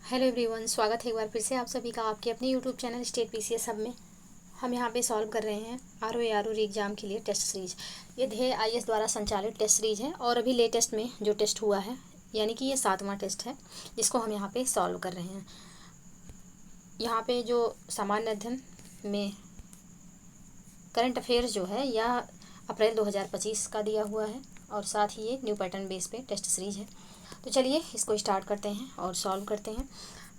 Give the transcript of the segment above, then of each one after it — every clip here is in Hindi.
हेलो एवरीवन, स्वागत है एक बार फिर से आप सभी का आपके अपने YouTube channel state PCS hub में। हम यहाँ पे सॉल्व कर रहे हैं आर एग्ज़ाम के लिए टेस्ट सीरीज। ये ध्येय आईएएस द्वारा संचालित टेस्ट सीरीज है और अभी लेटेस्ट में जो टेस्ट हुआ है यानी कि ये 7वां टेस्ट है जिसको हम यहाँ पे सॉल्व कर रहे हैं। यहाँ पे जो सामान्य अध्ययन में करंट अफेयर्स जो है यह अप्रैल 2025 का दिया हुआ है और साथ ही ये न्यू पैटर्न बेस पे टेस्ट सीरीज है। तो चलिए इसको स्टार्ट करते हैं और सॉल्व करते हैं।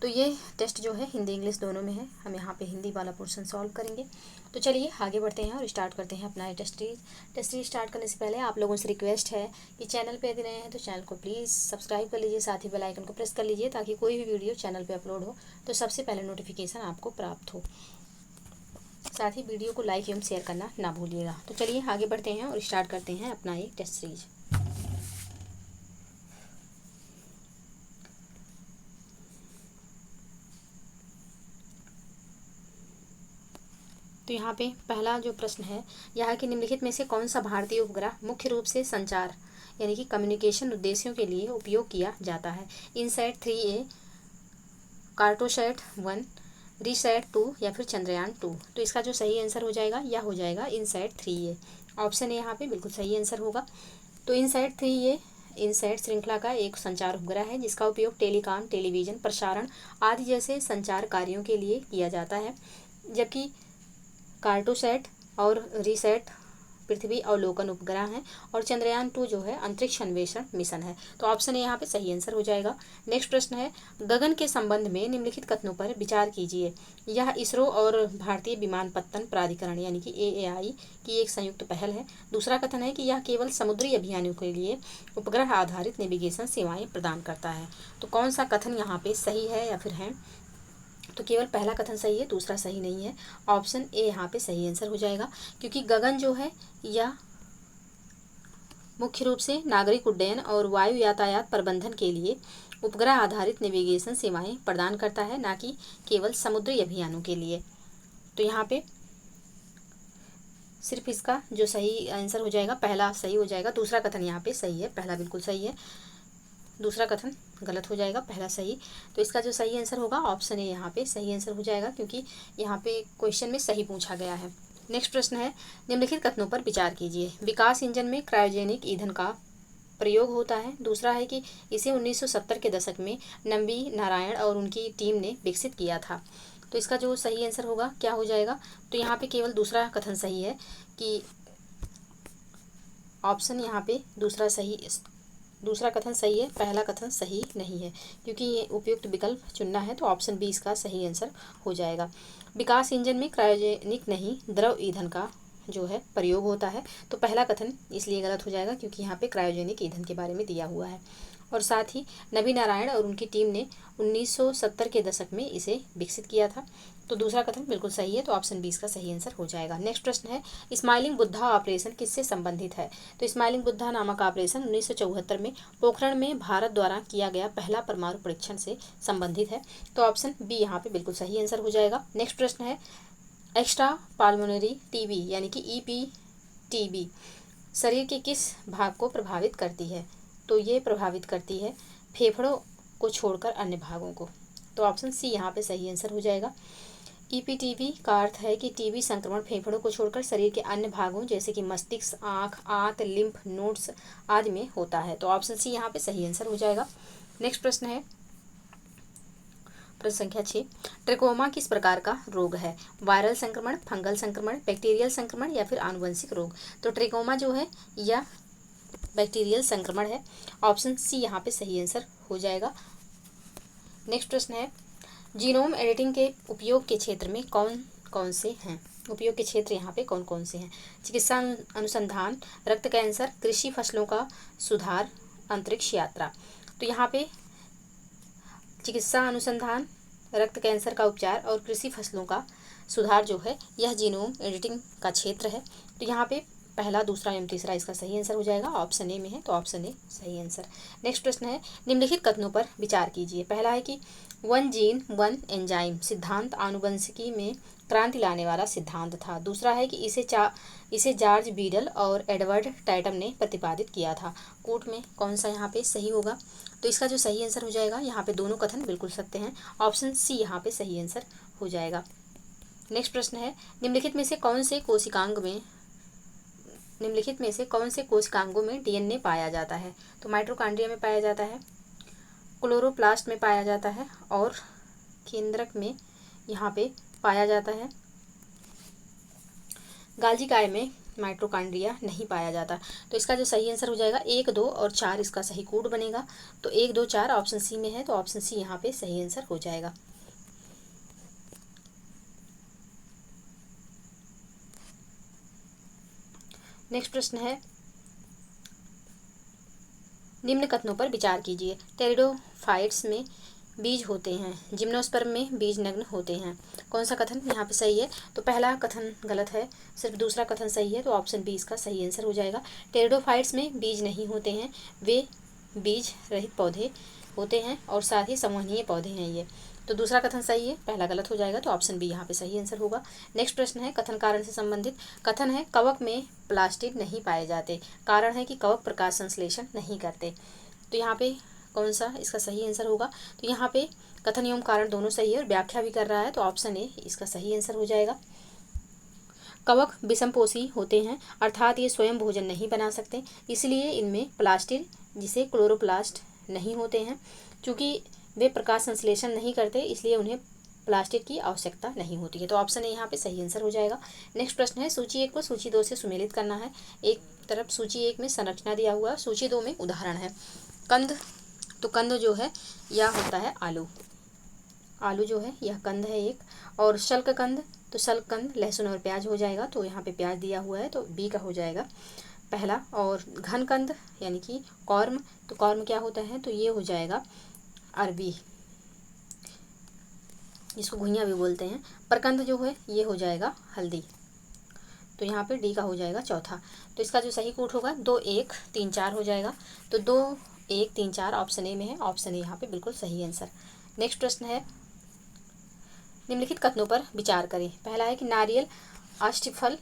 तो ये टेस्ट जो है हिंदी इंग्लिश दोनों में है। हम यहाँ पे हिंदी वाला पोर्शन सॉल्व करेंगे। तो चलिए आगे बढ़ते हैं और स्टार्ट करते हैं अपना टेस्ट सीरीज स्टार्ट करने से पहले आप लोगों से रिक्वेस्ट है कि चैनल पे यदि नए हैं तो चैनल को प्लीज़ सब्सक्राइब कर लीजिए, साथ ही बेल आइकन को प्रेस कर लीजिए ताकि कोई भी वीडियो चैनल पर अपलोड हो तो सबसे पहले नोटिफिकेशन आपको प्राप्त हो। साथ ही वीडियो को लाइक एवं शेयर करना ना भूलिएगा। तो चलिए आगे बढ़ते हैं और स्टार्ट करते हैं अपना ये टेस्ट सीरीज। तो यहाँ पे पहला जो प्रश्न है यह है कि निम्नलिखित में से कौन सा भारतीय उपग्रह मुख्य रूप से संचार यानी कि कम्युनिकेशन उद्देश्यों के लिए उपयोग किया जाता है। इनसैट 3A, कार्टोसैट 1, रीसैट 2 या फिर चंद्रयान 2। तो इसका जो सही आंसर हो जाएगा यह हो जाएगा इनसैट 3A। ऑप्शन ए यहाँ पे बिल्कुल सही आंसर होगा। तो इनसैट 3A इनसैट श्रृंखला का एक संचार उपग्रह है जिसका उपयोग टेलीकॉम, टेलीविज़न, प्रसारण आदि जैसे संचार कार्यों के लिए किया जाता है, जबकि कार्टोसैट और रीसैट पृथ्वी अवलोकन उपग्रह हैं और चंद्रयान 2 जो है अंतरिक्ष अन्वेषण मिशन है। तो ऑप्शन ए यहाँ पे सही आंसर हो जाएगा। नेक्स्ट प्रश्न है गगन के संबंध में निम्नलिखित कथनों पर विचार कीजिए। यह इसरो और भारतीय विमानपत्तन प्राधिकरण यानी कि AAI की एक संयुक्त पहल है। दूसरा कथन है कि यह केवल समुद्री अभियानों के लिए उपग्रह आधारित नेविगेशन सेवाएं प्रदान करता है। तो कौन सा कथन यहाँ पे सही है या फिर है? तो केवल पहला कथन सही है, दूसरा सही नहीं है। ऑप्शन ए यहाँ पे सही आंसर हो जाएगा, क्योंकि गगन जो है यह मुख्य रूप से नागरिक उड्डयन और वायु यातायात प्रबंधन के लिए उपग्रह आधारित नेविगेशन सेवाएं प्रदान करता है, ना कि केवल समुद्री अभियानों के लिए। तो यहाँ पे सिर्फ इसका जो सही आंसर हो जाएगा पहला सही हो जाएगा, दूसरा कथन यहाँ पे सही है, पहला बिल्कुल सही है, दूसरा कथन गलत हो जाएगा, पहला सही। तो इसका जो सही आंसर होगा ऑप्शन ए यहाँ पे सही आंसर हो जाएगा, क्योंकि यहाँ पे क्वेश्चन में सही पूछा गया है। नेक्स्ट प्रश्न है निम्नलिखित कथनों पर विचार कीजिए। विकास इंजन में क्रायोजेनिक ईंधन का प्रयोग होता है। दूसरा है कि इसे 1970 के दशक में नंबी नारायण और उनकी टीम ने विकसित किया था। तो इसका जो सही आंसर होगा क्या हो जाएगा? तो यहाँ पे केवल दूसरा कथन सही है कि ऑप्शन यहाँ पे दूसरा कथन सही है, पहला कथन सही नहीं है, क्योंकि ये उपयुक्त विकल्प चुनना है। तो ऑप्शन बी इसका सही आंसर हो जाएगा। विकास इंजन में क्रायोजेनिक नहीं द्रव ईंधन का जो है प्रयोग होता है। तो पहला कथन इसलिए गलत हो जाएगा क्योंकि यहाँ पे क्रायोजेनिक ईंधन के बारे में दिया हुआ है। और साथ ही नबी नारायण और उनकी टीम ने 1970 के दशक में इसे विकसित किया था। तो दूसरा कथन बिल्कुल सही है, तो ऑप्शन 20 का सही आंसर हो जाएगा। नेक्स्ट प्रश्न है स्माइलिंग बुद्धा ऑपरेशन किससे संबंधित है? तो स्माइलिंग बुद्धा नामक ऑपरेशन 1974 में पोखरण में भारत द्वारा किया गया पहला परमाणु परीक्षण से संबंधित है। तो ऑप्शन बी यहाँ पे बिल्कुल सही आंसर हो जाएगा। नेक्स्ट प्रश्न है एक्स्ट्रा पाल्मोनरी टीबी यानी कि EPTB शरीर के किस भाग को प्रभावित करती है? तो ये प्रभावित करती है फेफड़ों को छोड़कर अन्य भागों को। तो ऑप्शन सी यहाँ पे सही आंसर हो जाएगा। EPTB का अर्थ है कि टीबी संक्रमण फेफड़ों को छोड़कर शरीर के अन्य भागों जैसे कि मस्तिष्क, आँख, आंत, लिम्फ नोड्स आदि में होता है। तो ऑप्शन सी यहाँ पे सही आंसर हो जाएगा। नेक्स्ट प्रश्न है प्रश्न संख्या 6 ट्रिकोमा किस प्रकार का रोग है? वायरल संक्रमण, फंगल संक्रमण, बैक्टीरियल संक्रमण या फिर आनुवंशिक रोग? तो ट्रिकोमा जो है यह बैक्टीरियल संक्रमण है। ऑप्शन सी यहाँ पे सही आंसर हो जाएगा। नेक्स्ट प्रश्न है जीनोम एडिटिंग के उपयोग के क्षेत्र में कौन कौन से हैं? उपयोग के क्षेत्र यहाँ पे कौन कौन से हैं? चिकित्सा अनुसंधान, रक्त कैंसर, कृषि फसलों का सुधार, अंतरिक्ष यात्रा। तो यहाँ पे चिकित्सा अनुसंधान, रक्त कैंसर का उपचार और कृषि फसलों का सुधार जो है यह जीनोम एडिटिंग का क्षेत्र है। तो यहाँ पे पहला, दूसरा एवं तीसरा इसका सही आंसर हो जाएगा। ऑप्शन ए में है, तो ऑप्शन ए सही आंसर। नेक्स्ट प्रश्न है निम्नलिखित कथनों पर विचार कीजिए। पहला है कि वन जीन वन एंजाइम सिद्धांत आनुवंशिकी में क्रांति लाने वाला सिद्धांत था। दूसरा है कि इसे इसे जॉर्ज बीडल और एडवर्ड टैटम ने प्रतिपादित किया था। कोट में कौन सा यहाँ पे सही होगा? तो इसका जो सही आंसर हो जाएगा, यहाँ पे दोनों कथन बिल्कुल सत्य हैं, ऑप्शन सी यहाँ पे सही आंसर हो जाएगा। नेक्स्ट प्रश्न है, निम्नलिखित में से कौन से कोशिकांगों में डीएनए पाया जाता है? तो माइटोकॉन्ड्रिया में पाया जाता है, क्लोरोप्लास्ट में पाया जाता है और केंद्रक में यहाँ पे पाया जाता है। गाल्जी काय में माइटोकॉन्ड्रिया नहीं पाया जाता। तो इसका जो सही आंसर हो जाएगा 1, 2 और 4 इसका सही कोड बनेगा। तो 1, 2, 4 ऑप्शन सी में है, तो ऑप्शन सी यहाँ पे सही आंसर हो जाएगा। नेक्स्ट प्रश्न है, निम्न कथनों पर विचार कीजिए। टेरिडोफाइट्स में बीज होते हैं, जिम्नोस्पर्म में बीज नग्न होते हैं। कौन सा कथन यहाँ पे सही है? तो पहला कथन गलत है, सिर्फ दूसरा कथन सही है, तो ऑप्शन बी इसका सही आंसर हो जाएगा। टेरिडोफाइट्स में बीज नहीं होते हैं, वे बीज रहित पौधे होते हैं और साथ ही संवहनीय पौधे हैं ये। तो दूसरा कथन सही है, पहला गलत हो जाएगा, तो ऑप्शन बी यहाँ पे सही आंसर होगा। नेक्स्ट प्रश्न है कथन कारण से संबंधित। कथन है कवक में प्लास्टिड नहीं पाए जाते, कारण है कि कवक प्रकाश संश्लेषण नहीं करते। तो यहाँ पे कौन सा इसका सही आंसर होगा? तो यहाँ पे कथन एवं कारण दोनों सही है और व्याख्या भी कर रहा है, तो ऑप्शन ए इसका सही आंसर हो जाएगा। कवक विषमपोषी होते हैं, अर्थात ये स्वयं भोजन नहीं बना सकते, इसलिए इनमें प्लास्टिड जिसे क्लोरोप्लास्ट नहीं होते हैं। चूँकि वे प्रकाश संश्लेषण नहीं करते, इसलिए उन्हें प्लास्टिड की आवश्यकता नहीं होती है। तो ऑप्शन ए यहाँ पे सही आंसर हो जाएगा। नेक्स्ट प्रश्न है, सूची 1 को सूची 2 से सुमेलित करना है। एक तरफ सूची 1 में संरचना दिया हुआ, सूची 2 में उदाहरण है। कंद, तो कंद जो है यह होता है आलू। आलू जो है यह कंद है एक। और शल्ककंद, तो शल्ककंद लहसुन और प्याज हो जाएगा, तो यहाँ पे प्याज दिया हुआ है, तो बी का हो जाएगा पहला। और घनकंद यानी कि कॉर्म, तो कॉर्म क्या होता है? तो ये हो जाएगा अरबी, जिसको घुइयाँ भी बोलते हैं। परकंद जो है ये हो जाएगा हल्दी, तो यहाँ पे डी का हो जाएगा चौथा। तो इसका जो सही कोट होगा 2, 1, 3, 4 हो जाएगा। तो 2, 1, 3, 4 ऑप्शन ए में है, ऑप्शन ए यहाँ पे बिल्कुल सही आंसर। नेक्स्ट प्रश्न है, निम्नलिखित कथनों पर विचार करें। पहला है कि नारियल अष्टफल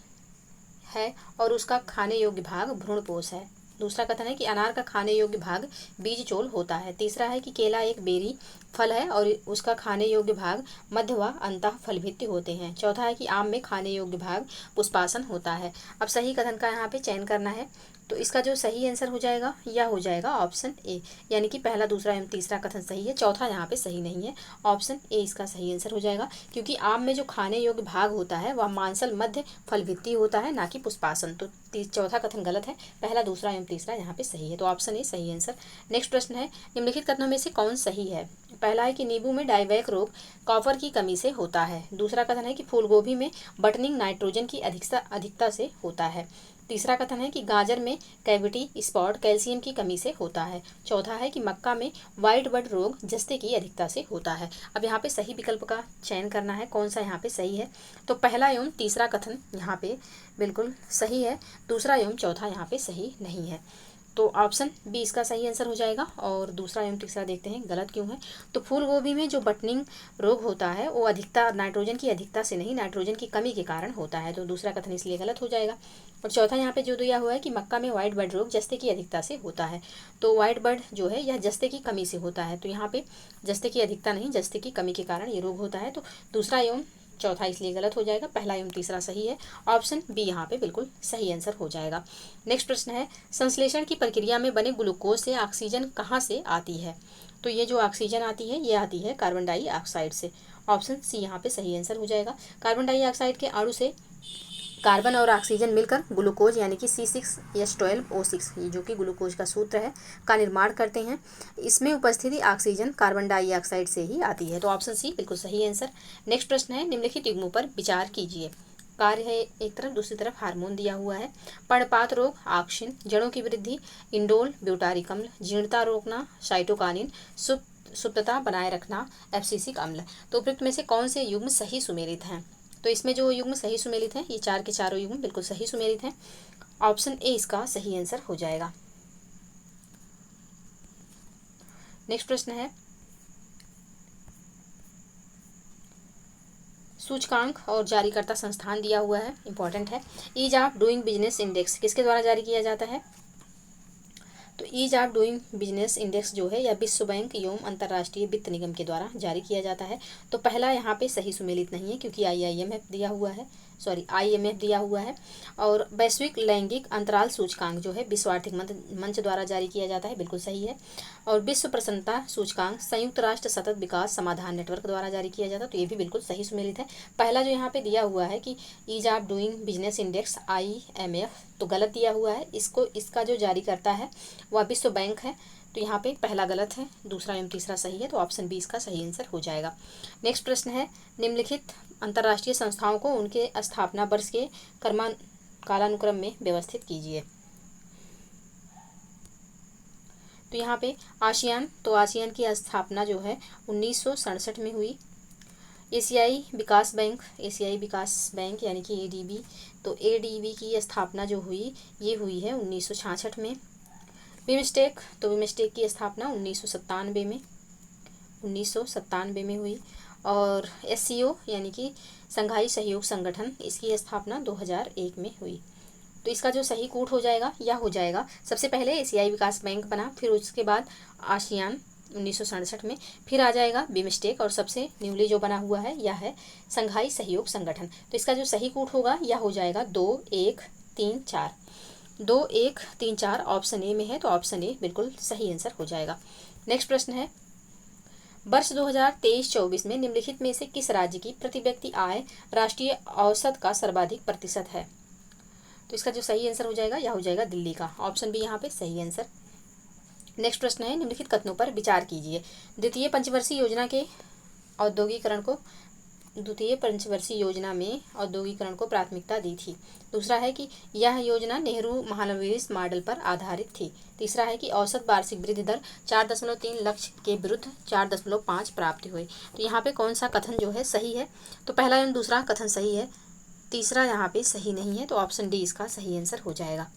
है और उसका खाने योग्य भाग भ्रूणपोष है। दूसरा कथन है कि अनार का खाने योग्य भाग बीज चोल होता है। तीसरा है कि केला एक बेरी फल है और उसका खाने योग्य भाग मध्य व अंतः फलभित्ति होते हैं। चौथा है कि आम में खाने योग्य भाग पुष्पासन होता है। अब सही कथन का यहाँ पे चयन करना है, तो इसका जो सही आंसर हो जाएगा यह हो जाएगा ऑप्शन ए, यानी कि पहला, दूसरा एवं तीसरा कथन सही है, चौथा यहाँ पे सही नहीं है, ऑप्शन ए इसका सही आंसर हो जाएगा। क्योंकि आम में जो खाने योग्य भाग होता है वह मांसल मध्य फलभित्ति होता है, ना कि पुष्पासन। तो चौथा कथन गलत है, पहला, दूसरा एवं तीसरा यहाँ पे सही है, तो ऑप्शन ए सही आंसर। नेक्स्ट प्रश्न है, निम्नलिखित कथनों में से कौन सही है? पहला है कि नींबू में डाइवैक रोग कॉपर की कमी से होता है। दूसरा कथन है कि फूलगोभी में बटनिंग नाइट्रोजन की अधिकता से होता है। तीसरा कथन है कि गाजर में कैविटी स्पॉट कैल्शियम की कमी से होता है। चौथा है कि मक्का में वाइट बड रोग जस्ते की अधिकता से होता है। अब यहाँ पे सही विकल्प का चयन करना है, कौन सा यहाँ पे सही है? तो पहला एवं तीसरा कथन यहाँ पे बिल्कुल सही है, दूसरा एवं चौथा यहाँ पे सही नहीं है, तो ऑप्शन बी इसका सही आंसर हो जाएगा। और दूसरा एवं तीसरा देखते हैं गलत क्यों है। तो फूल गोभी में जो बटनिंग रोग होता है वो अधिकता नाइट्रोजन की अधिकता से नहीं, नाइट्रोजन की कमी के कारण होता है, तो दूसरा कथन इसलिए गलत हो जाएगा। और चौथा यहाँ पे जो दिया हुआ है कि मक्का में वाइट बर्ड रोग जस्ते की अधिकता से होता है, तो वाइट बर्ड जो है यह जस्ते की कमी से होता है, तो यहाँ पे जस्ते की अधिकता नहीं, जस्ते की कमी के कारण ये रोग होता है, तो दूसरा एवं चौथा इसलिए गलत हो जाएगा, पहला एवं तीसरा सही है, ऑप्शन बी यहाँ पे बिल्कुल सही आंसर हो जाएगा। नेक्स्ट प्रश्न है, संश्लेषण की प्रक्रिया में बने ग्लूकोज से ऑक्सीजन कहाँ से आती है? तो ये जो ऑक्सीजन आती है ये आती है कार्बन डाइऑक्साइड से, ऑप्शन सी यहाँ पे सही आंसर हो जाएगा। कार्बन डाइऑक्साइड के अणु से कार्बन और ऑक्सीजन मिलकर ग्लूकोज यानी कि C6H12O6 ये जो कि ग्लूकोज का सूत्र है का निर्माण करते हैं। इसमें उपस्थिति ऑक्सीजन कार्बन डाइऑक्साइड से ही आती है, तो ऑप्शन सी बिल्कुल सही आंसर। नेक्स्ट प्रश्न है, निम्नलिखित युग्मों पर विचार कीजिए। कार्य है एक तरफ, दूसरी तरफ हार्मोन दिया हुआ है। पर्णपात रोग ऑक्सिन, जड़ों की वृद्धि इंडोल ब्यूटारिक अम्ल, जीर्णता रोकना साइटोकानिन, सुप्तता बनाए रखना एब्सिसिक अम्ल। तो उपयुक्त में से कौन से युग्म सही सुमेलित हैं? तो इसमें जो युग्म सही सुमेलित हैं ये चार के चारों युग्म बिल्कुल सही सुमेलित हैं, ऑप्शन ए इसका सही आंसर हो जाएगा। नेक्स्ट प्रश्न है, सूचकांक और जारीकर्ता संस्थान दिया हुआ है, इंपॉर्टेंट है। Ease of doing business index किसके द्वारा जारी किया जाता है? तो ease of doing business index जो है यह विश्व बैंक एवं अंतर्राष्ट्रीय वित्त निगम के द्वारा जारी किया जाता है। तो पहला यहाँ पे सही सुमेलित नहीं है क्योंकि IIMF दिया हुआ है, IMF दिया हुआ है। और वैश्विक लैंगिक अंतराल सूचकांक जो है विश्व आर्थिक मंच द्वारा जारी किया जाता है, बिल्कुल सही है। और विश्व प्रसन्नता सूचकांक संयुक्त राष्ट्र सतत विकास समाधान नेटवर्क द्वारा जारी किया जाता है, तो ये भी बिल्कुल सही सुमेलित है। पहला जो यहाँ पे दिया हुआ है कि ease of doing business index IMF, तो गलत दिया हुआ है। इसका जो जारी करता है वह विश्व बैंक है, तो यहाँ पे पहला गलत है, दूसरा एवं तीसरा सही है, तो ऑप्शन बी इसका सही आंसर हो जाएगा। नेक्स्ट प्रश्न है, निम्नलिखित अंतर्राष्ट्रीय संस्थाओं को उनके स्थापना वर्ष के कालानुक्रम में व्यवस्थित कीजिए। तो यहाँ पे आसियान, तो आसियान की स्थापना जो है 1967 में हुई। एशियाई विकास बैंक यानी कि ADB, तो ADB की स्थापना जो हुई ये हुई है 1966 में। बिमस्टेक, तो बिमस्टेक की स्थापना 1997 में हुई। और SCO यानी कि संघाई सहयोग संगठन, इसकी स्थापना 2001 में हुई। तो इसका जो सही कूट हो जाएगा यह हो जाएगा, सबसे पहले एशियाई विकास बैंक बना, फिर उसके बाद आसियान 1967 में, फिर आ जाएगा बिमस्टेक, और सबसे न्यूली जो बना हुआ है यह है संघाई सहयोग संगठन। तो इसका जो सही कूट होगा यह हो जाएगा 2 1 3 4, 2 1 3 4 ऑप्शन ए में है, तो ऑप्शन ए बिल्कुल सही आंसर हो जाएगा। नेक्स्ट प्रश्न है, वर्ष 2023-24 में निम्नलिखित में से किस राज्य की प्रति व्यक्ति आय राष्ट्रीय औसत का सर्वाधिक प्रतिशत है? तो इसका जो सही आंसर हो जाएगा यह हो जाएगा दिल्ली का, ऑप्शन बी यहाँ पे सही आंसर। नेक्स्ट प्रश्न है, निम्नलिखित कथनों पर विचार कीजिए। द्वितीय पंचवर्षीय योजना में औद्योगिकरण को प्राथमिकता दी थी। दूसरा है कि यह योजना नेहरू महालनोबिस मॉडल पर आधारित थी। तीसरा है कि औसत वार्षिक वृद्धि दर 4.3 लक्ष्य के विरुद्ध 4.5 प्राप्त हुई। तो यहाँ पे कौन सा कथन जो है सही है? तो पहला एवं दूसरा कथन सही है, तीसरा यहाँ पे सही नहीं है, तो ऑप्शन डी इसका सही आंसर हो जाएगा।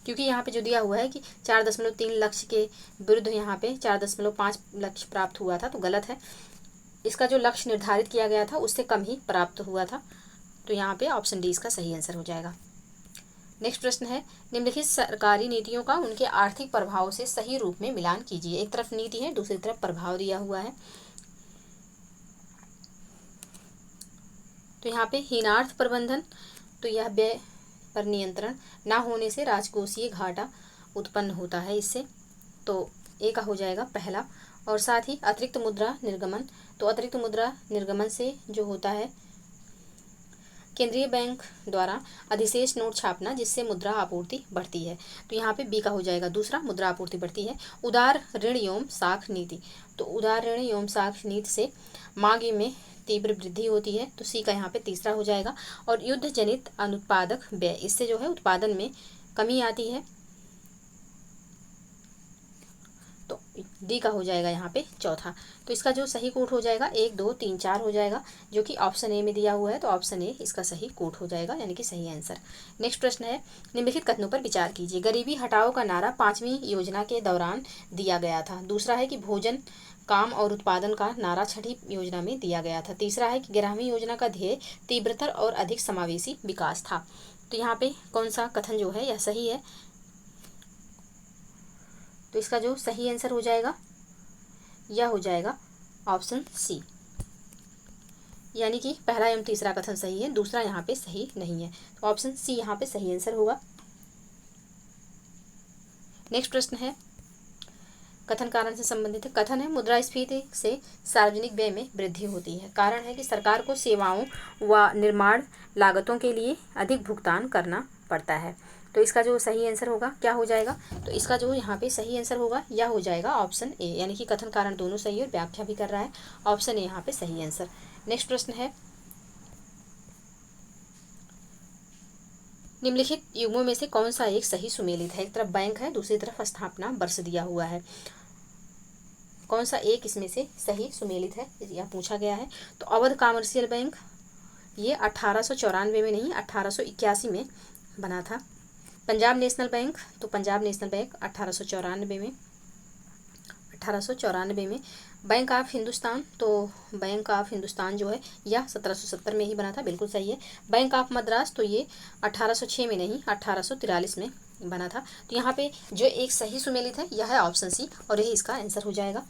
क्योंकि यहाँ पे जो दिया हुआ है कि 4.3 लक्ष्य के विरुद्ध यहाँ पे 4.5 लक्ष्य प्राप्त हुआ था, तो गलत है। इसका जो लक्ष्य निर्धारित किया गया था उससे कम ही प्राप्त हुआ था, तो यहाँ पे ऑप्शन डी इसका सही आंसर हो जाएगा। नेक्स्ट प्रश्न है, निम्नलिखित सरकारी नीतियों का उनके आर्थिक प्रभाव से सही रूप में मिलान कीजिए। एक तरफ नीति है, दूसरी तरफ प्रभाव दिया हुआ है। तो यहाँ पे हीनार्थ प्रबंधन, तो यह व्यय पर नियंत्रण ना होने से राजकोषीय घाटा उत्पन्न होता है इससे, तो ए का हो जाएगा पहला। और साथ ही अतिरिक्त मुद्रा निर्गमन, तो अतिरिक्त मुद्रा निर्गमन से जो होता है केंद्रीय बैंक द्वारा अधिशेष नोट छापना, जिससे मुद्रा आपूर्ति बढ़ती है, तो यहाँ पे बी का हो जाएगा दूसरा, मुद्रा आपूर्ति बढ़ती है। उदार ऋण एवं साख नीति, तो उदार ऋण एवं साख नीति से मांग में तीव्र वृद्धि होती है, तो सी का यहाँ पे तीसरा हो जाएगा। और युद्ध जनित अनुत्पादक व्यय, इससे जो है उत्पादन में कमी आती है, तो डी का हो जाएगा यहाँ पे चौथा। तो इसका जो सही कोट हो जाएगा 1 2 3 4 हो जाएगा, जो कि ऑप्शन ए में दिया हुआ है, तो ऑप्शन ए इसका सही कोट हो जाएगा, यानी कि सही आंसर। नेक्स्ट प्रश्न है, निम्नलिखित कथनों पर विचार कीजिए। गरीबी हटाओ का नारा 5वीं योजना के दौरान दिया गया था। दूसरा है कि भोजन, काम और उत्पादन का नारा 6ठी योजना में दिया गया था। तीसरा है कि 11वीं योजना का ध्येय तीव्रतर और अधिक समावेशी विकास था। तो यहाँ पे कौन सा कथन जो है यह सही है? तो इसका जो सही आंसर हो जाएगा यह हो जाएगा ऑप्शन सी, यानी कि पहला एवं तीसरा कथन सही है, दूसरा यहाँ पे सही नहीं है, तो ऑप्शन सी यहाँ पे सही आंसर होगा। नेक्स्ट प्रश्न है, कथन कारण से संबंधित है। कथन है, मुद्रास्फीति से सार्वजनिक व्यय में वृद्धि होती है। कारण है कि सरकार को सेवाओं व निर्माण लागतों के लिए अधिक भुगतान करना पड़ता है। तो इसका जो सही आंसर होगा क्या हो जाएगा? तो इसका जो यहाँ पे सही आंसर होगा यह हो जाएगा ऑप्शन ए, यानी कि कथन कारण दोनों सही और व्याख्या भी कर रहा है, ऑप्शन ए यहाँ पे सही आंसर। नेक्स्ट प्रश्न है, निम्नलिखित युग्मों में से कौन सा एक सही सुमेलित है? एक तरफ बैंक है, दूसरी तरफ स्थापना वर्ष दिया हुआ है, कौन सा एक इसमें से सही सुमेलित है यह पूछा गया है। तो अवध कमर्शियल बैंक ये 1894 में नहीं 1881 में बना था। पंजाब नेशनल बैंक, तो पंजाब नेशनल बैंक 1894 में 1894 में। बैंक ऑफ हिंदुस्तान, तो बैंक ऑफ हिंदुस्तान जो है यह 1770 में ही बना था, बिल्कुल सही है। बैंक ऑफ मद्रास, तो ये 1806 में नहीं 1843 में बना था। तो यहाँ पे जो एक सही सुमेलित है यह है ऑप्शन सी, और यही इसका आंसर हो जाएगा।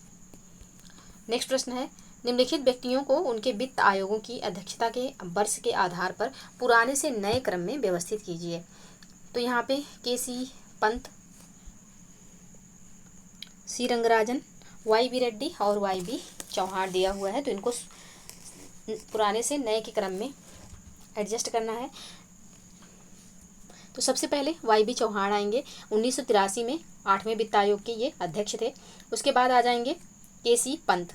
नेक्स्ट प्रश्न है, निम्नलिखित व्यक्तियों को उनके वित्त आयोगों की अध्यक्षता के वर्ष के आधार पर पुराने से नए क्रम में व्यवस्थित कीजिए। तो यहाँ पे के.सी. पंत, सी रंगराजन, वाई.बी. रेड्डी और वाई.बी. चौहान दिया हुआ है। तो इनको पुराने से नए के क्रम में एडजस्ट करना है। तो सबसे पहले वाई.बी. चौहान आएंगे, 1983 में 8वें वित्त आयोग के ये अध्यक्ष थे। उसके बाद आ जाएंगे के.सी. पंत,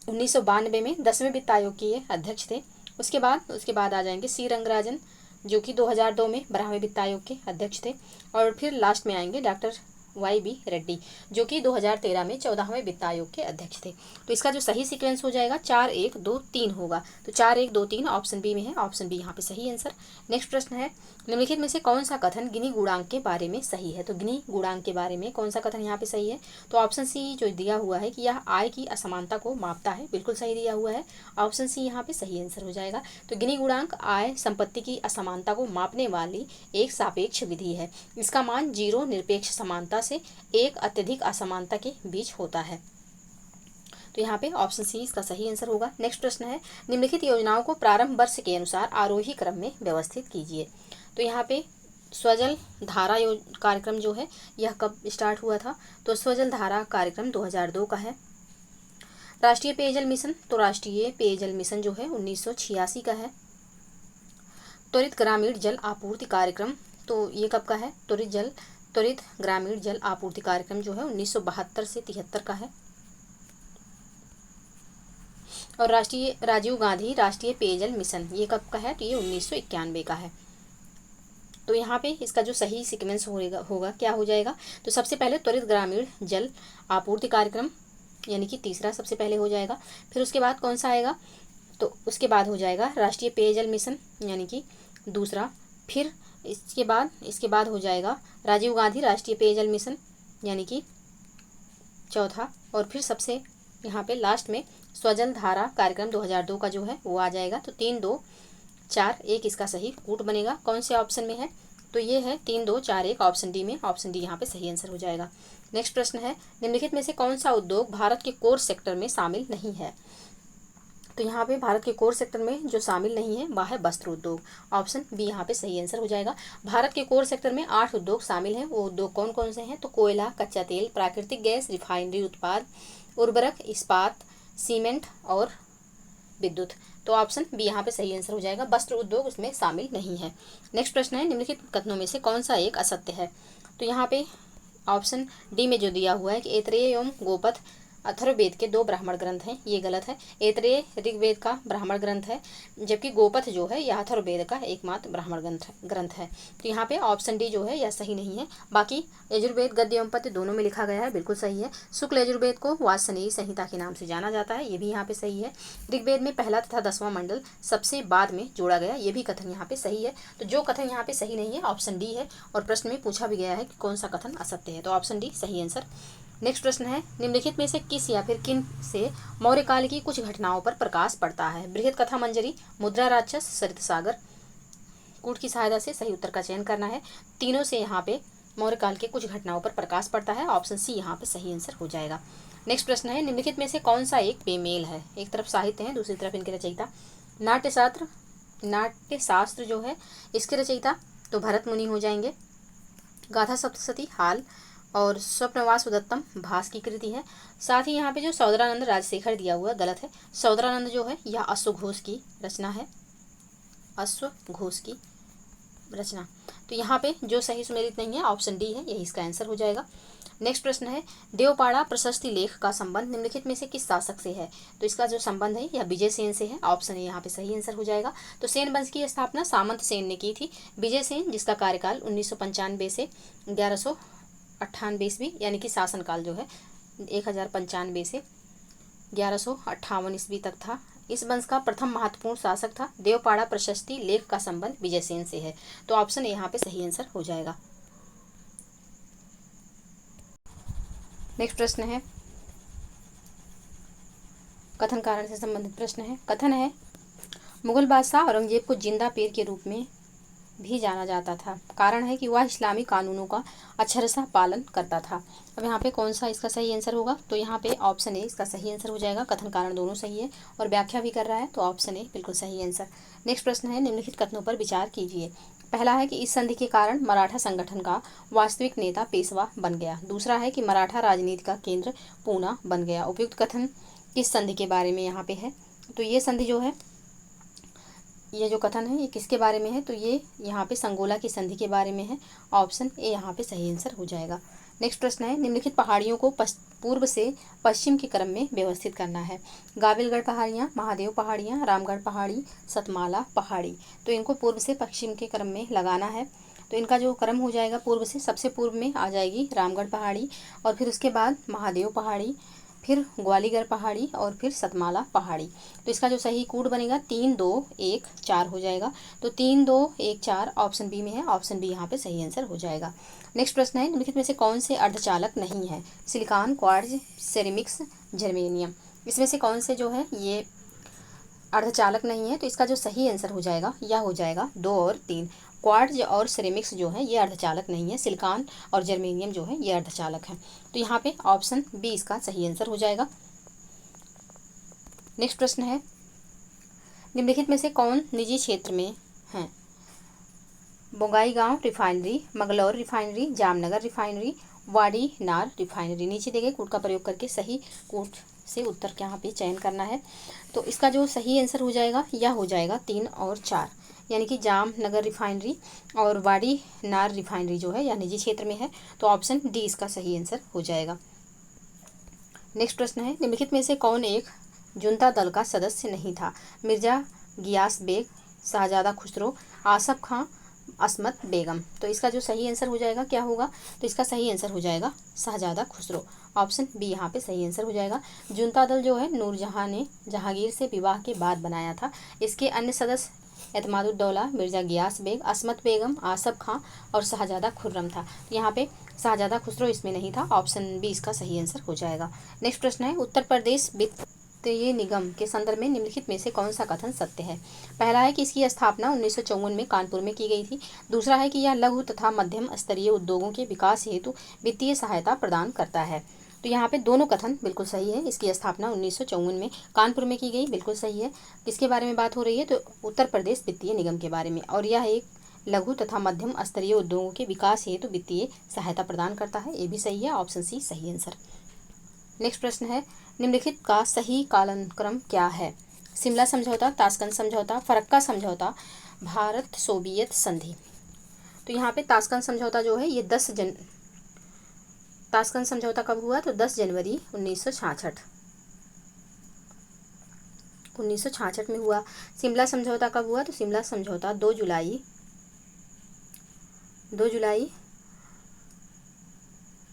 1992 में 10वें वित्त आयोग के ये अध्यक्ष थे। उसके बाद आ जाएंगे सी रंगराजन, जो कि 2002 में 12वें वित्त आयोग के अध्यक्ष थे। और फिर लास्ट में आएंगे डॉक्टर वाई.बी. रेड्डी, जो कि 2013 में 14वें वित्त आयोग के अध्यक्ष थे। तो इसका जो सही सीक्वेंस हो जाएगा 4 1 2 3 होगा। तो 4 1 2 3 ऑप्शन बी में है, ऑप्शन बी यहाँ पे सही आंसर। नेक्स्ट प्रश्न है, निम्नलिखित में से कौन सा कथन गिनी गुणांक के बारे में सही है। तो गिनी गुणांक के बारे में कौन सा कथन यहाँ पे सही है। तो ऑप्शन सी जो दिया हुआ है कि यह आय की असमानता को मापता है, बिल्कुल सही दिया हुआ है, ऑप्शन सी यहाँ पे सही आंसर हो जाएगा। तो गिनी गुणांक आय संपत्ति की असमानता को मापने वाली एक सापेक्ष विधि है। इसका मान 0 निरपेक्ष समानता से एक अत्यधिक असमानता के बीच होता है। तो यहाँ पे ऑप्शन सी इसका सही आंसर होगा। नेक्स्ट प्रश्न है, निम्नलिखित योजनाओं को प्रारंभ वर्ष के अनुसार आरोही क्रम में व्यवस्थित कीजिए। तो यहाँ पे स्वजल धारा कार्यक्रम जो है यह कब स्टार्ट हुआ था। तो स्वजल धारा कार्यक्रम 2002 का है। राष्ट्रीय पेयजल मिशन, तो राष्ट्रीय पेयजल मिशन जो है 1986 का है। त्वरित ग्रामीण जल आपूर्ति कार्यक्रम, तो ये कब का है। त्वरित ग्रामीण जल आपूर्ति कार्यक्रम जो है 1972 से 73 का है। और राजीव गांधी राष्ट्रीय पेयजल मिशन ये कब का है। तो ये 1991 का है। तो यहाँ पे इसका जो सही सीक्वेंस होगा क्या हो जाएगा। तो सबसे पहले त्वरित ग्रामीण जल आपूर्ति कार्यक्रम यानी कि तीसरा सबसे पहले हो जाएगा। फिर उसके बाद कौन सा आएगा, तो उसके बाद हो जाएगा राष्ट्रीय पेयजल मिशन यानी कि दूसरा। फिर इसके बाद हो जाएगा राजीव गांधी राष्ट्रीय पेयजल मिशन यानी कि चौथा। और फिर सबसे यहाँ पे लास्ट में स्वजल धारा कार्यक्रम 2002 का जो है वो आ जाएगा। तो 3 2 4 1 इसका सही कूट बनेगा। कौन से ऑप्शन में है, तो ये है 3 2 4 1 ऑप्शन डी में, ऑप्शन डी यहाँ पे सही आंसर हो जाएगा। नेक्स्ट प्रश्न है, निम्नलिखित में से कौन सा उद्योग भारत के कोर सेक्टर में शामिल नहीं है। तो यहाँ पे भारत के कोर सेक्टर में जो शामिल नहीं है वह है वस्त्र उद्योग, ऑप्शन बी यहाँ पे सही आंसर हो जाएगा। भारत के कोर सेक्टर में 8 उद्योग शामिल हैं। वो उद्योग कौन कौन से हैं, तो कोयला, कच्चा तेल, प्राकृतिक गैस, रिफाइनरी उत्पाद, उर्वरक, इस्पात, सीमेंट और विद्युत। तो ऑप्शन बी यहाँ पे सही आंसर हो जाएगा, वस्त्र उद्योग उसमें शामिल नहीं है। नेक्स्ट प्रश्न है, निम्नलिखित कथनों में से कौन सा एक असत्य है। तो यहाँ पे ऑप्शन डी में जो दिया हुआ है कि ऐतरेय एवं गोपथ अथर्ववेद के 2 ब्राह्मण ग्रंथ हैं, ये गलत है। ऐतरेय ऋग्वेद का ब्राह्मण ग्रंथ है, जबकि गोपथ जो है यह अथर्ववेद का एकमात्र ब्राह्मण ग्रंथ है। तो यहाँ पे ऑप्शन डी जो है यह सही नहीं है। बाकी यजुर्वेद गद्य एवं पद्य दोनों में लिखा गया है, बिल्कुल सही है। शुक्ल यजुर्वेद को वाजसनेयी संहिता के नाम से जाना जाता है, ये भी यहाँ पे सही है। ऋग्वेद में पहला तथा 10वां मंडल सबसे बाद में जोड़ा गया, ये भी कथन यहाँ पे सही है। तो जो कथन यहाँ पे सही नहीं है ऑप्शन डी है। और प्रश्न में पूछा भी गया है कि कौन सा कथन असत्य है, तो ऑप्शन डी सही आंसर। नेक्स्ट प्रश्न है, निम्नलिखित में से किस या फिर किन से मौर्य काल की कुछ घटनाओं पर प्रकाश पड़ता है। बृहद कथा मंजरी, मुद्रा राक्षस, सरित सागर। कूट की सहायता से सही उत्तर का चयन करना है। तीनों से यहाँ पे मौर्य काल के कुछ घटनाओं पर प्रकाश पड़ता है, ऑप्शन सी यहाँ पे सही आंसर हो जाएगा। नेक्स्ट प्रश्न है, निम्नलिखित में से कौन सा एक बेमेल है। एक तरफ साहित्य है, दूसरी तरफ इनके रचयिता। नाट्य शास्त्र जो है इसके रचयिता तो भरत मुनि हो जाएंगे। गाथा सप्तशती हाल और स्वप्नवास उदत्तम भास की कृति है। साथ ही यहाँ पे जो सौदरानंद राजशेखर दिया हुआ गलत है। सौदरानंद जो है यह अश्वघोष की रचना है, अश्वघोष की रचना। तो यहाँ पे जो सही सुमेलित नहीं है ऑप्शन डी है, यही इसका आंसर हो जाएगा। नेक्स्ट प्रश्न है, देवपाड़ा प्रशस्ति लेख का संबंध निम्नलिखित में से किस शासक से है। तो इसका जो संबंध है यह विजय सेन से है, ऑप्शन ए यहाँ पे सही आंसर हो जाएगा। तो सेन वंश की स्थापना सामंत सेन ने की थी। विजय सेन जिसका कार्यकाल 1995 से 1198 ईस्वी यानी कि शासनकाल जो है 1095 से 1158 ईस्वी तक था। इस वंश का प्रथम महत्वपूर्ण शासक था। देवपाड़ा प्रशस्ति लेख का संबंध विजय सेन से है, तो ऑप्शन ए यहाँ पे सही आंसर हो जाएगा। नेक्स्ट प्रश्न है, कथन कारण से संबंधित प्रश्न है। कथन है, मुगल बादशाह औरंगजेब को जिंदा पीर के रूप में भी जाना जाता था। कारण है कि वह इस्लामी कानूनों का अक्षरशः पालन करता था। अब यहाँ पे कौन सा इसका सही आंसर होगा, तो यहाँ पे ऑप्शन ए इसका सही आंसर हो जाएगा। कथन कारण दोनों सही है और व्याख्या भी कर रहा है, तो ऑप्शन ए बिल्कुल सही आंसर। नेक्स्ट प्रश्न है, निम्नलिखित कथनों पर विचार कीजिए। पहला है कि इस संधि के कारण मराठा संगठन का वास्तविक नेता पेशवा बन गया। दूसरा है कि मराठा राजनीति का केंद्र पूना बन गया। उपयुक्त कथन किस संधि के बारे में यहाँ पे है, तो ये संधि जो है, ये जो कथन है ये किसके बारे में है, तो ये यहाँ पे संगोला की संधि के बारे में है। ऑप्शन ए यहाँ पे सही आंसर हो जाएगा। नेक्स्ट प्रश्न है, निम्नलिखित पहाड़ियों को पूर्व से पश्चिम के क्रम में व्यवस्थित करना है। गाविलगढ़ पहाड़ियाँ, महादेव पहाड़ियाँ, रामगढ़ पहाड़ी, सतमाला पहाड़ी। तो इनको पूर्व से पश्चिम के क्रम में लगाना है। तो इनका जो क्रम हो जाएगा पूर्व से, सबसे पूर्व में आ जाएगी रामगढ़ पहाड़ी, और फिर उसके बाद महादेव पहाड़ी, फिर ग्वालीगढ़ पहाड़ी, और फिर सतमाला पहाड़ी। तो इसका जो सही कोड बनेगा 3 2 1 4 हो जाएगा। तो 3 2 1 4 ऑप्शन बी में है। ऑप्शन बी यहाँ पे सही आंसर हो जाएगा। नेक्स्ट प्रश्न है, निम्नलिखित में से कौन से अर्धचालक नहीं है। Silicon, quartz, ceramics, germanium. इसमें से कौन से जो है ये अर्धचालक नहीं है, तो इसका जो सही आंसर हो जाएगा यह हो जाएगा 2 और 3। क्वार्ट्ज और सिरेमिक्स जो है ये अर्धचालक नहीं है। सिलिकॉन और जर्मेनियम जो है ये अर्धचालक है। तो यहाँ पे ऑप्शन बी इसका सही आंसर हो जाएगा। नेक्स्ट प्रश्न है, निम्नलिखित में से कौन निजी क्षेत्र में है। Bongaigaon refinery, Mangalore refinery, Jamnagar refinery, Vadinar refinery. नीचे दिए गए कोड का प्रयोग करके सही कोड से उत्तर के यहाँ पे चयन करना है। तो इसका जो सही आंसर हो जाएगा यह हो जाएगा 3 और 4, यानी कि जामनगर रिफाइनरी और वाडी नार रिफाइनरी जो है यह निजी क्षेत्र में है। तो ऑप्शन डी इसका सही आंसर हो जाएगा। नेक्स्ट प्रश्न है, निम्नलिखित में से कौन एक जुनता दल का सदस्य नहीं था। मिर्जा गियास बेग, शाहजादा खुसरो, आसफ खां, असमत बेगम। तो इसका जो सही आंसर हो जाएगा क्या होगा, तो इसका सही आंसर हो जाएगा शाहजादा खुसरो। ऑप्शन बी यहाँ पे सही आंसर हो जाएगा। जुनता दल जो है नूरजहां ने जहांगीर से विवाह के बाद बनाया था। इसके अन्य सदस्य एतमादुद्दौला, मिर्जा गियास बेग, असमत बेगम, आसफ खां और शाहजादा खुर्रम था। यहाँ पे शाहजादा खुसरो इसमें नहीं था। ऑप्शन बी इसका सही आंसर हो जाएगा। नेक्स्ट प्रश्न है, उत्तर प्रदेश वित्तीय निगम के संदर्भ में निम्नलिखित में से कौन सा कथन सत्य है। पहला है कि इसकी स्थापना 1954 में कानपुर में की गई थी। दूसरा है कि यह लघु तथा मध्यम स्तरीय उद्योगों के विकास हेतु वित्तीय सहायता प्रदान करता है। तो यहाँ पे दोनों कथन बिल्कुल सही है। इसकी स्थापना 1954 में कानपुर में की गई, बिल्कुल सही है। किसके बारे में बात हो रही है, तो उत्तर प्रदेश वित्तीय निगम के बारे में, और यह एक लघु तथा मध्यम स्तरीय उद्योगों के विकास हेतु वित्तीय सहायता प्रदान करता है। ये भी सही है। ऑप्शन सी सही आंसर। नेक्स्ट प्रश्न है, निम्नलिखित का सही कालानुक्रम क्या है। शिमला समझौता, ताशकंद समझौता, फरक्का समझौता, भारत सोवियत संधि। तो यहाँ पे ताशकंद समझौता जो है ये ताशकंद समझौता कब हुआ, तो 10 जनवरी 1966 में हुआ। शिमला समझौता कब हुआ, तो शिमला समझौता 2 जुलाई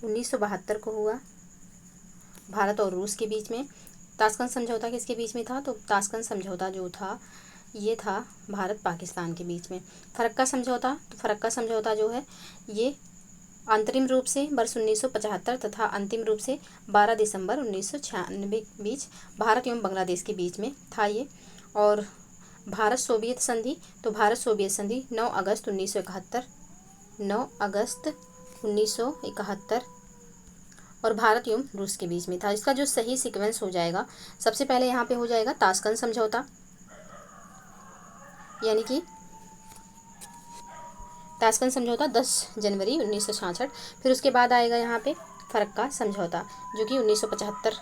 1972 को हुआ, भारत और रूस के बीच में। ताशकंद समझौता किसके बीच में था, तो ताशकंद समझौता जो था ये था भारत पाकिस्तान के बीच में। फरक्का समझौता, तो फरक्का समझौता जो है ये अंतरिम रूप से वर्ष 1975 तथा अंतिम रूप से 12 दिसंबर 1996 बीच भारत एवं बांग्लादेश के बीच में था ये। और भारत सोवियत संधि, तो भारत सोवियत संधि 9 अगस्त 1971 और भारत एवं रूस के बीच में था। इसका जो सही सीक्वेंस हो जाएगा, सबसे पहले यहाँ पे हो जाएगा ताशकंद समझौता, यानी कि ताशकंद समझौता 10 जनवरी 1966। फिर उसके बाद आएगा यहाँ पे फरक्का समझौता जो कि 1975।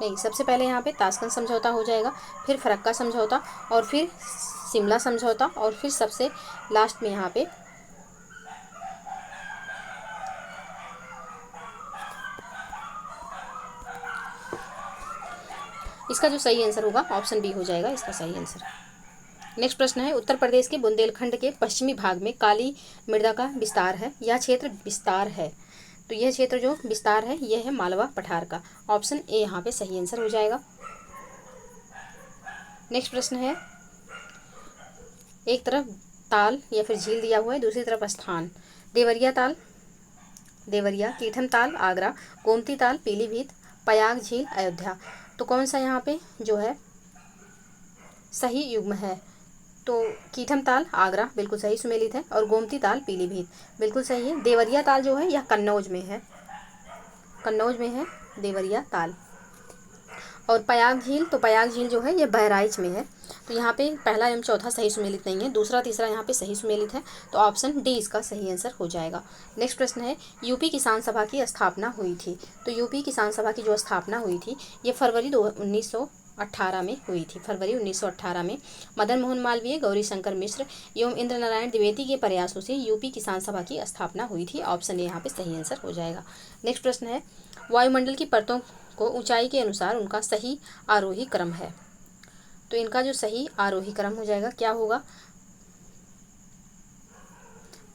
नहीं, सबसे पहले यहाँ पे ताशकंद समझौता हो जाएगा, फिर फरक्का समझौता, और फिर शिमला समझौता, और फिर सबसे लास्ट में यहाँ पे इसका जो सही आंसर होगा ऑप्शन बी हो जाएगा इसका सही आंसर। नेक्स्ट प्रश्न है, उत्तर प्रदेश के बुंदेलखंड के पश्चिमी भाग में काली मृदा का विस्तार है। यह क्षेत्र विस्तार है, तो यह क्षेत्र जो विस्तार है यह है मालवा पठार का। ऑप्शन ए यहाँ पे सही आंसर हो जाएगा। नेक्स्ट प्रश्न है, एक तरफ ताल या फिर झील दिया हुआ है, दूसरी तरफ स्थान। देवरिया ताल, देवरिया, कीठन ताल आगरा, गोमती ताल पीलीभीत, पयाग झील अयोध्या। तो कौन सा यहाँ पे जो है सही युग्म है? तो कीठम ताल आगरा बिल्कुल सही सुमेलित है, और गोमती ताल पीलीभीत बिल्कुल सही है। देवरिया ताल जो है यह कन्नौज में है, कन्नौज में है देवरिया ताल। और पयाग झील, तो पयाग झील जो है यह बहराइच में है। तो यहाँ पे पहला एवं चौथा सही सुमेलित नहीं है, दूसरा तीसरा यहाँ पे सही सुमेलित है। तो ऑप्शन डी इसका सही आंसर हो जाएगा। नेक्स्ट प्रश्न है, यूपी किसान सभा की स्थापना हुई थी। तो यूपी किसान सभा की जो स्थापना हुई थी ये फरवरी 1918 में हुई थी। फरवरी 1918 में मदन मोहन मालवीय, गौरी शंकर मिश्र एवं इंद्र नारायण द्विवेदी के प्रयासों से यूपी किसान सभा की स्थापना हुई थी। ऑप्शन ए यहाँ पे सही आंसर हो जाएगा। नेक्स्ट प्रश्न है, वायुमंडल की परतों को ऊंचाई के अनुसार उनका सही आरोही क्रम है। तो इनका जो सही आरोही क्रम हो जाएगा क्या होगा?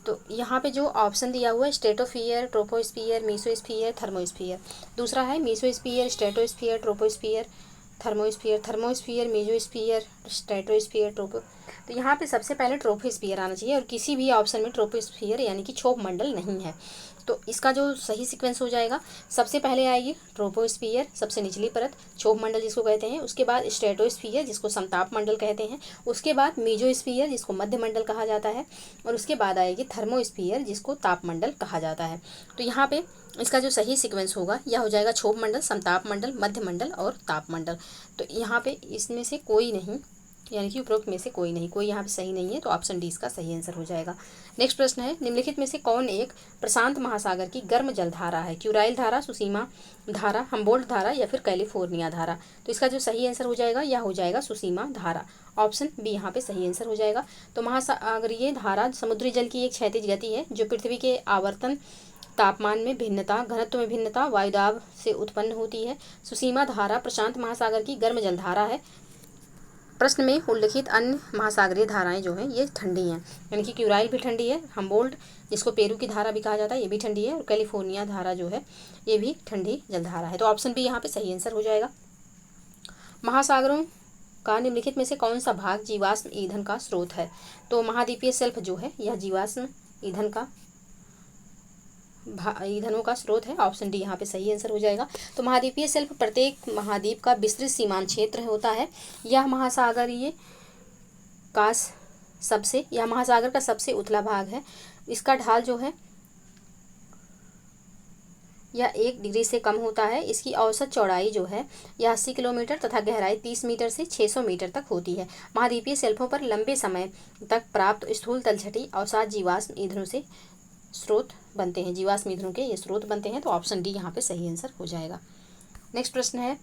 तो यहाँ पे जो ऑप्शन दिया हुआ है स्ट्रेटोस्फीयर, ट्रोपोस्फीयर, मेसोस्फीयर, थर्मोस्फीयर। दूसरा है mesosphere, stratosphere, troposphere, thermosphere, thermosphere, mesosphere, stratosphere, ट्रोपो। तो यहाँ पे सबसे पहले ट्रोपोस्फीयर आना चाहिए, और किसी भी ऑप्शन में ट्रोपोस्फीयर यानी कि क्षोभ मंडल नहीं है। तो इसका जो सही सीक्वेंस हो जाएगा, सबसे पहले आएगी ट्रोपोस्फीयर सबसे निचली परत, क्षोभ मंडल जिसको कहते हैं, उसके बाद स्ट्रेटोस्फीयर जिसको समताप मंडल कहते हैं, उसके बाद मेसोस्फीयर जिसको मध्य मंडल कहा जाता है, और उसके बाद आएगी थर्मोस्फीयर जिसको ताप मंडल कहा जाता है। तो यहाँ पे इसका जो सही सीक्वेंस होगा यह हो जाएगा क्षोभ मंडल, समताप मंडल, मध्य मंडल और ताप मंडल। तो यहाँ पे इसमें से कोई नहीं, यानी कि उपरोक्त में से कोई नहीं, कोई यहाँ पे सही नहीं है। तो ऑप्शन डी इसका सही आंसर हो जाएगा। नेक्स्ट प्रश्न है, निम्नलिखित में से कौन एक प्रशांत महासागर की गर्म जलधारा है? क्यूराइल धारा, सुसीमा धारा, हम्बोल्ट धारा या फिर कैलिफोर्निया धारा। तो इसका जो सही आंसर हो जाएगा यह हो जाएगा सुसीमा धारा। ऑप्शन बी यहाँ पे सही आंसर हो जाएगा। तो महासागरीय धारा समुद्री जल की एक क्षैतिज गति है जो पृथ्वी के आवर्तन, तापमान में भिन्नता, घनत्व में भिन्नता, वायुदाब से उत्पन्न होती है। सुसीमा धारा प्रशांत महासागर की गर्म जलधारा है। प्रश्न में उल्लिखित अन्य महासागरीय धाराएं जो हैं ये ठंडी हैं, यानी कि क्यूराइल भी ठंडी है, हम्बोल्ट जिसको पेरू की धारा भी कहा जाता है ये भी ठंडी है, और कैलिफोर्निया धारा जो है ये भी ठंडी जलधारा है। तो ऑप्शन बी यहाँ पे सही आंसर हो जाएगा। महासागरों का निम्नलिखित में से कौन सा भाग जीवाश्म ईंधन का स्रोत है? तो महाद्वीपीय शेल्फ जो है यह जीवाश्म ईंधन का ईंधनों का स्रोत है। ऑप्शन डी यहाँ पे सही आंसर हो जाएगा। तो महाद्वीपीय शेल्फ प्रत्येक महाद्वीप का विस्तृत सीमांत क्षेत्र होता है। यह महासागर का सबसे उथला भाग है। इसका ढाल जो है यह 1 डिग्री से कम होता है। इसकी औसत चौड़ाई जो है यह 80 किलोमीटर तथा गहराई 30 मीटर से 600 मीटर तक होती है। महाद्वीपीय शेल्फों पर लंबे समय तक प्राप्त स्थूल तलछटी अवसाद जीवाश्म ईंधनों से स्रोत बनते हैं, जीवाश्म ईंधनों के ये स्रोत बनते हैं। तो ऑप्शन डी यहाँ पे सही आंसर हो जाएगा। नेक्स्ट प्रश्न है,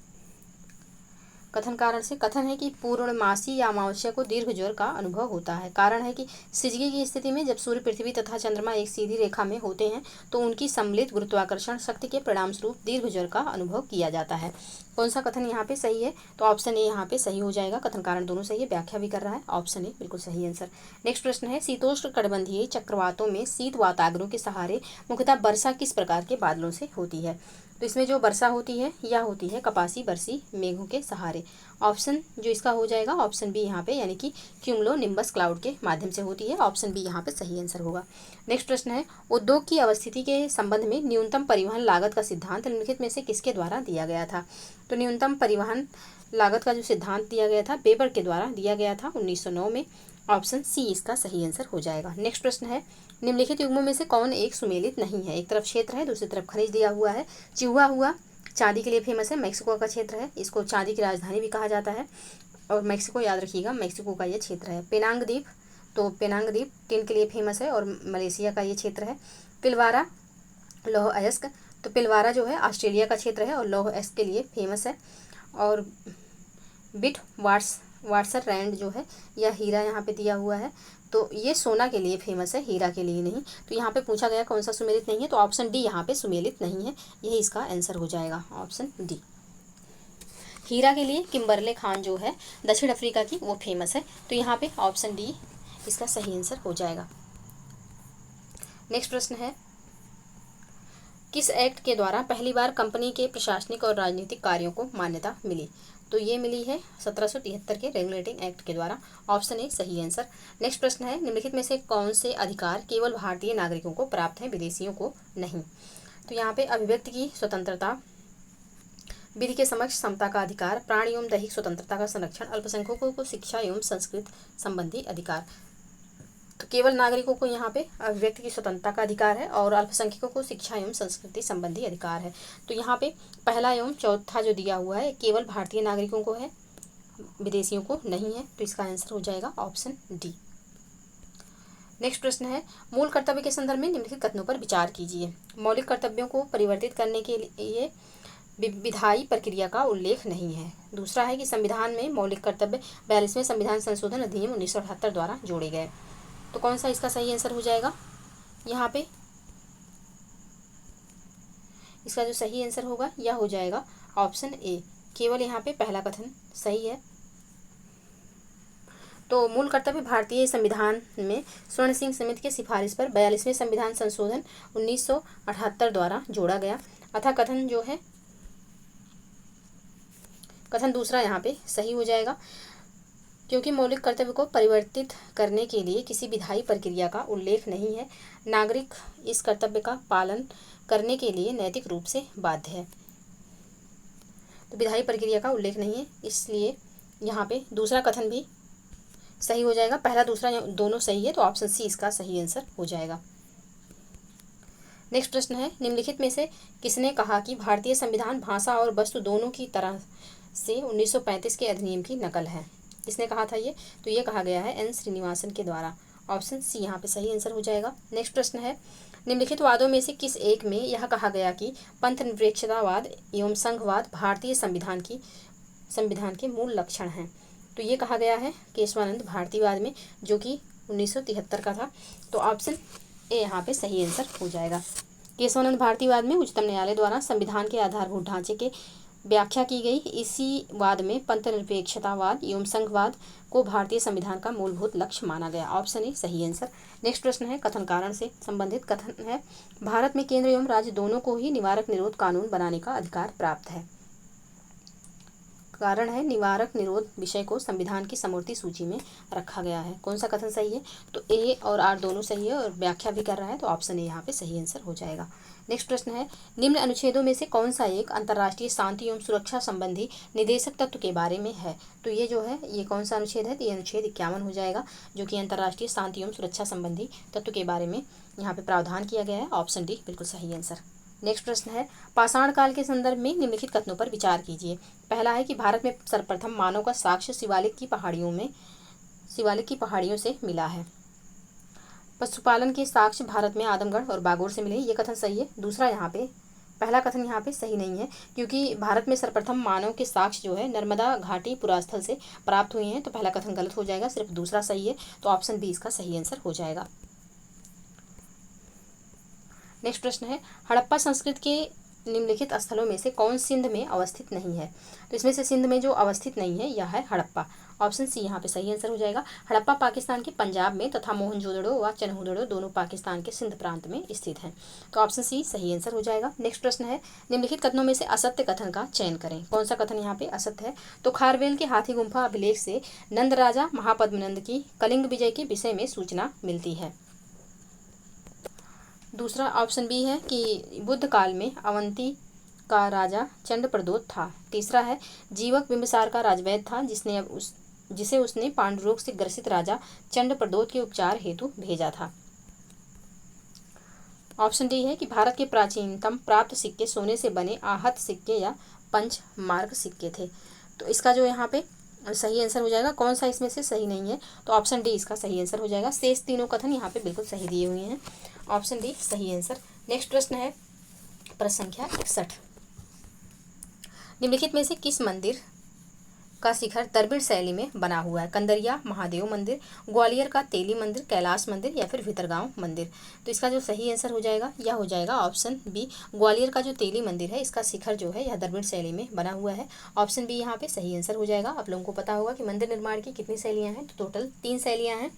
कथन कारण से कथन है कि पूर्णमासी या अमावस्या को दीर्घ ज्वर का अनुभव होता है। कारण है कि सिजगी की स्थिति में जब सूर्य, पृथ्वी तथा चंद्रमा एक सीधी रेखा में होते हैं तो उनकी सम्मिलित गुरुत्वाकर्षण शक्ति के परिणाम स्वरूप दीर्घ ज्वर का अनुभव किया जाता है। कौन सा कथन यहाँ पे सही है? तो ऑप्शन ए यहाँ पे सही हो जाएगा। कथन कारण दोनों सही है, व्याख्या भी कर रहा है। ऑप्शन ए बिल्कुल सही आंसर। नेक्स्ट प्रश्न है, शीतोष्ण कटिबंधीय चक्रवातों में शीत वाताग्रों के सहारे मुख्यतः वर्षा किस प्रकार के बादलों से होती है? तो इसमें जो वर्षा होती है यह होती है कपासी बरसी मेघों के सहारे। ऑप्शन जो इसका हो जाएगा ऑप्शन बी यहाँ पे, यानी कि क्यूमुलो निम्बस क्लाउड के माध्यम से होती है। ऑप्शन बी यहाँ पे सही आंसर होगा। नेक्स्ट प्रश्न है, उद्योग की अवस्थिति के संबंध में न्यूनतम परिवहन लागत का सिद्धांत निम्नलिखित में से किसके द्वारा दिया गया था? तो न्यूनतम परिवहन लागत का जो सिद्धांत दिया गया था वेबर के द्वारा दिया गया था 1909 में। ऑप्शन सी इसका सही आंसर हो जाएगा। नेक्स्ट प्रश्न है, निम्नलिखित युग्मों में से कौन एक सुमेलित नहीं है? एक तरफ क्षेत्र है, दूसरी तरफ खनिज दिया हुआ है। चिहुआ हुआ चांदी के लिए फेमस है, मैक्सिको का क्षेत्र है, इसको चांदी की राजधानी भी कहा जाता है। और मैक्सिको याद रखिएगा, मैक्सिको का ये क्षेत्र है। पेनांग द्वीप, तो पेनांग द्वीप टिन के लिए फेमस है और मलेशिया का ये क्षेत्र है। पिलवारा लौह अयस्क, तो पिलवारा जो है ऑस्ट्रेलिया का क्षेत्र है और लौह अयस्क के लिए फेमस है। और बिट वाटसर रैंड जो है यह हीरा यहाँ पे दिया हुआ है, तो ये सोना के लिए फेमस है, हीरा के लिए नहीं। तो यहाँ पे पूछा गया कौन सा सुमेलित नहीं है, तो ऑप्शन डी यहाँ पे सुमेलित नहीं है, यही इसका आंसर हो जाएगा। Option D. हीरा के लिए किम्बरले खान जो है दक्षिण अफ्रीका की, वो फेमस है। तो यहाँ पे ऑप्शन डी इसका सही आंसर हो जाएगा। नेक्स्ट प्रश्न है, किस एक्ट के द्वारा पहली बार कंपनी के प्रशासनिक और राजनीतिक कार्यों को मान्यता मिली? तो ये मिली है 1773 के रेगुलेटिंग एक्ट के द्वारा। ऑप्शन ए सही आंसर। नेक्स्ट प्रश्न है, निम्नलिखित में से कौन से अधिकार केवल भारतीय नागरिकों को प्राप्त हैं, विदेशियों को नहीं? तो यहाँ पे अभिव्यक्ति की स्वतंत्रता, विधि के समक्ष समता का अधिकार, प्राण एवं दैहिक स्वतंत्रता का संरक्षण, अल्पसंख्यकों को शिक्षा एवं संस्कृत संबंधी अधिकार। तो केवल नागरिकों को यहाँ पे अभिव्यक्ति की स्वतंत्रता का अधिकार है और अल्पसंख्यकों को शिक्षा एवं संस्कृति संबंधी अधिकार है। तो यहाँ पे पहला एवं चौथा जो दिया हुआ है केवल भारतीय नागरिकों को है, विदेशियों को नहीं है। तो इसका आंसर हो जाएगा ऑप्शन डी। नेक्स्ट प्रश्न है, मूल कर्तव्य के संदर्भ में निम्नलिखित कथनों पर विचार कीजिए। मौलिक कर्तव्यों को परिवर्तित करने के लिए विधायी प्रक्रिया का उल्लेख नहीं है। दूसरा है कि संविधान में मौलिक कर्तव्य 42वें संविधान संशोधन अधिनियम 1978 द्वारा जोड़े गए। तो कौन सा इसका सही आंसर हो जाएगा? यहाँ पे इसका जो सही आंसर होगा यह हो जाएगा ऑप्शन ए। केवल यहाँ पे पहला कथन सही है। तो मूल कर्तव्य भारतीय संविधान में स्वर्ण सिंह समिति की सिफारिश पर 42वें संविधान संशोधन 1978 द्वारा जोड़ा गया। अतः कथन जो है, कथन दूसरा यहाँ पे सही हो जाएगा, क्योंकि मौलिक कर्तव्य को परिवर्तित करने के लिए किसी विधायी प्रक्रिया का उल्लेख नहीं है। नागरिक इस कर्तव्य का पालन करने के लिए नैतिक रूप से बाध्य है। तो विधायी प्रक्रिया का उल्लेख नहीं है, इसलिए यहाँ पे दूसरा कथन भी सही हो जाएगा। पहला दूसरा दोनों सही है, तो ऑप्शन सी इसका सही आंसर हो जाएगा। नेक्स्ट प्रश्न है, निम्नलिखित में से किसने कहा कि भारतीय संविधान भाषा और वस्तु दोनों की तरह से 1935 के अधिनियम की नकल है? किसने कहा था ये? तो ये कहा गया है एन श्रीनिवासन के द्वारा। ऑप्शन सी यहाँ पे सही आंसर हो जाएगा। नेक्स्ट प्रश्न है, निम्नलिखित वादों में से किस एक में यह कहा गया कि पंथ निरपेक्षतावाद एवं संघवाद भारतीय संविधान के मूल लक्षण हैं? तो ये कहा गया है केशवानंद भारतीवाद में, जो कि 1973 का था। तो ऑप्शन ए यहाँ पे सही आंसर हो जाएगा। केशवानंद भारतीवाद में उच्चतम न्यायालय द्वारा संविधान के आधारभूत ढांचे के व्याख्या की गई। इसी वाद में पंथ निरपेक्षतावाद एवं संघवाद को भारतीय संविधान का मूलभूत लक्ष्य माना गया। ऑप्शन ए सही आंसर। नेक्स्ट प्रश्न है, कथन कारण से संबंधित कथन है, भारत में केंद्र एवं राज्य दोनों को ही निवारक निरोध कानून बनाने का अधिकार प्राप्त है। कारण है, निवारक निरोध विषय को संविधान की समवर्ती सूची में रखा गया है। कौन सा कथन सही है? तो ए और आर दोनों सही है और व्याख्या भी कर रहा है, तो ऑप्शन ए यहाँ पे सही आंसर हो जाएगा। नेक्स्ट प्रश्न है, निम्न अनुच्छेदों में से कौन सा एक अंतर्राष्ट्रीय शांति एवं सुरक्षा संबंधी निदेशक तत्व के बारे में है? तो ये जो है ये कौन सा अनुच्छेद है? तो ये अनुच्छेद 51 हो जाएगा, जो कि अंतर्राष्ट्रीय शांति एवं सुरक्षा संबंधी तत्व के बारे में यहाँ पे प्रावधान किया गया है। ऑप्शन डी बिल्कुल सही आंसर। नेक्स्ट प्रश्न है, पाषाण काल के संदर्भ में निम्नलिखित कथनों पर विचार कीजिए। पहला है कि भारत में सर्वप्रथम मानव का साक्ष्य शिवालिक की पहाड़ियों से मिला है। पशुपालन के साक्ष्य भारत में आदमगढ़ और बागोर से मिले, ये कथन सही है। दूसरा यहाँ पे पहला कथन यहाँ पे सही नहीं है, क्योंकि भारत में सर्वप्रथम मानव के साक्ष्य जो है नर्मदा घाटी पुरास्थल से प्राप्त हुए हैं। तो पहला कथन गलत हो जाएगा, सिर्फ दूसरा सही है। तो ऑप्शन बी इसका सही आंसर हो जाएगा। नेक्स्ट प्रश्न है, हड़प्पा संस्कृति के निम्नलिखित स्थलों में से कौन सिंध में अवस्थित नहीं है? तो इसमें से सिंध में जो अवस्थित नहीं है यह है हड़प्पा। ऑप्शन सी यहाँ पे सही आंसर हो जाएगा। हड़प्पा पाकिस्तान के पंजाब में तथा मोहनजोदड़ो व चनहुदड़ो दोनों पाकिस्तान के सिंध प्रांत में स्थित हैं। तो ऑप्शन सी सही आंसर हो जाएगा। नेक्स्ट प्रश्न है, निम्नलिखित कथनों में से असत्य कथन का चयन करें। कौन सा कथन यहाँ पे असत्य है? तो खारवेल के हाथी गुम्फा अभिलेख से नंद राजा महापद्मनंद की कलिंग विजय के विषय में सूचना मिलती है। दूसरा ऑप्शन बी है कि बुद्ध काल में अवंती का राजा चंडप्रदोत था। तीसरा है, जीवक बिंबिसार का राजवैद्य था जिसे उसने पांडुरोग से ग्रसित राजा चंडप्रदोत के उपचार हेतु भेजा था। ऑप्शन डी है कि भारत के प्राचीनतम प्राप्त सिक्के सोने से बने आहत सिक्के या पंच मार्क सिक्के थे। तो इसका जो यहाँ पे सही आंसर हो जाएगा। कौन सा इसमें से सही नहीं है? तो ऑप्शन डी इसका सही आंसर हो जाएगा। शेष तीनों कथन यहाँ पे बिल्कुल सही दिए हुए हैं। ऑप्शन डी सही आंसर। नेक्स्ट प्रश्न है प्रश्न संख्या 61, निम्नलिखित में से किस मंदिर का शिखर द्रविड़ शैली में बना हुआ है? कंदरिया महादेव मंदिर, ग्वालियर का तेली मंदिर, कैलाश मंदिर या फिर भितरगांव मंदिर? तो इसका जो सही आंसर हो जाएगा यह हो जाएगा ऑप्शन बी, ग्वालियर का जो तेली मंदिर है इसका शिखर जो है यह द्रविड़ शैली में बना हुआ है। ऑप्शन बी यहाँ पे सही आंसर हो जाएगा। आप लोगों को पता होगा कि मंदिर निर्माण की कितनी शैलियाँ हैं, तो टोटल 3 शैलियाँ हैं।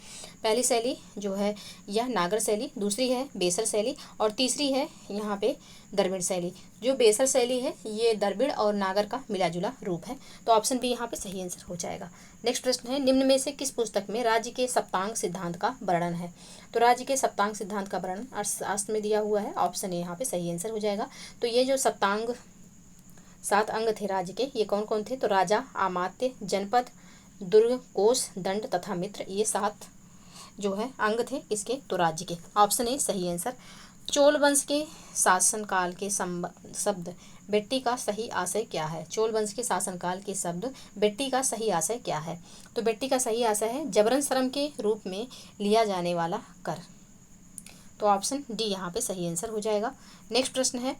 पहली शैली जो है यह नागर शैली, दूसरी है बेसर शैली और तीसरी है यहाँ पे द्रविड़ शैली। जो बेसर शैली है ये द्रविड़ और नागर का मिला जुला रूप है। तो ऑप्शन बी यहाँ पे सही आंसर हो जाएगा। नेक्स्ट प्रश्न है, निम्न में से किस पुस्तक में राज्य के सप्तांग सिद्धांत का वर्णन है? तो राज्य के सप्तांग सिद्धांत का वर्णन अर्थशास्त्र में दिया हुआ है। ऑप्शन ए यहाँ पे सही आंसर हो जाएगा। तो ये जो सप्तांग 7 अंग थे राज्य के, ये कौन कौन थे? तो राजा, अमात्य, जनपद, दुर्ग, कोष, दंड तथा मित्र, ये 7 जो है अंग थे इसके, तो राज्य के। ऑप्शन ए सही आंसर। चोल वंश के शासनकाल के शब्द बेट्टी का सही आशय क्या है? चोल वंश के शासनकाल के शब्द बेट्टी का सही आशय क्या है? तो बेट्टी का सही आशय है जबरन श्रम के रूप में लिया जाने वाला कर। तो ऑप्शन डी यहाँ पे सही आंसर हो जाएगा। नेक्स्ट प्रश्न है,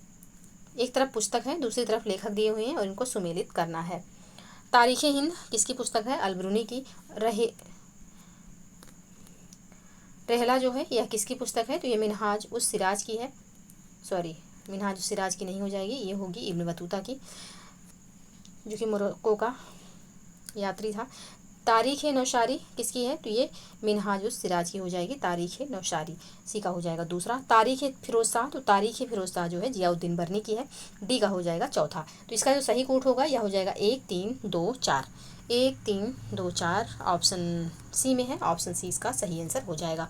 एक तरफ पुस्तक है दूसरी तरफ लेखक दिए हुए हैं और इनको सुमेलित करना है। तारीख हिंद किसकी पुस्तक है? अलबरूनी की। रहला जो है यह किसकी पुस्तक है? तो ये मिनहाज उस सिराज की है। सॉरी, मिनहाज उस सिराज की नहीं हो जाएगी, ये होगी इब्न बतूता की, जो कि मोरक्को का यात्री था। तारीख नौशारी किसकी है? तो ये मिनहाज उस सिराज की हो जाएगी, तारीख नौशारी सी का हो जाएगा दूसरा। तारीख फिरोज शाह, तो तारीख फिरोज शाह जो है जियाउद्दीन बर्नी की है, डी का हो जाएगा चौथा। तो इसका जो सही कूट होगा यह हो जाएगा 1 3 2 4, 1 3 2 4 ऑप्शन सी में है। ऑप्शन सी इसका सही आंसर हो जाएगा।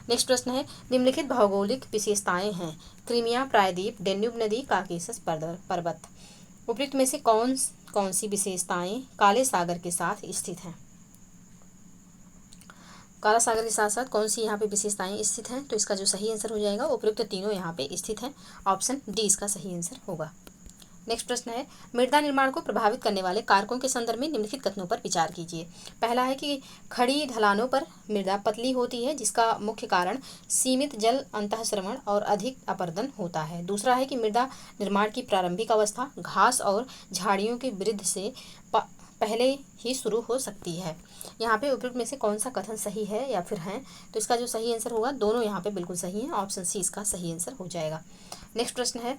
नेक्स्ट प्रश्न है, निम्नलिखित भौगोलिक विशेषताएं हैं क्रीमिया प्रायद्वीप, डेन्यूब नदी, काकेशस पर्वत। उपयुक्त में से कौन कौन सी विशेषताएं काले सागर के साथ स्थित हैं? काला सागर के साथ साथ कौन सी यहाँ पे विशेषताएं स्थित हैं? तो इसका जो सही आंसर हो जाएगा उपयुक्त तीनों यहाँ पे स्थित हैं। ऑप्शन डी इसका सही आंसर होगा। नेक्स्ट प्रश्न है, मृदा निर्माण को प्रभावित करने वाले कारकों के संदर्भ में निम्नलिखित कथनों पर विचार कीजिए। पहला है कि खड़ी ढलानों पर मृदा पतली होती है जिसका मुख्य कारण सीमित जल अंतःस्रवण और अधिक अपरदन होता है। दूसरा है कि मृदा निर्माण की प्रारंभिक अवस्था घास और झाड़ियों की वृद्धि से पहले ही शुरू हो सकती है। यहाँ पे उपयुक्त में से कौन सा कथन सही है या फिर है? तो इसका जो सही आंसर होगा, दोनों यहाँ पे बिल्कुल सही है। ऑप्शन सी इसका सही आंसर हो जाएगा। नेक्स्ट प्रश्न है,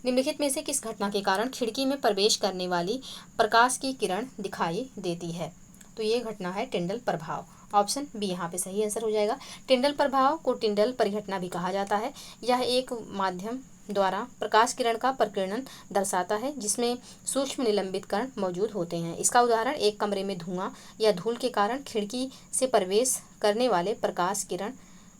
निम्नलिखित में से किस घटना के कारण खिड़की में प्रवेश करने वाली प्रकाश की किरण दिखाई देती है? तो ये घटना है टिंडल प्रभाव। ऑप्शन बी यहाँ पे सही आंसर हो जाएगा। टिंडल प्रभाव को टिंडल परिघटना भी कहा जाता है। यह एक माध्यम द्वारा प्रकाश किरण का प्रकीर्णन दर्शाता है जिसमें सूक्ष्म निलंबित कण मौजूद होते हैं। इसका उदाहरण एक कमरे में धुआं या धूल के कारण खिड़की से प्रवेश करने वाले प्रकाश किरण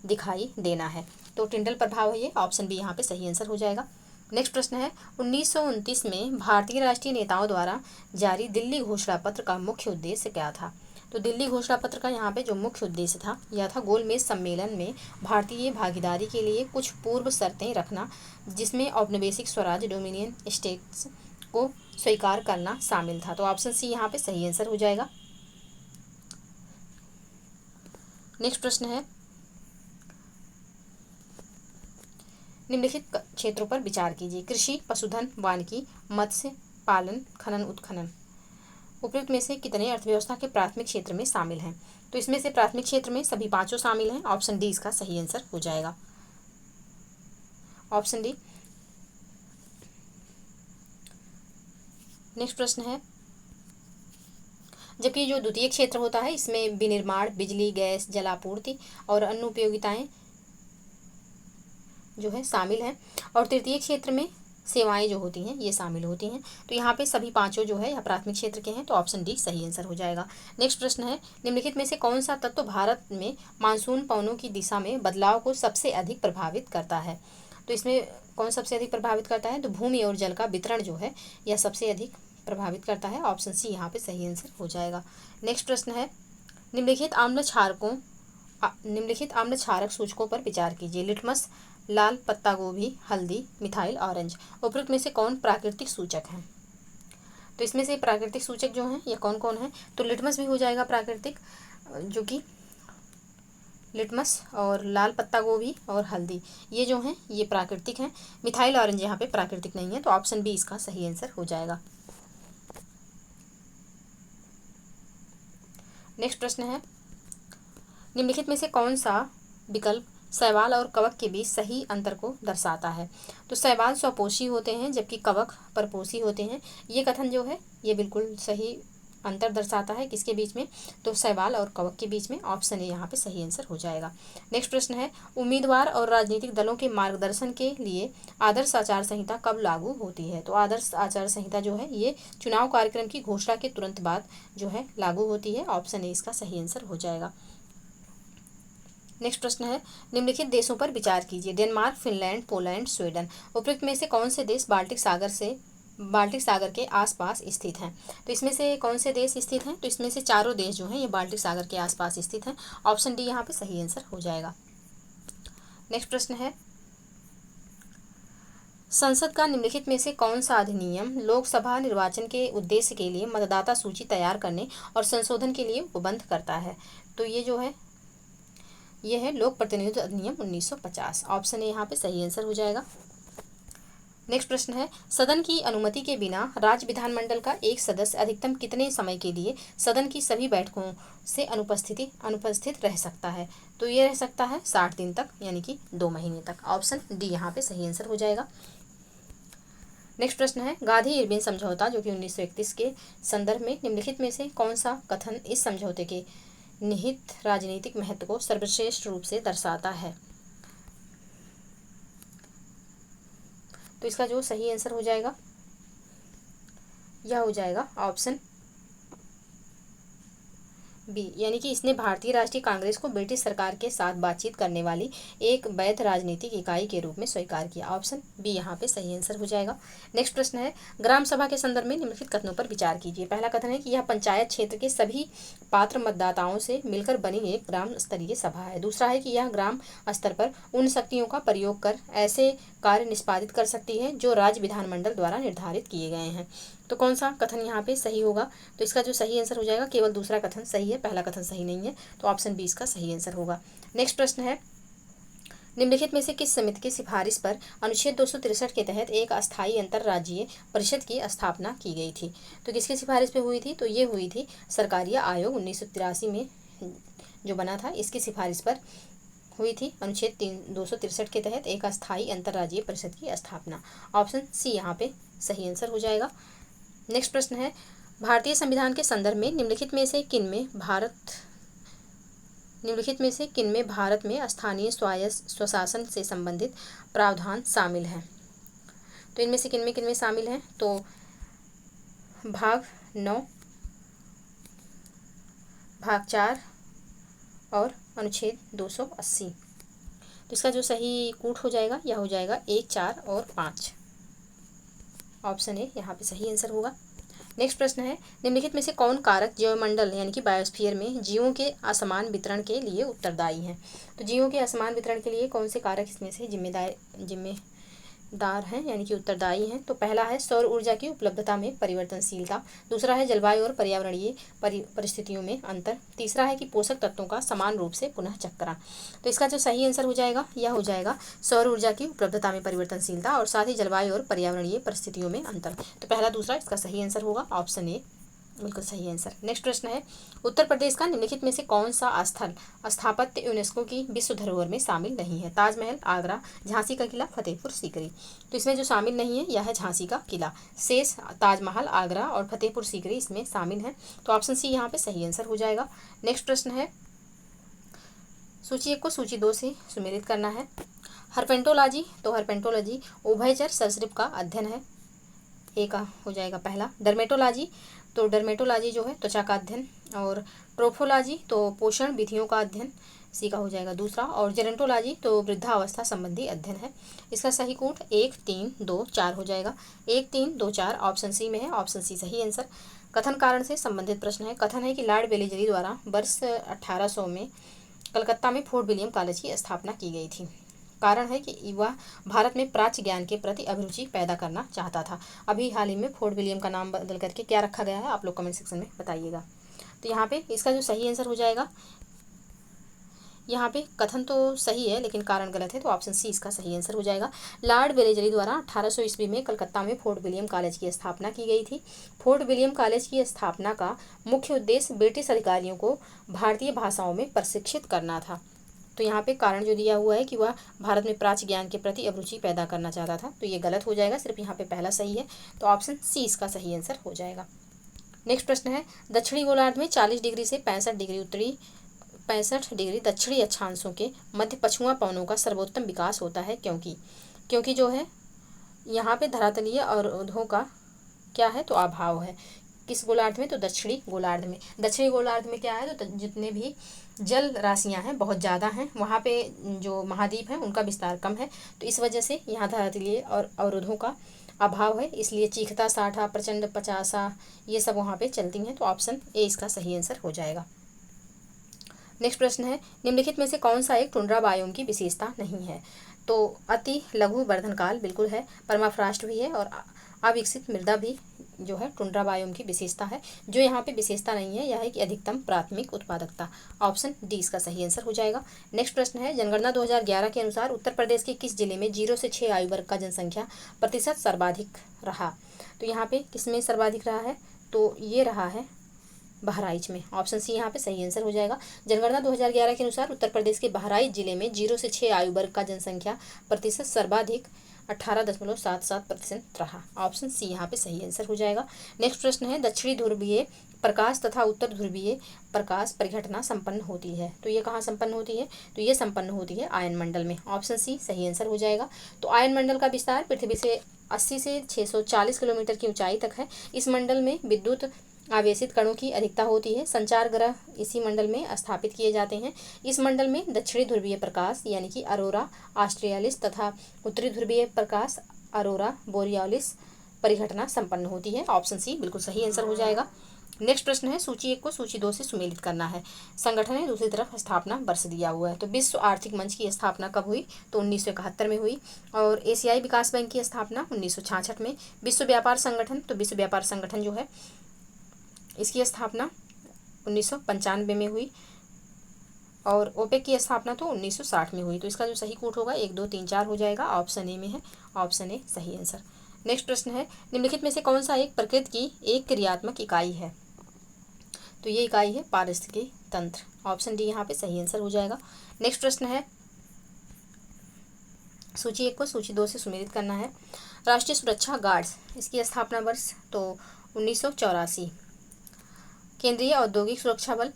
दिखाई देना है। तो टिंडल प्रभाव है ये। ऑप्शन बी यहाँ पे सही आंसर हो जाएगा। नेक्स्ट प्रश्न है, 1929 में भारतीय राष्ट्रीय नेताओं द्वारा जारी दिल्ली घोषणा पत्र का मुख्य उद्देश्य क्या था? तो दिल्ली घोषणा पत्र का यहाँ पे जो मुख्य उद्देश्य था यह था गोलमेज सम्मेलन में भारतीय भागीदारी के लिए कुछ पूर्व शर्तें रखना, जिसमें औपनिवेशिक स्वराज डोमिनियन स्टेट्स को स्वीकार करना शामिल था। तो ऑप्शन सी यहाँ पे सही आंसर हो जाएगा। नेक्स्ट प्रश्न है, निम्नलिखित क्षेत्रों पर विचार कीजिए। कृषि, पशुधन, वानिकी, मत्स्य पालन, खनन उत्खनन। उपयुक्त में से कितने अर्थव्यवस्था के प्राथमिक क्षेत्र में शामिल हैं? तो इसमें से प्राथमिक क्षेत्र में सभी पांचों शामिल हैं। ऑप्शन डी इसका सही आंसर हो जाएगा। Option D. नेक्स्ट प्रश्न है, जबकि जो द्वितीय क्षेत्र होता है इसमें विनिर्माण, बिजली, गैस, जलापूर्ति और अन्य उपयोगिताएं जो है शामिल हैं, और तृतीय क्षेत्र में सेवाएं जो होती हैं ये शामिल होती हैं। तो यहाँ पे सभी पांचों जो है यह प्राथमिक क्षेत्र के हैं। तो ऑप्शन डी सही आंसर हो जाएगा। नेक्स्ट प्रश्न है, निम्नलिखित में से कौन सा तत्व भारत में मानसून पवनों की दिशा में बदलाव को सबसे अधिक प्रभावित करता है? तो इसमें कौन सबसे अधिक प्रभावित करता है? तो भूमि और जल का वितरण जो है यह सबसे अधिक प्रभावित करता है। ऑप्शन सी यहाँ पे सही आंसर हो जाएगा। नेक्स्ट प्रश्न है, निम्नलिखित आम्ल क्षारक सूचकों पर विचार कीजिए। लिटमस, लाल पत्ता गोभी, हल्दी, मिथाइल ऑरेंज। उपयुक्त में से कौन प्राकृतिक सूचक हैं? तो इसमें से प्राकृतिक सूचक जो हैं ये कौन कौन है? तो लिटमस भी हो जाएगा प्राकृतिक, जो कि लिटमस और लाल पत्ता गोभी और हल्दी ये जो हैं ये प्राकृतिक हैं। मिथाइल ऑरेंज यहाँ पे प्राकृतिक नहीं है। तो ऑप्शन बी इसका सही आंसर हो जाएगा। नेक्स्ट प्रश्न है, निम्नलिखित में से कौन सा विकल्प शैवाल और कवक के बीच सही अंतर को दर्शाता है? तो शैवाल स्वपोषी होते हैं जबकि कवक परपोषी होते हैं। ये कथन जो है ये बिल्कुल सही अंतर दर्शाता है किसके बीच में? तो शैवाल और कवक के बीच में। ऑप्शन ए यहाँ पे सही आंसर हो जाएगा। नेक्स्ट प्रश्न है, उम्मीदवार और राजनीतिक दलों के मार्गदर्शन के लिए आदर्श आचार संहिता कब लागू होती है? तो आदर्श आचार संहिता जो है ये चुनाव कार्यक्रम की घोषणा के तुरंत बाद जो है लागू होती है। ऑप्शन ए इसका सही आंसर हो जाएगा। नेक्स्ट प्रश्न है, निम्नलिखित देशों पर विचार कीजिए। Denmark, Finland, Poland, Sweden. उपयुक्त में से कौन से देश बाल्टिक सागर के आसपास स्थित हैं? तो इसमें से कौन से देश स्थित हैं? तो इसमें से चारों देश जो हैं ये बाल्टिक सागर के आसपास स्थित हैं। ऑप्शन डी यहाँ पे सही आंसर हो जाएगा। नेक्स्ट प्रश्न है, संसद का निम्नलिखित में से कौन सा अधिनियम लोकसभा निर्वाचन के उद्देश्य के लिए मतदाता सूची तैयार करने और संशोधन के लिए उपबंध करता है? तो ये जो है ये है लोक प्रतिनिधित्व अधिनियम 1950। ऑप्शन ए यहाँ पे सही आंसर हो जाएगा। नेक्स्ट प्रश्न है, सदन की अनुमति के बिना राज्य विधानमंडल का एक सदस्य अधिकतम कितने समय के लिए सदन की सभी बैठकों से अनुपस्थित रह सकता है? तो ये रह सकता है 60 दिन तक, यानी कि 2 महीने तक। ऑप्शन डी यहाँ पे सही आंसर हो जाएगा। नेक्स्ट प्रश्न है, गांधी इरविन समझौता जो कि 1931 के संदर्भ में निम्नलिखित में से कौन सा कथन इस समझौते के निहित राजनीतिक महत्व को सर्वश्रेष्ठ रूप से दर्शाता है? तो इसका जो सही आंसर हो जाएगा यह हो जाएगा ऑप्शन बी, यानी कि इसने भारतीय राष्ट्रीय कांग्रेस को ब्रिटिश सरकार के साथ बातचीत करने वाली एक वैध राजनीतिक इकाई के रूप में स्वीकार किया। ऑप्शन बी यहाँ पे सही आंसर हो जाएगा। नेक्स्ट प्रश्न है, ग्राम सभा के संदर्भ में निम्नलिखित कथनों पर विचार कीजिए। पहला कथन है कि यह पंचायत क्षेत्र के सभी पात्र मतदाताओं से मिलकर बनी एक ग्राम स्तरीय सभा है। दूसरा है कि यह ग्राम स्तर पर उन शक्तियों का प्रयोग कर ऐसे कार्य निष्पादित कर सकती है जो राज्य विधानमंडल द्वारा निर्धारित किए गए हैं। तो कौन सा कथन यहाँ पे सही होगा? तो इसका जो सही आंसर हो जाएगा, केवल दूसरा कथन सही है, पहला कथन सही नहीं है। तो ऑप्शन बी इसका सही आंसर होगा। नेक्स्ट प्रश्न है, निम्नलिखित में से किस समिति की सिफारिश पर अनुच्छेद 263 के तहत एक अस्थायी अंतर्राज्यीय परिषद की स्थापना की गई थी? तो किसकी सिफारिश पे हुई थी? तो ये हुई थी सरकारिया आयोग 1983 में जो बना था, इसकी सिफारिश पर हुई थी अनुच्छेद 263 के तहत एक अस्थायी अंतर्राज्यीय परिषद की स्थापना। ऑप्शन सी यहाँ पे सही आंसर हो जाएगा। नेक्स्ट प्रश्न है, भारतीय संविधान के संदर्भ में निम्नलिखित में से किन में भारत में स्थानीय स्वशासन से संबंधित प्रावधान शामिल हैं? तो इनमें से किन में शामिल हैं? तो भाग 9, भाग 4 और अनुच्छेद 280। तो इसका जो सही कूट हो जाएगा यह हो जाएगा 1, 4 और 5। ऑप्शन ए यहाँ पे सही आंसर होगा। नेक्स्ट प्रश्न है, निम्नलिखित में से कौन कारक जैवमंडल यानी कि बायोस्फीयर में जीवों के असमान वितरण के लिए उत्तरदायी हैं? तो जीवों के असमान वितरण के लिए कौन से कारक इसमें से जिम्मेदार हैं यानी कि उत्तरदायी हैं? तो पहला है सौर ऊर्जा की उपलब्धता में परिवर्तनशीलता। दूसरा है जलवायु और पर्यावरणीय परिस्थितियों में अंतर। तीसरा है कि पोषक तत्वों का समान रूप से पुनः चक्रण। तो इसका जो सही आंसर हो जाएगा यह हो जाएगा सौर ऊर्जा की उपलब्धता में परिवर्तनशीलता और साथ ही जलवायु और पर्यावरणीय परिस्थितियों में अंतर। तो पहला दूसरा इसका सही आंसर होगा। ऑप्शन ए बिल्कुल सही आंसर। नेक्स्ट प्रश्न है, उत्तर प्रदेश का निम्नलिखित में से कौन सा स्थल स्थापत्य यूनेस्को की विश्व धरोहर में शामिल नहीं है? ताजमहल, आगरा, झांसी का किला, फतेहपुर सीकरी। तो इसमें जो शामिल नहीं है यह है झांसी का किला। शेष ताजमहल, आगरा और फतेहपुर सीकरी इसमें शामिल हैं। तो ऑप्शन सी यहाँ पे सही आंसर हो जाएगा। नेक्स्ट प्रश्न है, सूची 1 को सूची 2 से सुमेलित करना है। हर्पेंटोलॉजी, तो हर्पेंटोलॉजी उभयचर सरीसृप का अध्ययन है, ए का हो जाएगा पहला। डर्मेटोलॉजी, तो डर्मेटोलॉजी जो है त्वचा का अध्ययन। और ट्रोफोलॉजी तो पोषण विधियों का अध्ययन, सी का हो जाएगा दूसरा। और जेरेंटोलॉजी तो वृद्धावस्था संबंधी अध्ययन है। इसका सही कूट 1, 3, 2, 4 हो जाएगा। 1, 3, 2, 4 ऑप्शन सी में है। ऑप्शन सी सही आंसर। कथन कारण से संबंधित प्रश्न है। कथन है कि लॉर्ड वेलेजरी द्वारा वर्ष 1800 में कलकत्ता में फोर्ट विलियम कॉलेज की स्थापना की गई थी। कारण है कि वह भारत में प्राच्य ज्ञान के प्रति अभिरुचि पैदा करना चाहता था। अभी हाल ही में फोर्ट विलियम का नाम बदल करके क्या रखा गया है आप लोग कमेंट सेक्शन में बताइएगा। तो यहाँ पे इसका जो सही आंसर हो जाएगा यहाँ पे कथन तो सही है लेकिन कारण गलत है, तो ऑप्शन सी इसका सही आंसर हो जाएगा। लॉर्ड वेलेजली द्वारा 1800 ईस्वी में कलकत्ता में फोर्ट विलियम कॉलेज की स्थापना की गई थी। फोर्ट विलियम कॉलेज की स्थापना का मुख्य उद्देश्य ब्रिटिश अधिकारियों को भारतीय भाषाओं में प्रशिक्षित करना था। तो यहाँ पे कारण जो दिया हुआ है कि वह भारत में प्राच्य ज्ञान के प्रति अभिरुचि पैदा करना चाहता था, तो ये गलत हो जाएगा, सिर्फ यहाँ पे पहला सही है, तो ऑप्शन सी इसका सही आंसर हो जाएगा। नेक्स्ट प्रश्न है, दक्षिणी गोलार्ध में 40 डिग्री से 65 डिग्री उत्तरी 65 डिग्री दक्षिणी अक्षांशों के मध्य पछुआ पवनों का सर्वोत्तम विकास होता है, क्योंकि जो है यहाँ पे धरातलीय अवरोधों का क्या है, तो अभाव है। किस गोलार्ध में, तो दक्षिणी गोलार्ध में। दक्षिणी गोलार्ध में क्या है, तो जितने भी जल राशियां हैं बहुत ज़्यादा हैं, वहाँ पे जो महाद्वीप हैं उनका विस्तार कम है, तो इस वजह से यहाँ धरातलीय और अवरोधों का अभाव है, इसलिए चीखता साठा प्रचंड पचासा ये सब वहाँ पे चलती हैं, तो ऑप्शन ए इसका सही आंसर हो जाएगा। नेक्स्ट प्रश्न है, निम्नलिखित में से कौन सा एक टुंड्रा बायोम की विशेषता नहीं है, तो अति लघु वर्धनकाल बिल्कुल है, परमाफ्रास्ट भी है और अविकसित मृदा भी जो है टुंड्रा बायोम की विशेषता है। जो यहाँ पे विशेषता नहीं है यह है कि अधिकतम प्राथमिक उत्पादकता, ऑप्शन डी इसका सही आंसर हो जाएगा। नेक्स्ट प्रश्न है, जनगणना 2011 के अनुसार उत्तर प्रदेश के किस जिले में 0 से 6 आयु वर्ग का जनसंख्या प्रतिशत सर्वाधिक रहा, तो यहाँ पे किसमें सर्वाधिक रहा है, तो ये रहा है बहराइच में, ऑप्शन सी यहाँ पे सही आंसर हो जाएगा। जनगणना 2011 के अनुसार उत्तर प्रदेश के बहराइच जिले में 0 से 6 आयु वर्ग का जनसंख्या प्रतिशत सर्वाधिक 18.77% रहा, ऑप्शन सी यहाँ पे सही आंसर हो जाएगा। नेक्स्ट प्रश्न है, दक्षिणी ध्रुवीय प्रकाश तथा उत्तर ध्रुवीय प्रकाश परिघटना संपन्न होती है, तो ये कहाँ संपन्न होती है, तो ये संपन्न होती है आयन मंडल में, ऑप्शन सी सही आंसर हो जाएगा। तो आयन मंडल का विस्तार पृथ्वी से 80 से 640 किलोमीटर की ऊंचाई तक है। इस मंडल में विद्युत आवेशित कणों की अधिकता होती है। संचार ग्रह इसी मंडल में स्थापित किए जाते हैं। इस मंडल में दक्षिणी ध्रुवीय प्रकाश यानी कि अरोरा ऑस्ट्रियालिस तथा उत्तरी ध्रुवीय प्रकाश अरोरा बोरियालिस परिघटना संपन्न होती है, ऑप्शन सी बिल्कुल सही आंसर हो जाएगा। नेक्स्ट प्रश्न है, सूची 1 को सूची 2 से सुमेलित करना है। संगठन है, दूसरी तरफ स्थापना वर्ष दिया हुआ है। तो विश्व आर्थिक मंच की स्थापना कब हुई, तो 1971 में हुई। और एशियाई विकास बैंक की स्थापना 1966 में। विश्व व्यापार संगठन, तो विश्व व्यापार संगठन जो है इसकी स्थापना 1995 में हुई। और ओपेक की स्थापना तो 1960 में हुई। तो इसका जो सही कोड होगा 1 2 3 4 हो जाएगा, ऑप्शन ए में है, ऑप्शन ए सही आंसर। नेक्स्ट प्रश्न है, निम्नलिखित में से कौन सा एक प्रकृति की एक क्रियात्मक इकाई है, तो ये इकाई है पारिस्थितिकी तंत्र, ऑप्शन डी यहाँ पे सही आंसर हो जाएगा। नेक्स्ट प्रश्न है, सूची 1 को सूची 2 से सुमेलित करना है। राष्ट्रीय सुरक्षा गार्ड्स इसकी स्थापना वर्ष तो 1984। केंद्रीय औद्योगिक सुरक्षा बल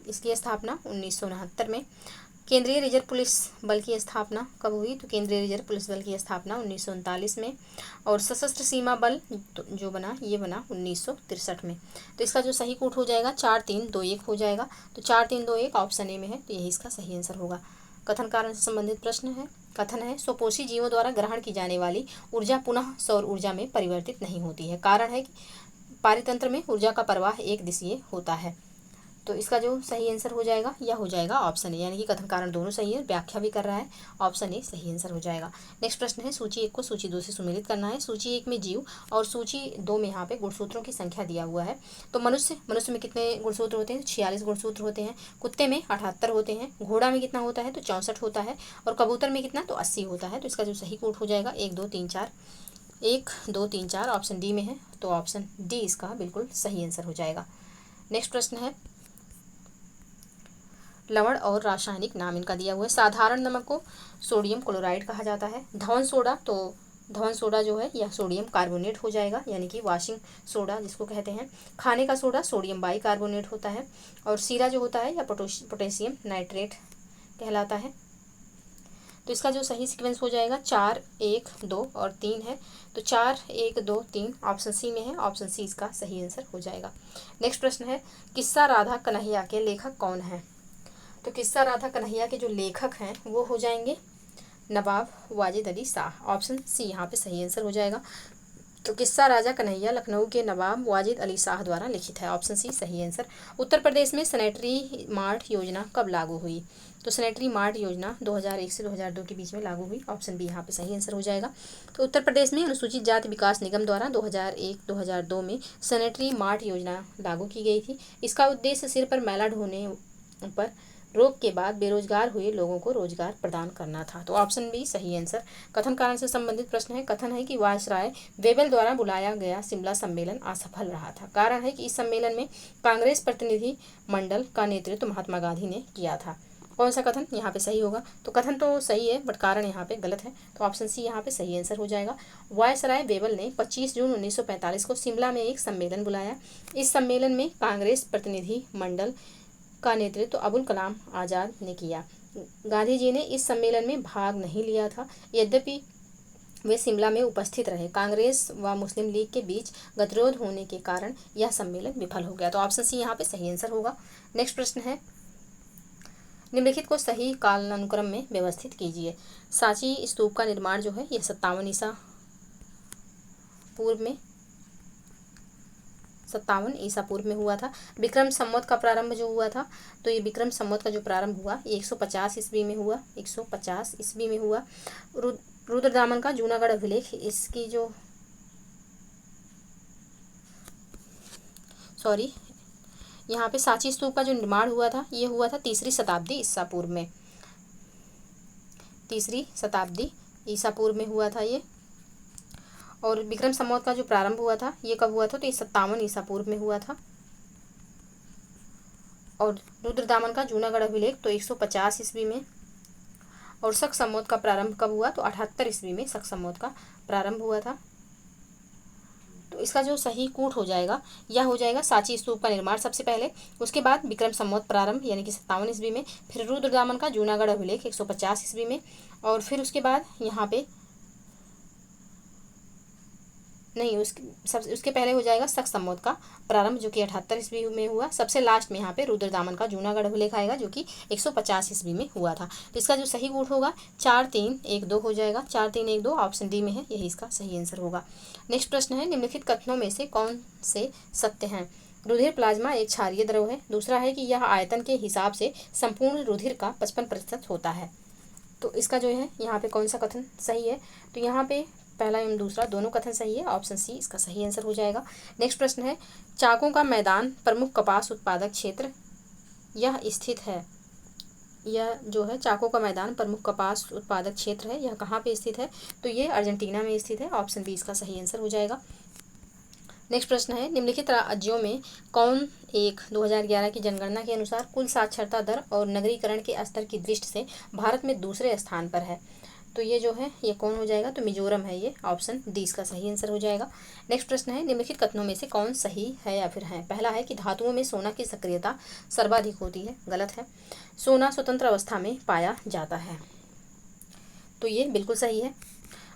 इसकी स्थापना 1969 में। केंद्रीय रिजर्व पुलिस बल की स्थापना कब हुई, तो केंद्रीय रिजर्व पुलिस बल की स्थापना 1939 में। और सशस्त्र सीमा बल जो बना ये बना 1963 में। तो इसका जो सही कोड हो जाएगा 4 3 2 1 हो जाएगा। तो 4 3 2 1 ऑप्शन ए में है, तो यही इसका सही आंसर होगा। कथन कारण से संबंधित प्रश्न है। कथन है, स्वपोषी जीवों द्वारा ग्रहण की जाने वाली ऊर्जा पुनः सौर ऊर्जा में परिवर्तित नहीं होती है। कारण है कि पारितंत्र में ऊर्जा का प्रवाह एक दिशीय होता है। तो इसका जो सही आंसर हो जाएगा यह हो जाएगा ऑप्शन ए, यानी कि कथन कारण दोनों सही है, व्याख्या भी कर रहा है, ऑप्शन ए सही आंसर हो जाएगा। नेक्स्ट प्रश्न है, सूची 1 को सूची 2 से सुमेलित करना है। सूची 1 में जीव और सूची 2 में यहाँ पे गुणसूत्रों की संख्या दिया हुआ है। तो मनुष्य में कितने गुणसूत्र होते हैं, 46 गुणसूत्र होते हैं। कुत्ते में 78 होते हैं। घोड़ा में कितना होता है, तो 64 होता है। और कबूतर में कितना, तो 80 होता है। तो इसका जो सही कोड हो जाएगा 1 2 3 4 1 2 3 4 ऑप्शन डी में है, तो ऑप्शन डी इसका बिल्कुल सही आंसर हो जाएगा। नेक्स्ट प्रश्न है, लवण और रासायनिक नाम इनका दिया हुआ है। साधारण नमक को सोडियम क्लोराइड कहा जाता है। धवन सोडा, तो धवन सोडा जो है यह सोडियम कार्बोनेट हो जाएगा, यानी कि वॉशिंग सोडा जिसको कहते हैं। खाने का सोडा सोडियम बाई कार्बोनेट होता है। और सीरा जो होता है या पोटेशियम नाइट्रेट कहलाता है। तो इसका जो सही सीक्वेंस हो जाएगा 4 1 2 और 3 है। तो 4 1 2 3 ऑप्शन सी में है, ऑप्शन सी इसका सही आंसर हो जाएगा। नेक्स्ट प्रश्न है, किस्सा राधा कन्हैया के लेखक कौन है, तो किस्सा राधा कन्हैया के जो लेखक हैं वो हो जाएंगे नवाब वाजिद अली शाह, ऑप्शन सी यहाँ पे सही आंसर हो जाएगा। तो किस्सा राजा कन्हैया लखनऊ के नवाब वाजिद अली शाह द्वारा लिखित है, ऑप्शन सी सही आंसर। उत्तर प्रदेश में सैनिटरी मार्ट योजना कब लागू हुई, तो सैनिटरी मार्ट योजना 2001 से 2002 के बीच में लागू हुई, ऑप्शन बी यहाँ पे सही आंसर हो जाएगा। तो उत्तर प्रदेश में अनुसूचित जाति विकास निगम द्वारा 2001-2002 में सैनिटरी मार्ट योजना लागू की गई थी। इसका उद्देश्य सिर पर मैला ढोने पर रोग के बाद बेरोजगार हुए लोगों को रोजगार प्रदान करना था। तो ऑप्शन बी सही आंसर। कथन कारण से संबंधित प्रश्न है। कथन है कि वायसराय वेबल द्वारा बुलाया गया शिमला सम्मेलन असफल रहा था। कारण है कि इस सम्मेलन में कांग्रेस प्रतिनिधि मंडल का नेतृत्व महात्मा गांधी ने किया था। कौन सा कथन यहाँ पे सही होगा? तो कथन तो सही है बट कारण यहाँ पे गलत है, तो ऑप्शन सी यहाँ पे सही आंसर हो जाएगा। वायसराय वेबल ने 25 जून 1945 को शिमला में एक सम्मेलन बुलाया। इस सम्मेलन में कांग्रेस प्रतिनिधि मंडल का नेतृत्व अबुल कलाम आज़ाद ने किया। गांधी जी ने इस सम्मेलन में भाग नहीं लिया था, यद्यपि वे शिमला में उपस्थित रहे। कांग्रेस व मुस्लिम लीग के बीच गतिरोध होने के कारण यह सम्मेलन विफल हो गया। तो ऑप्शन सी यहाँ पे सही आंसर होगा। नेक्स्ट प्रश्न है, निम्नलिखित को सही कालानुक्रम में व्यवस्थित कीजिए। सांची स्तूप का निर्माण जो है यह 57 ईसा पूर्व में हुआ था। विक्रम संवत का प्रारंभ जो हुआ था, तो ये विक्रम संवत का जो प्रारंभ हुआ 150 ईस्वी में हुआ। 150 ईस्वी में हुआ। रुद्रदामन का जूनागढ़ अभिलेख, इसकी जो यहाँ पे सांची स्तूप का जो निर्माण हुआ था ये हुआ था 3री शताब्दी ईसा पूर्व में। 3री शताब्दी ईसा पूर्व में हुआ था ये। और विक्रम संवत का जो प्रारंभ हुआ था ये कब हुआ था? तो ये 57 ईसा पूर्व में हुआ था। और रुद्रदामन का जूनागढ़ अभिलेख तो 150 ईस्वी में। और शक संवत का प्रारंभ कब हुआ? तो 78 ईस्वी में शक संवत का प्रारंभ हुआ था। तो इसका जो सही कूट हो जाएगा यह हो जाएगा सांची स्तूप का निर्माण सबसे पहले, उसके बाद विक्रम संवत प्रारंभ यानी कि 57 ईस्वी में, फिर रुद्रदामन का जूनागढ़ अभिलेख 150 ईस्वी में, और फिर उसके बाद यहाँ पे नहीं, उसके पहले हो जाएगा शक संवत का प्रारंभ जो कि 78 ईस्वी में हुआ। सबसे लास्ट में यहाँ पे रुद्रदामन का जूनागढ़ अभिलेख आएगा जो कि 150 ईस्वी में हुआ था। तो इसका जो सही कूट होगा 4 3 1 2 हो जाएगा। 4 3 1 2 ऑप्शन डी में है, यही इसका सही आंसर होगा। नेक्स्ट प्रश्न है, निम्नलिखित कथनों में से कौन से सत्य हैं? रुधिर प्लाज्मा एक क्षारीय द्रव है। दूसरा है कि यह आयतन के हिसाब से संपूर्ण रुधिर का 55% होता है। तो इसका जो है यहाँ पे कौन सा कथन सही है? तो यहाँ पे पहला एवं दूसरा दोनों कथन सही है। ऑप्शन सी इसका सही आंसर हो जाएगा। नेक्स्ट प्रश्न है, चाकों का मैदान प्रमुख कपास उत्पादक क्षेत्र यह स्थित है। यह जो है चाकों का मैदान प्रमुख कपास उत्पादक क्षेत्र है, यह कहाँ पे स्थित है? तो ये अर्जेंटीना में स्थित है। ऑप्शन बी इसका सही आंसर हो जाएगा। नेक्स्ट प्रश्न है, निम्नलिखित राज्यों में कौन एक 2011 की जनगणना के अनुसार कुल साक्षरता दर और नगरीकरण के स्तर की दृष्टि से भारत में दूसरे स्थान पर है? तो ये जो है ये कौन हो जाएगा? तो मिजोरम है ये। ऑप्शन डी इसका सही आंसर हो जाएगा। नेक्स्ट प्रश्न है, निम्नलिखित कथनों में से कौन सही है या फिर है? पहला है कि धातुओं में सोना की सक्रियता सर्वाधिक होती है, गलत है। सोना स्वतंत्र अवस्था में पाया जाता है, तो ये बिल्कुल सही है।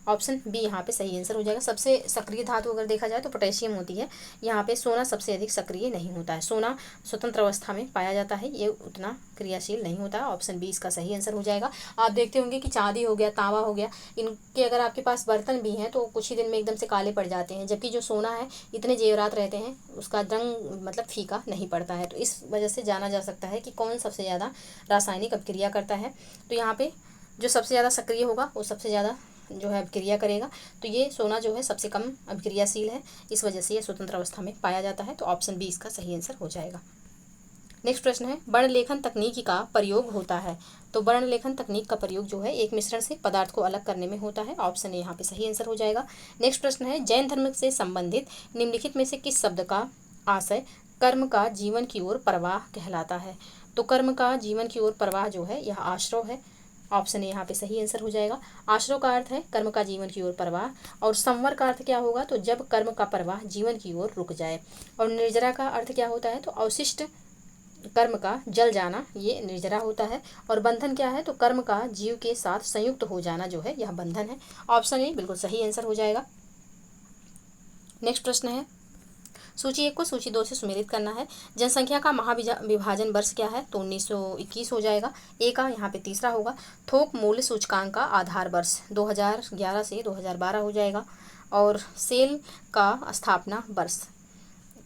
ऑप्शन बी यहाँ पे सही आंसर हो जाएगा। सबसे सक्रिय धातु अगर देखा जाए तो पोटेशियम होती है, यहाँ पे सोना सबसे अधिक सक्रिय नहीं होता है। सोना स्वतंत्र अवस्था में पाया जाता है, ये उतना क्रियाशील नहीं होता है। ऑप्शन बी इसका सही आंसर हो जाएगा। आप देखते होंगे कि चांदी हो गया, तांबा हो गया, इनके अगर आपके पास बर्तन भी हैं तो कुछ ही दिन में एकदम से काले पड़ जाते हैं, जबकि जो सोना है इतने जेवरात रहते हैं उसका रंग मतलब फीका नहीं पड़ता है। तो इस वजह से जाना जा सकता है कि कौन सबसे ज़्यादा रासायनिक अभिक्रिया करता है। तो यहाँ पे जो सबसे ज़्यादा सक्रिय होगा वो सबसे ज़्यादा जो है अभिक्रिया करेगा। तो ये सोना जो है सबसे कम अभिक्रियाशील है, इस वजह से ये स्वतंत्र अवस्था में पाया जाता है। तो ऑप्शन बी इसका सही आंसर हो जाएगा। नेक्स्ट प्रश्न है, वर्णलेखन तकनीक का प्रयोग होता है। तो वर्णलेखन तकनीक का प्रयोग जो है एक मिश्रण से पदार्थ को अलग करने में होता है। ऑप्शन ए यहाँ पे सही आंसर हो जाएगा। नेक्स्ट प्रश्न है, जैन धर्म से संबंधित निम्नलिखित में से किस शब्द का आशय कर्म का जीवन की ओर प्रवाह कहलाता है? तो कर्म का जीवन की ओर प्रवाह जो है यह आश्रव है। ऑप्शन ए यहाँ पे सही आंसर हो जाएगा। आश्रव का अर्थ है कर्म का जीवन की ओर प्रवाह, और संवर का अर्थ क्या होगा? तो जब कर्म का प्रवाह जीवन की ओर रुक जाए। और निर्जरा का अर्थ क्या होता है? तो अवशिष्ट कर्म का जल जाना, ये निर्जरा होता है। और बंधन क्या है? तो कर्म का जीव के साथ संयुक्त हो जाना जो है यह बंधन है। ऑप्शन ए बिल्कुल सही आंसर हो जाएगा। नेक्स्ट प्रश्न है, सूची 1 को सूची 2 से सुमेलित करना है। जनसंख्या का महाविभाजन वर्ष क्या है? तो 1921 हो जाएगा। ए का यहाँ पे तीसरा होगा। थोक मूल्य सूचकांक का आधार वर्ष 2011 से 2012 हो जाएगा। और सेल का स्थापना वर्ष,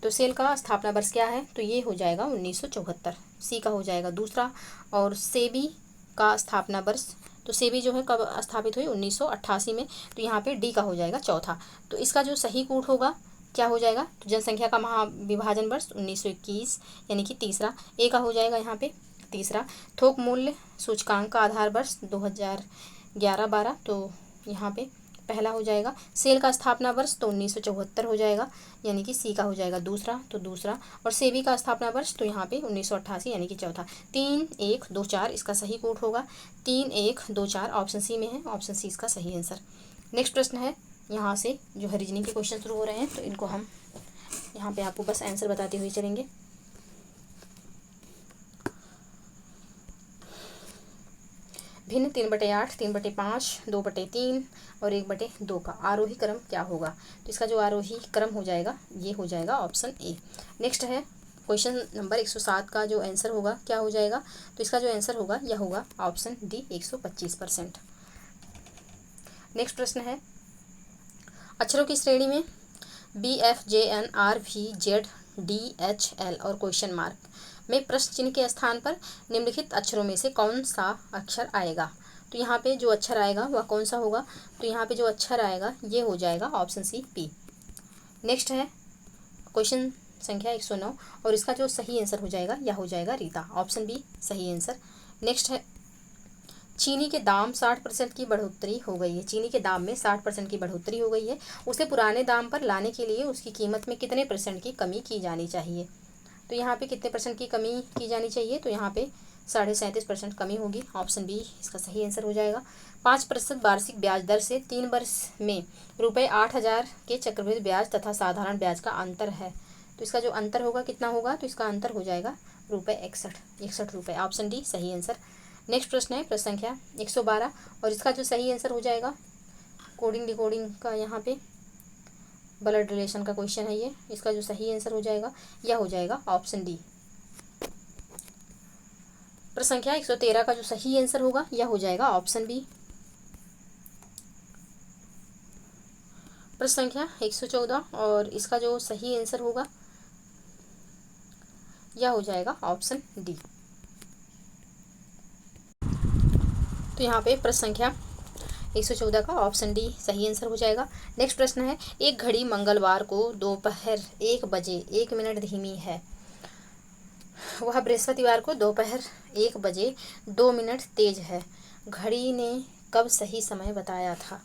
तो सेल का स्थापना वर्ष क्या है? तो ये हो जाएगा 1974, सी का हो जाएगा दूसरा। और सेबी का स्थापना वर्ष, तो सेबी जो है कब स्थापित हुई? 1988 में, तो यहाँ पे डी का हो जाएगा चौथा। तो इसका जो सही कूट होगा क्या हो जाएगा? तो जनसंख्या का महाविभाजन वर्ष 1921 यानी कि तीसरा। ए का हो जाएगा यहाँ पे तीसरा, थोक मूल्य सूचकांक का आधार वर्ष 2011-12, तो यहाँ पे पहला हो जाएगा। सेल का स्थापना वर्ष तो 1974 हो जाएगा, यानी कि सी का हो जाएगा दूसरा, तो दूसरा। और सेबी का स्थापना वर्ष तो यहाँ पे 1988, यानी कि चौथा। 3, 1, 2, 4 इसका सही कोड होगा। 3, 1, 2, 4 ऑप्शन सी में है, ऑप्शन सी इसका सही आंसर। नेक्स्ट प्रश्न है, यहाँ से जो है रीजनिंग के क्वेश्चन शुरू हो रहे हैं, तो इनको हम यहाँ पे आपको बस आंसर बताते हुए चलेंगे। भिन्न 3/8, 3/5, 2/3 और 1/2 का आरोही क्रम क्या होगा? तो इसका जो आरोही क्रम हो जाएगा ये हो जाएगा ऑप्शन ए। नेक्स्ट है क्वेश्चन नंबर 107 का जो आंसर होगा क्या हो जाएगा? तो इसका जो आंसर होगा यह होगा ऑप्शन डी 125%। नेक्स्ट प्रश्न है, अक्षरों की श्रेणी में BFJNRVZDHL और क्वेश्चन मार्क में प्रश्न चिन्ह के स्थान पर निम्नलिखित अक्षरों में से कौन सा अक्षर आएगा? तो यहाँ पे जो अक्षर आएगा वह कौन सा होगा? तो यहाँ पे जो अक्षर आएगा ये हो जाएगा ऑप्शन सी पी। नेक्स्ट है क्वेश्चन संख्या 109 और इसका जो सही आंसर हो जाएगा यह हो जाएगा रीता, ऑप्शन बी सही आंसर। नेक्स्ट है, चीनी के दाम 60% की बढ़ोतरी हो गई है। चीनी के दाम में 60% की बढ़ोतरी हो गई है। उसे पुराने दाम पर लाने के लिए उसकी कीमत में कितने परसेंट की कमी की जानी चाहिए? तो यहाँ पे कितने परसेंट की कमी की जानी चाहिए? तो यहाँ पे 37.5% कमी होगी, ऑप्शन बी इसका सही आंसर हो जाएगा। 5% वार्षिक ब्याज दर से 3 वर्ष में ₹8,000 के चक्रवृद्धि ब्याज तथा साधारण ब्याज का अंतर है। तो इसका जो अंतर होगा कितना होगा? तो इसका अंतर हो जाएगा ₹61 ऑप्शन डी सही आंसर। नेक्स्ट प्रश्न है प्रश्न संख्या 112 और इसका जो सही आंसर हो जाएगा कोडिंग डिकोडिंग का, यहाँ पे ब्लड रिलेशन का क्वेश्चन है ये। इसका जो सही आंसर हो जाएगा यह हो जाएगा ऑप्शन डी। प्रश्न संख्या 113 का जो सही आंसर होगा यह हो जाएगा ऑप्शन बी। प्रश्न संख्या 114 और इसका जो सही आंसर होगा यह हो जाएगा ऑप्शन डी। तो यहाँ पे प्रश्न संख्या 114 का ऑप्शन डी सही आंसर हो जाएगा। नेक्स्ट प्रश्न है, एक घड़ी मंगलवार को दोपहर 1 बजे 1 मिनट धीमी है, वह बृहस्पतिवार को दोपहर 1 बजे 2 मिनट तेज है। घड़ी ने कब सही समय बताया था?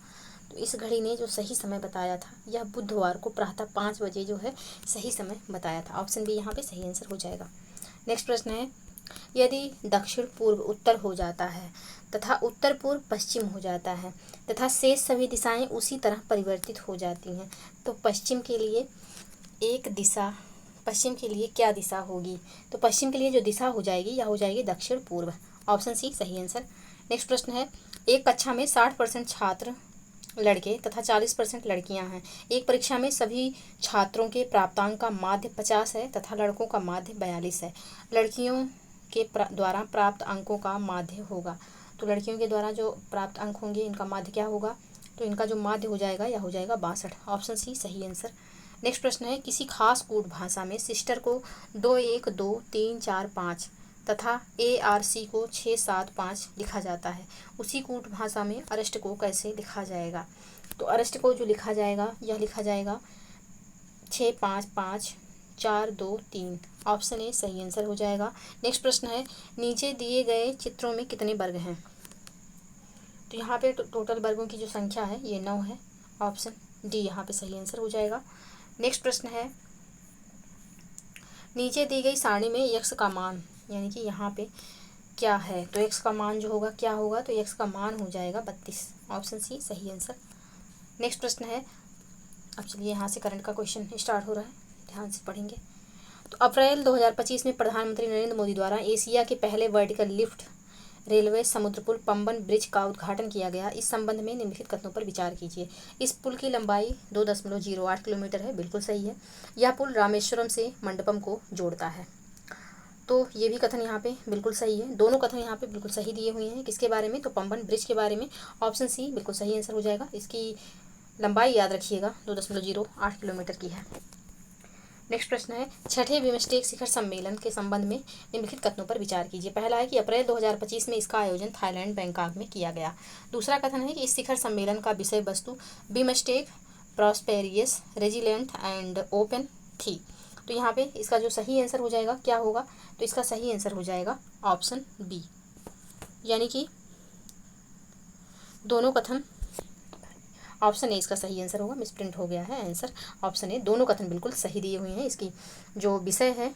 तो इस घड़ी ने जो सही समय बताया था यह बुधवार को प्रातः 5 बजे जो है सही समय बताया था, ऑप्शन बी यहाँ पे सही आंसर हो जाएगा। नेक्स्ट प्रश्न है, यदि दक्षिण पूर्व उत्तर हो जाता है तथा उत्तर पूर्व पश्चिम हो जाता है तथा शेष सभी दिशाएं उसी तरह परिवर्तित हो जाती हैं, तो पश्चिम के लिए क्या दिशा होगी? तो पश्चिम के लिए जो दिशा हो जाएगी यह हो जाएगी दक्षिण पूर्व, ऑप्शन सी सही आंसर। नेक्स्ट प्रश्न है, एक कक्षा में 60% छात्र लड़के तथा 40% लड़कियां हैं। एक परीक्षा में सभी छात्रों के प्राप्तांक का माध्य 50 है तथा लड़कों का माध्य 42 है। लड़कियों के द्वारा प्राप्त अंकों का माध्य होगा, तो लड़कियों के द्वारा जो प्राप्त अंक होंगे इनका माध्य क्या होगा? तो इनका जो माध्य हो जाएगा यह हो जाएगा 62, ऑप्शन सी सही आंसर। नेक्स्ट प्रश्न है, किसी खास कूट भाषा में सिस्टर को 2 1 2 3 4 5 तथा ARC को 6 7 5 लिखा जाता है, उसी कूट भाषा में अरेस्ट को कैसे लिखा जाएगा? तो अरेस्ट को जो लिखा जाएगा यह लिखा जाएगा 6 5 5 4 2 3, ऑप्शन ए सही आंसर हो जाएगा। नेक्स्ट प्रश्न है, नीचे दिए गए चित्रों में कितने वर्ग हैं? तो यहाँ पे टोटल वर्गों की जो संख्या है ये 9 है, ऑप्शन डी यहाँ पे सही आंसर हो जाएगा। नेक्स्ट प्रश्न है, नीचे दी गई सारणी में x का मान यानी कि यहाँ पे क्या है? तो x का मान जो होगा क्या होगा? तो x का मान हो जाएगा 32, ऑप्शन सी सही आंसर। नेक्स्ट प्रश्न है, अब चलिए यहाँ से करंट का क्वेश्चन स्टार्ट हो रहा है, ध्यान से पढ़ेंगे। तो अप्रैल 2025 में प्रधानमंत्री नरेंद्र मोदी द्वारा एशिया के पहले वर्टिकल लिफ्ट रेलवे समुद्र पुल पंबन ब्रिज का उद्घाटन किया गया। इस संबंध में निम्नलिखित कथनों पर विचार कीजिए। इस पुल की लंबाई 2.08 किलोमीटर है, बिल्कुल सही है। यह पुल रामेश्वरम से मंडपम को जोड़ता है, तो ये भी कथन यहाँ पे बिल्कुल सही है। दोनों कथन यहाँ पे बिल्कुल सही दिए हुए हैं। किसके बारे में? तो पंबन ब्रिज के बारे में, ऑप्शन सी बिल्कुल सही आंसर हो जाएगा। इसकी लंबाई याद रखिएगा 2.08 किलोमीटर की है। नेक्स्ट प्रश्न है, छठे बिमस्टेक शिखर सम्मेलन के संबंध में निम्नलिखित कथनों पर विचार कीजिए। पहला है कि अप्रैल 2025 में इसका आयोजन थाईलैंड बैंकॉक में किया गया। दूसरा कथन है कि इस शिखर सम्मेलन का विषय वस्तु BIMSTEC prosperous resilient and open थी। तो यहाँ पे इसका जो सही आंसर हो जाएगा क्या होगा, तो इसका सही आंसर हो जाएगा ऑप्शन बी, यानी कि दोनों कथन, ऑप्शन ए इसका सही आंसर होगा, मिसप्रिंट हो गया है आंसर, ऑप्शन ए, दोनों कथन बिल्कुल सही दिए हुए हैं। इसकी जो विषय है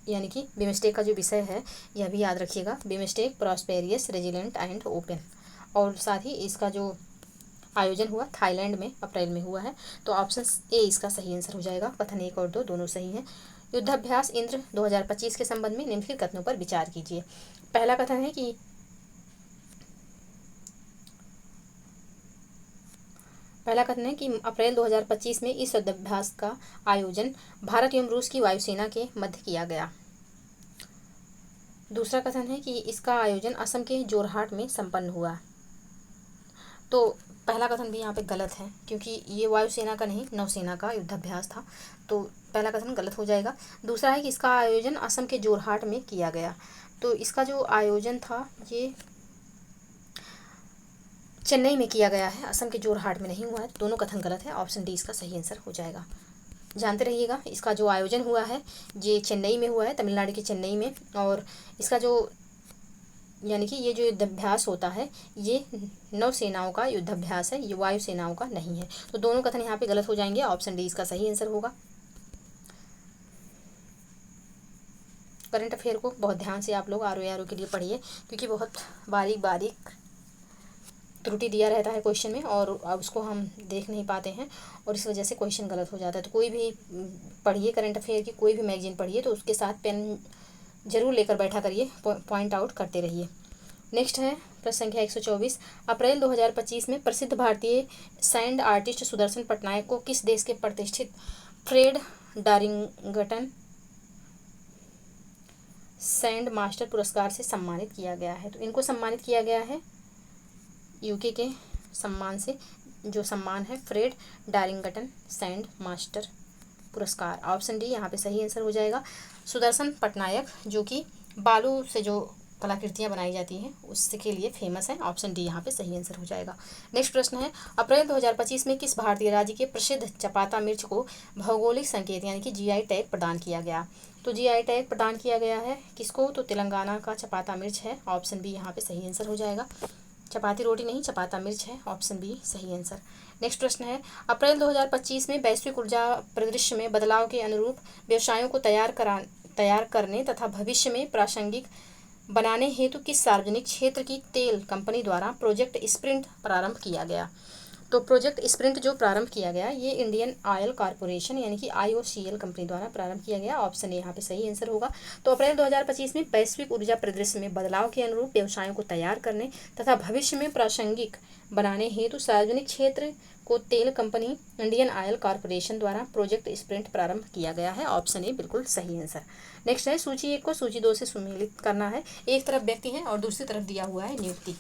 यानी कि बिमस्टेक का जो विषय है यह भी याद रखिएगा, BIMSTEC prosperous resilient and open, और साथ ही इसका जो आयोजन हुआ थाईलैंड में अप्रैल में हुआ है। तो ऑप्शन ए इसका सही आंसर हो जाएगा, कथन 1 और 2 दोनों सही हैं। युद्धाभ्यास इंद्र 2025 के संबंध में निम्नलिखित कथनों पर विचार कीजिए। पहला कथन है कि अप्रैल 2025 में इस युद्धाभ्यास का आयोजन भारत एवं रूस की वायुसेना के मध्य किया गया। दूसरा कथन है कि इसका आयोजन असम के जोरहाट में संपन्न हुआ। तो पहला कथन भी यहाँ पे गलत है, क्योंकि ये वायुसेना का नहीं नौसेना का युद्धाभ्यास था, तो पहला कथन गलत हो जाएगा। दूसरा है कि इसका आयोजन असम के जोरहाट में किया गया, तो इसका जो आयोजन था ये चेन्नई में किया गया है, असम के जोरहाट में नहीं हुआ है। दोनों कथन गलत है, ऑप्शन डी इसका सही आंसर हो जाएगा। जानते रहिएगा, इसका जो आयोजन हुआ है ये चेन्नई में हुआ है, तमिलनाडु के चेन्नई में, और इसका जो यानी कि ये जो युद्धाभ्यास होता है ये नौसेनाओं का युद्धाभ्यास है, ये वायुसेनाओं का नहीं है। तो दोनों कथन यहाँ पे गलत हो जाएंगे, ऑप्शन डी इसका सही आंसर होगा। करंट अफेयर को बहुत ध्यान से आप लोग आर के लिए पढ़िए, क्योंकि बहुत बारीक बारीक त्रुटि दिया रहता है क्वेश्चन में, और उसको हम देख नहीं पाते हैं और इस वजह से क्वेश्चन गलत हो जाता है। तो कोई भी पढ़िए करंट अफेयर की, कोई भी मैगजीन पढ़िए तो उसके साथ पेन जरूर लेकर बैठा करिए, पॉइंट आउट करते रहिए। नेक्स्ट है प्रश्न संख्या 124। अप्रैल 2025 में प्रसिद्ध भारतीय सैंड आर्टिस्ट सुदर्शन पटनायक को किस देश के प्रतिष्ठित फ्रेड डारिंगटन सैंड मास्टर पुरस्कार से सम्मानित किया गया है? तो इनको सम्मानित किया गया है यूके के सम्मान से, जो सम्मान है फ्रेड डारिंगटन सैंड मास्टर पुरस्कार। ऑप्शन डी यहाँ पे सही आंसर हो जाएगा। सुदर्शन पटनायक जो कि बालू से जो कलाकृतियाँ बनाई जाती हैं उसके लिए फेमस है, ऑप्शन डी यहाँ पे सही आंसर हो जाएगा। नेक्स्ट प्रश्न है, अप्रैल 2025 में किस भारतीय राज्य के प्रसिद्ध चपाता मिर्च को भौगोलिक संकेत यानी कि जीआई टैग प्रदान किया गया? तो जीआई टैग प्रदान किया गया है किसको? तो तेलंगाना का चपाता मिर्च है, ऑप्शन बी यहाँ पे सही आंसर हो जाएगा। चपाती रोटी नहीं, चपाता मिर्च है, ऑप्शन बी सही आंसर। नेक्स्ट प्रश्न है, अप्रैल 2025 में वैश्विक ऊर्जा परिदृश्य में बदलाव के अनुरूप व्यवसायों को तैयार करने तथा भविष्य में प्रासंगिक बनाने हेतु किस सार्वजनिक क्षेत्र की तेल कंपनी द्वारा प्रोजेक्ट स्प्रिंट प्रारंभ किया गया? तो प्रोजेक्ट स्प्रिंट जो प्रारंभ किया गया ये इंडियन ऑयल कॉरपोरेशन यानी कि IOCL कंपनी द्वारा प्रारंभ किया गया, ऑप्शन ए यहाँ पे सही आंसर होगा। तो अप्रैल 2025 में वैश्विक ऊर्जा परिदृश्य में बदलाव के अनुरूप व्यवसायों को तैयार करने तथा भविष्य में प्रासंगिक बनाने हेतु सार्वजनिक क्षेत्र को तेल कंपनी इंडियन ऑयल कॉरपोरेशन द्वारा प्रोजेक्ट स्प्रिंट प्रारंभ किया गया है, ऑप्शन ए बिल्कुल सही आंसर। नेक्स्ट है, सूची 1 को सूची 2 से सुमेलित करना है। एक तरफ व्यक्ति है और दूसरी तरफ दिया हुआ है नियुक्ति।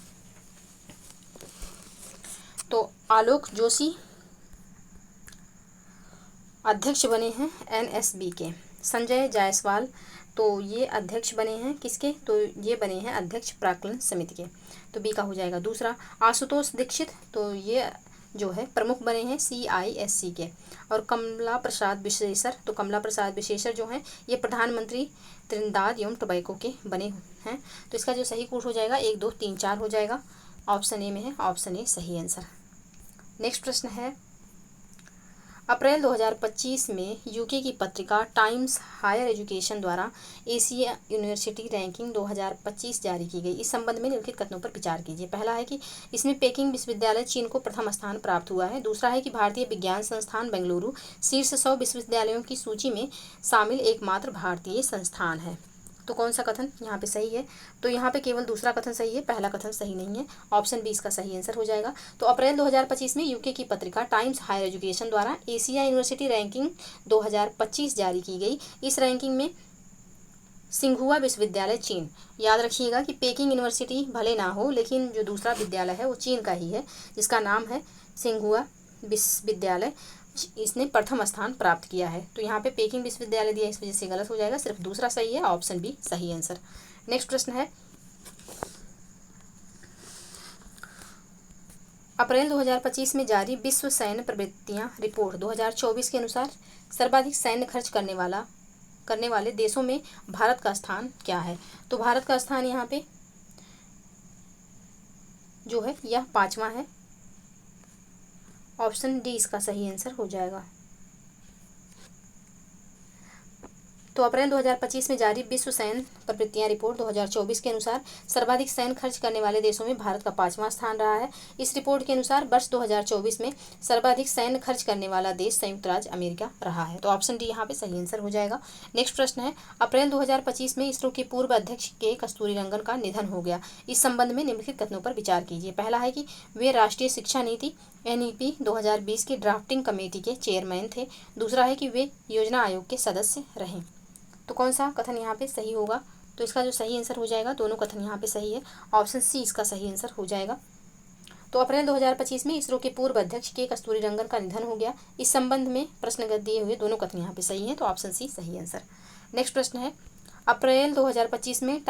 तो आलोक जोशी अध्यक्ष बने हैं NSB के। संजय जायसवाल तो ये अध्यक्ष बने हैं किसके? तो ये बने हैं अध्यक्ष प्राक्कलन समिति के, तो बी का हो जाएगा। दूसरा आशुतोष दीक्षित तो ये जो है प्रमुख बने हैं CISC के। और कमला प्रसाद विशेषर तो कमला प्रसाद विशेषर जो हैं ये प्रधानमंत्री त्रिनिदाद एवं टोबैको के बने हैं। तो इसका जो सही कोड हो जाएगा 1 2 3 4 हो जाएगा, ऑप्शन ए में है, ऑप्शन ए सही आंसर। नेक्स्ट प्रश्न है, अप्रैल 2025 में यूके की पत्रिका टाइम्स हायर एजुकेशन द्वारा एशिया यूनिवर्सिटी रैंकिंग 2025 जारी की गई। इस संबंध में निम्नलिखित कथनों पर विचार कीजिए। पहला है कि इसमें पेकिंग विश्वविद्यालय चीन को प्रथम स्थान प्राप्त हुआ है। दूसरा है कि भारतीय विज्ञान संस्थान बेंगलुरु शीर्ष 100 विश्वविद्यालयों की सूची में शामिल एकमात्र भारतीय संस्थान है। तो कौन सा कथन यहाँ पे सही है? तो यहाँ पे केवल दूसरा कथन सही है, पहला कथन सही नहीं है, ऑप्शन बी इसका सही आंसर हो जाएगा। तो अप्रैल 2025 में यूके की पत्रिका टाइम्स हायर एजुकेशन द्वारा एशिया यूनिवर्सिटी रैंकिंग 2025 जारी की गई। इस रैंकिंग में सिंघुआ विश्वविद्यालय चीन, याद रखिएगा कि पेकिंग यूनिवर्सिटी भले ना हो लेकिन जो दूसरा विद्यालय है वो चीन का ही है, जिसका नाम है सिंघुआ विश्वविद्यालय, इसने प्रथम स्थान प्राप्त किया है। तो यहाँ पे पेकिंग विश्वविद्यालय दिया, इस वजह से गलत हो जाएगा, सिर्फ दूसरा सही है, ऑप्शन बी सही आंसर। नेक्स्ट प्रश्न है, अप्रैल 2025 में जारी विश्व सैन्य प्रवृत्तियां रिपोर्ट 2024 के अनुसार सर्वाधिक सैन्य खर्च करने वाले देशों में भारत का स्थान क्या है? तो भारत का स्थान यहाँ पे जो है यह 5वां है। ऑप्शन डी इसका सही आंसर हो जाएगा। तो अप्रैल 2025 में जारी विश्व सैन्य प्रवृत्तियां रिपोर्ट 2024 के अनुसार सर्वाधिक सैन्य खर्च करने वाले देशों में भारत का 5वां स्थान रहा है। इस रिपोर्ट के अनुसार वर्ष 2024 में सर्वाधिक सैन्य खर्च करने वाला देश संयुक्त राज्य अमेरिका रहा है। तो ऑप्शन डी यहाँ पे सही आंसर हो जाएगा। नेक्स्ट प्रश्न है, अप्रैल 2025 में इसरो के पूर्व अध्यक्ष के कस्तूरीरंगन का निधन हो गया। इस संबंध में निम्नलिखित कथनों पर विचार कीजिए। पहला है कि वे राष्ट्रीय शिक्षा नीति NEP 2020 की ड्राफ्टिंग कमेटी के चेयरमैन थे। दूसरा है कि वे योजना आयोग के सदस्य रहे। तो कौन सा कथन यहाँ पे सही होगा? तो इसका जो सही आंसर हो जाएगा, दोनों कथन यहाँ पे सही है। ऑप्शन सी इसका सही आंसर हो जाएगा। तो अप्रैल 2025 में इसरो के पूर्व अध्यक्ष के कस्तूरीरंगन का निधन हो गया। इस संबंध में प्रश्नगत दिए हुए दोनों कथन यहाँ पे सही हैं। तो ऑप्शन सी सही आंसर। नेक्स्ट प्रश्न है, अप्रैल 2025 में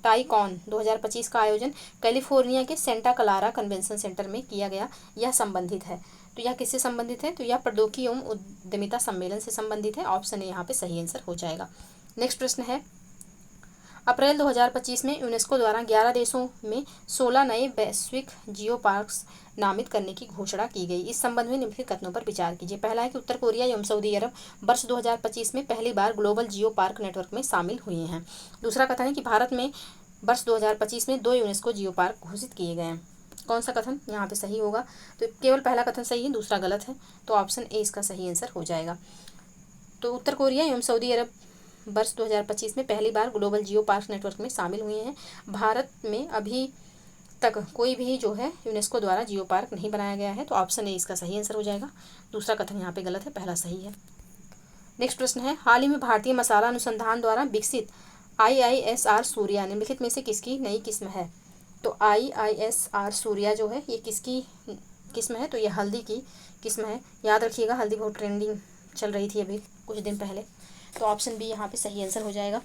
टाईकॉन 2025 का आयोजन कैलिफोर्निया के सेंटा क्लारा कन्वेंशन सेंटर में किया गया। यह संबंधित है। तो यह किससे संबंधित है? तो यह प्रौद्योगिकी एवं उद्यमिता सम्मेलन से संबंधित है। ऑप्शन ए यहाँ पे सही आंसर हो जाएगा। नेक्स्ट प्रश्न है, अप्रैल 2025 में यूनेस्को द्वारा 11 देशों में 16 नए वैश्विक जियो पार्क्स नामित करने की घोषणा की गई। इस संबंध में निम्नलिखित कथनों पर विचार कीजिए। पहला है कि उत्तर कोरिया एवं सऊदी अरब वर्ष 2025 में पहली बार ग्लोबल जियो पार्क नेटवर्क में शामिल हुए हैं। दूसरा कथन है कि भारत में वर्ष 2025 में 2 यूनेस्को जियो पार्क घोषित किए गए हैं। कौन सा कथन यहाँ पे सही होगा? तो केवल पहला कथन सही है, दूसरा गलत है। तो ऑप्शन ए इसका सही आंसर हो जाएगा। तो उत्तर कोरिया एवं सऊदी अरब वर्ष 2025 में पहली बार ग्लोबल जियो पार्क नेटवर्क में शामिल हुए हैं। भारत में अभी तक कोई भी जो है यूनेस्को द्वारा जियो पार्क नहीं बनाया गया है। तो ऑप्शन ए इसका सही आंसर हो जाएगा। दूसरा कथन यहाँ पे गलत है, पहला सही है। नेक्स्ट प्रश्न है, हाल ही में भारतीय मसाला अनुसंधान द्वारा विकसित IISR सूर्या निम्नलिखित में से किसकी नई किस्म है? तो IISR सूर्या जो है ये किसकी किस्म है? तो ये हल्दी की किस्म है। याद रखिएगा, हल्दी बहुत ट्रेंडिंग चल रही थी अभी कुछ दिन पहले। तो ऑप्शन बी यहाँ पे सही आंसर हो जाएगा।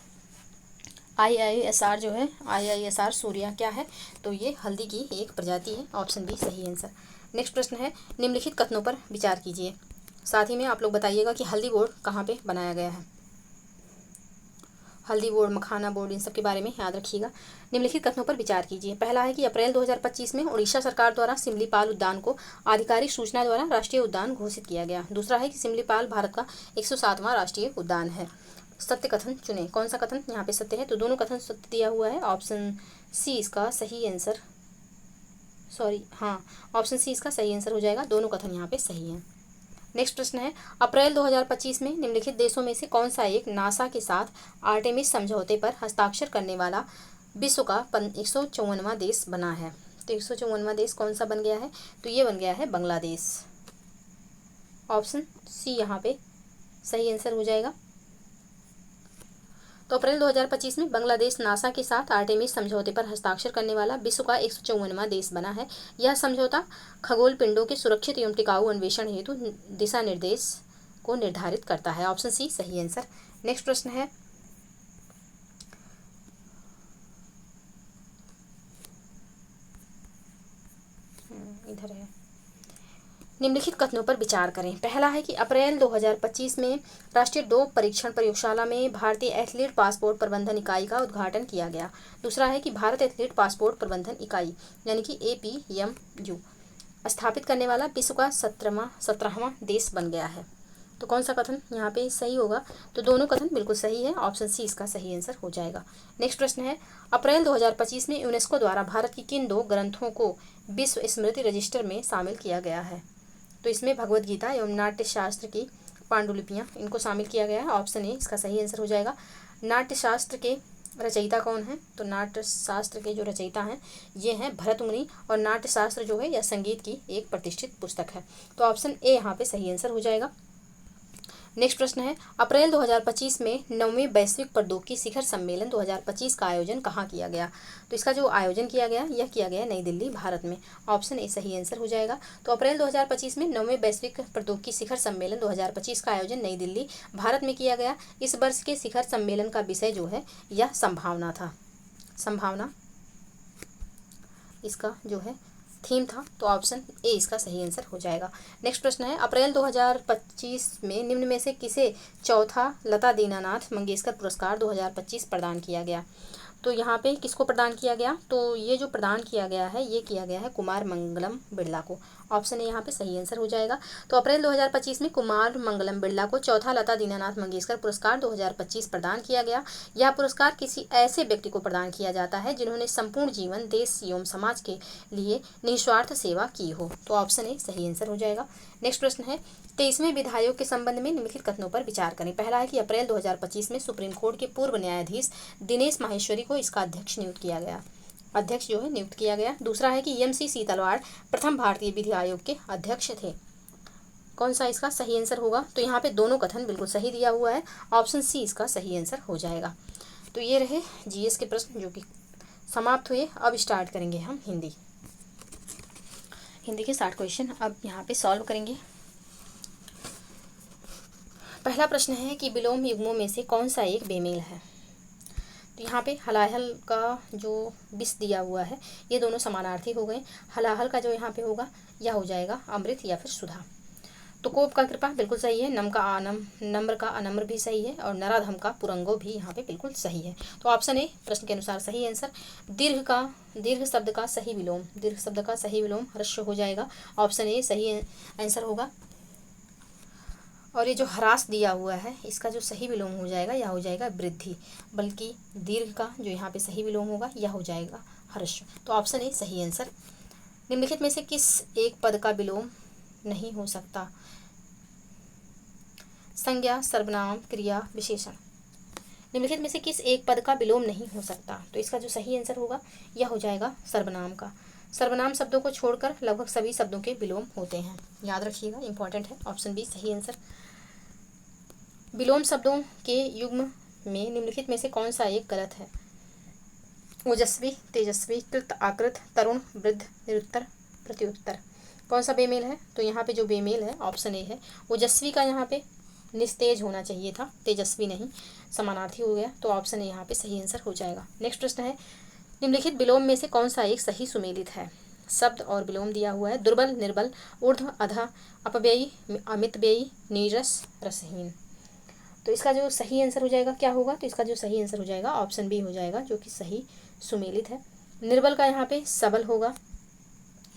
IISR जो है IISR सूर्या क्या है? तो ये हल्दी की एक प्रजाति है। ऑप्शन बी सही आंसर। नेक्स्ट प्रश्न है, निम्नलिखित कथनों पर विचार कीजिए। साथ ही में आप लोग बताइएगा कि हल्दी बोर्ड कहाँ पे बनाया गया है। हल्दी बोर्ड, मखाना बोर्ड, इन सब के बारे में याद रखिएगा। निम्नलिखित कथनों पर विचार कीजिए। पहला है कि अप्रैल 2025 में उड़ीसा सरकार द्वारा सिमलीपाल उद्यान को आधिकारिक सूचना द्वारा राष्ट्रीय उद्यान घोषित किया गया। दूसरा है कि सिमलीपाल भारत का 107वां राष्ट्रीय उद्यान है। सत्य कथन चुनें। कौन सा कथन यहाँ पे सत्य है? तो दोनों कथन सत्य दिया हुआ है। ऑप्शन सी इसका सही आंसर, ऑप्शन सी इसका सही आंसर हो जाएगा। दोनों कथन यहाँ पे सही हैं। नेक्स्ट प्रश्न है, अप्रैल 2025 में निम्नलिखित देशों में से कौन सा एक नासा के साथ आर्टेमिस समझौते पर हस्ताक्षर करने वाला विश्व का 154वां देश बना है? तो 154वां देश कौन सा बन गया है? तो ये बन गया है बांग्लादेश। ऑप्शन सी यहाँ पे सही आंसर हो जाएगा। तो अप्रैल 2025 में बांग्लादेश नासा के साथ आर्टेमिस समझौते पर हस्ताक्षर करने वाला विश्व का 154वां देश बना है। यह समझौता खगोल पिंडों के सुरक्षित एवं टिकाऊ अन्वेषण हेतु दिशा निर्देश को निर्धारित करता है। ऑप्शन सी सही आंसर। नेक्स्ट प्रश्न है, इधर है, निम्नलिखित कथनों पर विचार करें। पहला है कि अप्रैल 2025 में राष्ट्रीय डोप परीक्षण प्रयोगशाला में भारतीय एथलीट पासपोर्ट प्रबंधन इकाई का उद्घाटन किया गया। दूसरा है कि भारत एथलीट पासपोर्ट प्रबंधन इकाई यानी कि APMU स्थापित करने वाला विश्व का 17वां देश बन गया है। तो कौन सा कथन यहाँ पे सही होगा? तो दोनों कथन बिल्कुल सही है। ऑप्शन सी इसका सही आंसर हो जाएगा। नेक्स्ट प्रश्न है, अप्रैल 2025 में यूनेस्को द्वारा भारत की किन 2 ग्रंथों को विश्व स्मृति रजिस्टर में शामिल किया गया है? तो इसमें भगवद गीता एवं नाट्यशास्त्र की पांडुलिपियाँ इनको शामिल किया गया है। ऑप्शन ए इसका सही आंसर हो जाएगा। नाट्यशास्त्र के रचयिता कौन है? तो नाट्यशास्त्र के जो रचयिता हैं ये हैं भरत मुनि, और नाट्यशास्त्र जो है यह संगीत की एक प्रतिष्ठित पुस्तक है। तो ऑप्शन ए यहाँ पे सही आंसर हो जाएगा। नेक्स्ट प्रश्न है, अप्रैल 2025 में 9वें वैश्विक प्रौद्योगिकी शिखर सम्मेलन 2025 का आयोजन कहाँ किया गया? तो इसका जो आयोजन किया गया यह किया गया नई दिल्ली, भारत में। ऑप्शन ए सही आंसर हो जाएगा। तो अप्रैल 2025 में 9वें वैश्विक प्रौद्योगिकी शिखर सम्मेलन 2025 का आयोजन नई दिल्ली, भारत में किया गया। इस वर्ष के शिखर सम्मेलन का विषय जो है यह संभावना था। संभावना इसका जो है थीम था, तो ऑप्शन ए इसका सही आंसर हो जाएगा। नेक्स्ट प्रश्न है, अप्रैल 2025 में निम्न में से किसे चौथा लता दीनानाथ मंगेशकर पुरस्कार 2025 प्रदान किया गया? तो यहाँ पे किसको प्रदान किया गया? तो ये जो प्रदान किया गया है ये किया गया है कुमार मंगलम बिरला को। ऑप्शन ए यहाँ पे सही आंसर हो जाएगा। तो अप्रैल 2025 में कुमार मंगलम बिरला को चौथा लता दीनानाथ मंगेशकर पुरस्कार 2025 प्रदान किया गया। यह पुरस्कार किसी ऐसे व्यक्ति को प्रदान किया जाता है जिन्होंने संपूर्ण जीवन देश एवं समाज के लिए निस्वार्थ सेवा की हो। तो ऑप्शन ए सही आंसर हो जाएगा। नेक्स्ट प्रश्न है, 23वें विधि आयोग के संबंध में निम्नलिखित कथनों पर विचार करें। पहला है कि अप्रैल 2025 में सुप्रीम कोर्ट के पूर्व न्यायाधीश दिनेश माहेश्वरी को इसका अध्यक्ष नियुक्त किया गया, अध्यक्ष जो है नियुक्त किया गया। दूसरा है कि एम सी सीतलवाड़ प्रथम भारतीय विधि आयोग के अध्यक्ष थे। कौन सा इसका सही आंसर होगा? तो यहाँ पे दोनों कथन बिल्कुल सही दिया हुआ है, ऑप्शन सी इसका सही आंसर हो जाएगा। तो ये रहे जीएस के प्रश्न जो कि समाप्त हुए। अब स्टार्ट करेंगे हम हिंदी के 60 क्वेश्चन अब यहाँ पे सॉल्व करेंगे। पहला प्रश्न है कि विलोम युग्मों में से कौन सा एक बेमेल है? तो यहाँ पे हलाहल का जो विष दिया हुआ है ये दोनों समानार्थी हो गए। हलाहल का जो यहाँ पे होगा यह हो जाएगा अमृत या फिर सुधा। तो कोप का कृपा बिल्कुल सही है, नम का आनम, नम्र का अनम्र भी सही है और नराधम का पुरंगो भी यहाँ पे बिल्कुल सही है। तो ऑप्शन ए प्रश्न के अनुसार सही आंसर। दीर्घ शब्द का सही विलोम ह्रस्व हो जाएगा, ऑप्शन ए सही आंसर होगा। और ये जो ह्रास दिया हुआ है इसका जो सही विलोम हो जाएगा यह हो जाएगा वृद्धि, बल्कि दीर्घ का जो यहाँ पे सही विलोम होगा यह हो जाएगा ह्रस्व। तो ऑप्शन ए सही आंसर। निम्नलिखित में से किस एक पद का विलोम नहीं हो सकता? संज्ञा, सर्वनाम, क्रिया, विशेषण। निम्नलिखित में से किस एक पद का विलोम नहीं हो सकता? तो इसका जो सही आंसर होगा यह हो जाएगा सर्वनाम का। सर्वनाम शब्दों को छोड़कर लगभग सभी शब्दों के विलोम होते हैं, याद रखिएगा, इंपॉर्टेंट है। ऑप्शन बी सही आंसर। विलोम शब्दों के युग्म में निम्नलिखित में से कौन सा एक गलत है? ओजस्वी, तेजस्वी, कृत, आकृत, तरुण, वृद्ध, निरुत्तर, प्रत्युत्तर। कौन सा बेमेल है? तो यहाँ पे जो बेमेल है ऑप्शन ए है। ओजस्वी का यहाँ पे निस्तेज होना चाहिए था, तेजस्वी नहीं, समानार्थी हो गया। तो ऑप्शन ए यहाँ पे सही आंसर हो जाएगा। नेक्स्ट प्रश्न है, निम्नलिखित विलोम में से कौन सा एक सही सुमेलित है? शब्द और विलोम दिया हुआ है। दुर्बल, निर्बल, ऊर्ध्व, अधः, अपव्ययी, अमितव्ययी, नीरस, रसहीन। तो इसका जो सही आंसर हो जाएगा क्या होगा? तो इसका जो सही आंसर हो जाएगा ऑप्शन बी हो जाएगा, जो कि सही सुमेलित है। निर्बल का यहाँ पे सबल होगा,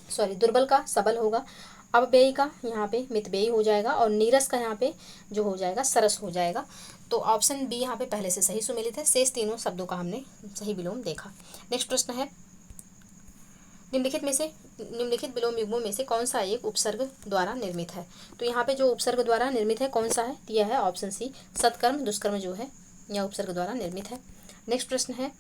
दुर्बल का सबल होगा, अपव्ययी का यहाँ पे मितव्ययी हो जाएगा और नीरस का यहाँ पे जो हो जाएगा सरस हो जाएगा। तो ऑप्शन बी यहाँ पे पहले से सही सुमेलित है। शेष तीनों शब्दों का हमने सही विलोम देखा। नेक्स्ट प्रश्न है, निम्नलिखित विलोम युग्मों में से कौन सा एक उपसर्ग द्वारा निर्मित है? तो यहाँ पे जो उपसर्ग द्वारा निर्मित है कौन सा है? दिया है ऑप्शन सी, सत्कर्म, दुष्कर्म जो है यह उपसर्ग द्वारा निर्मित है। नेक्स्ट प्रश्न है,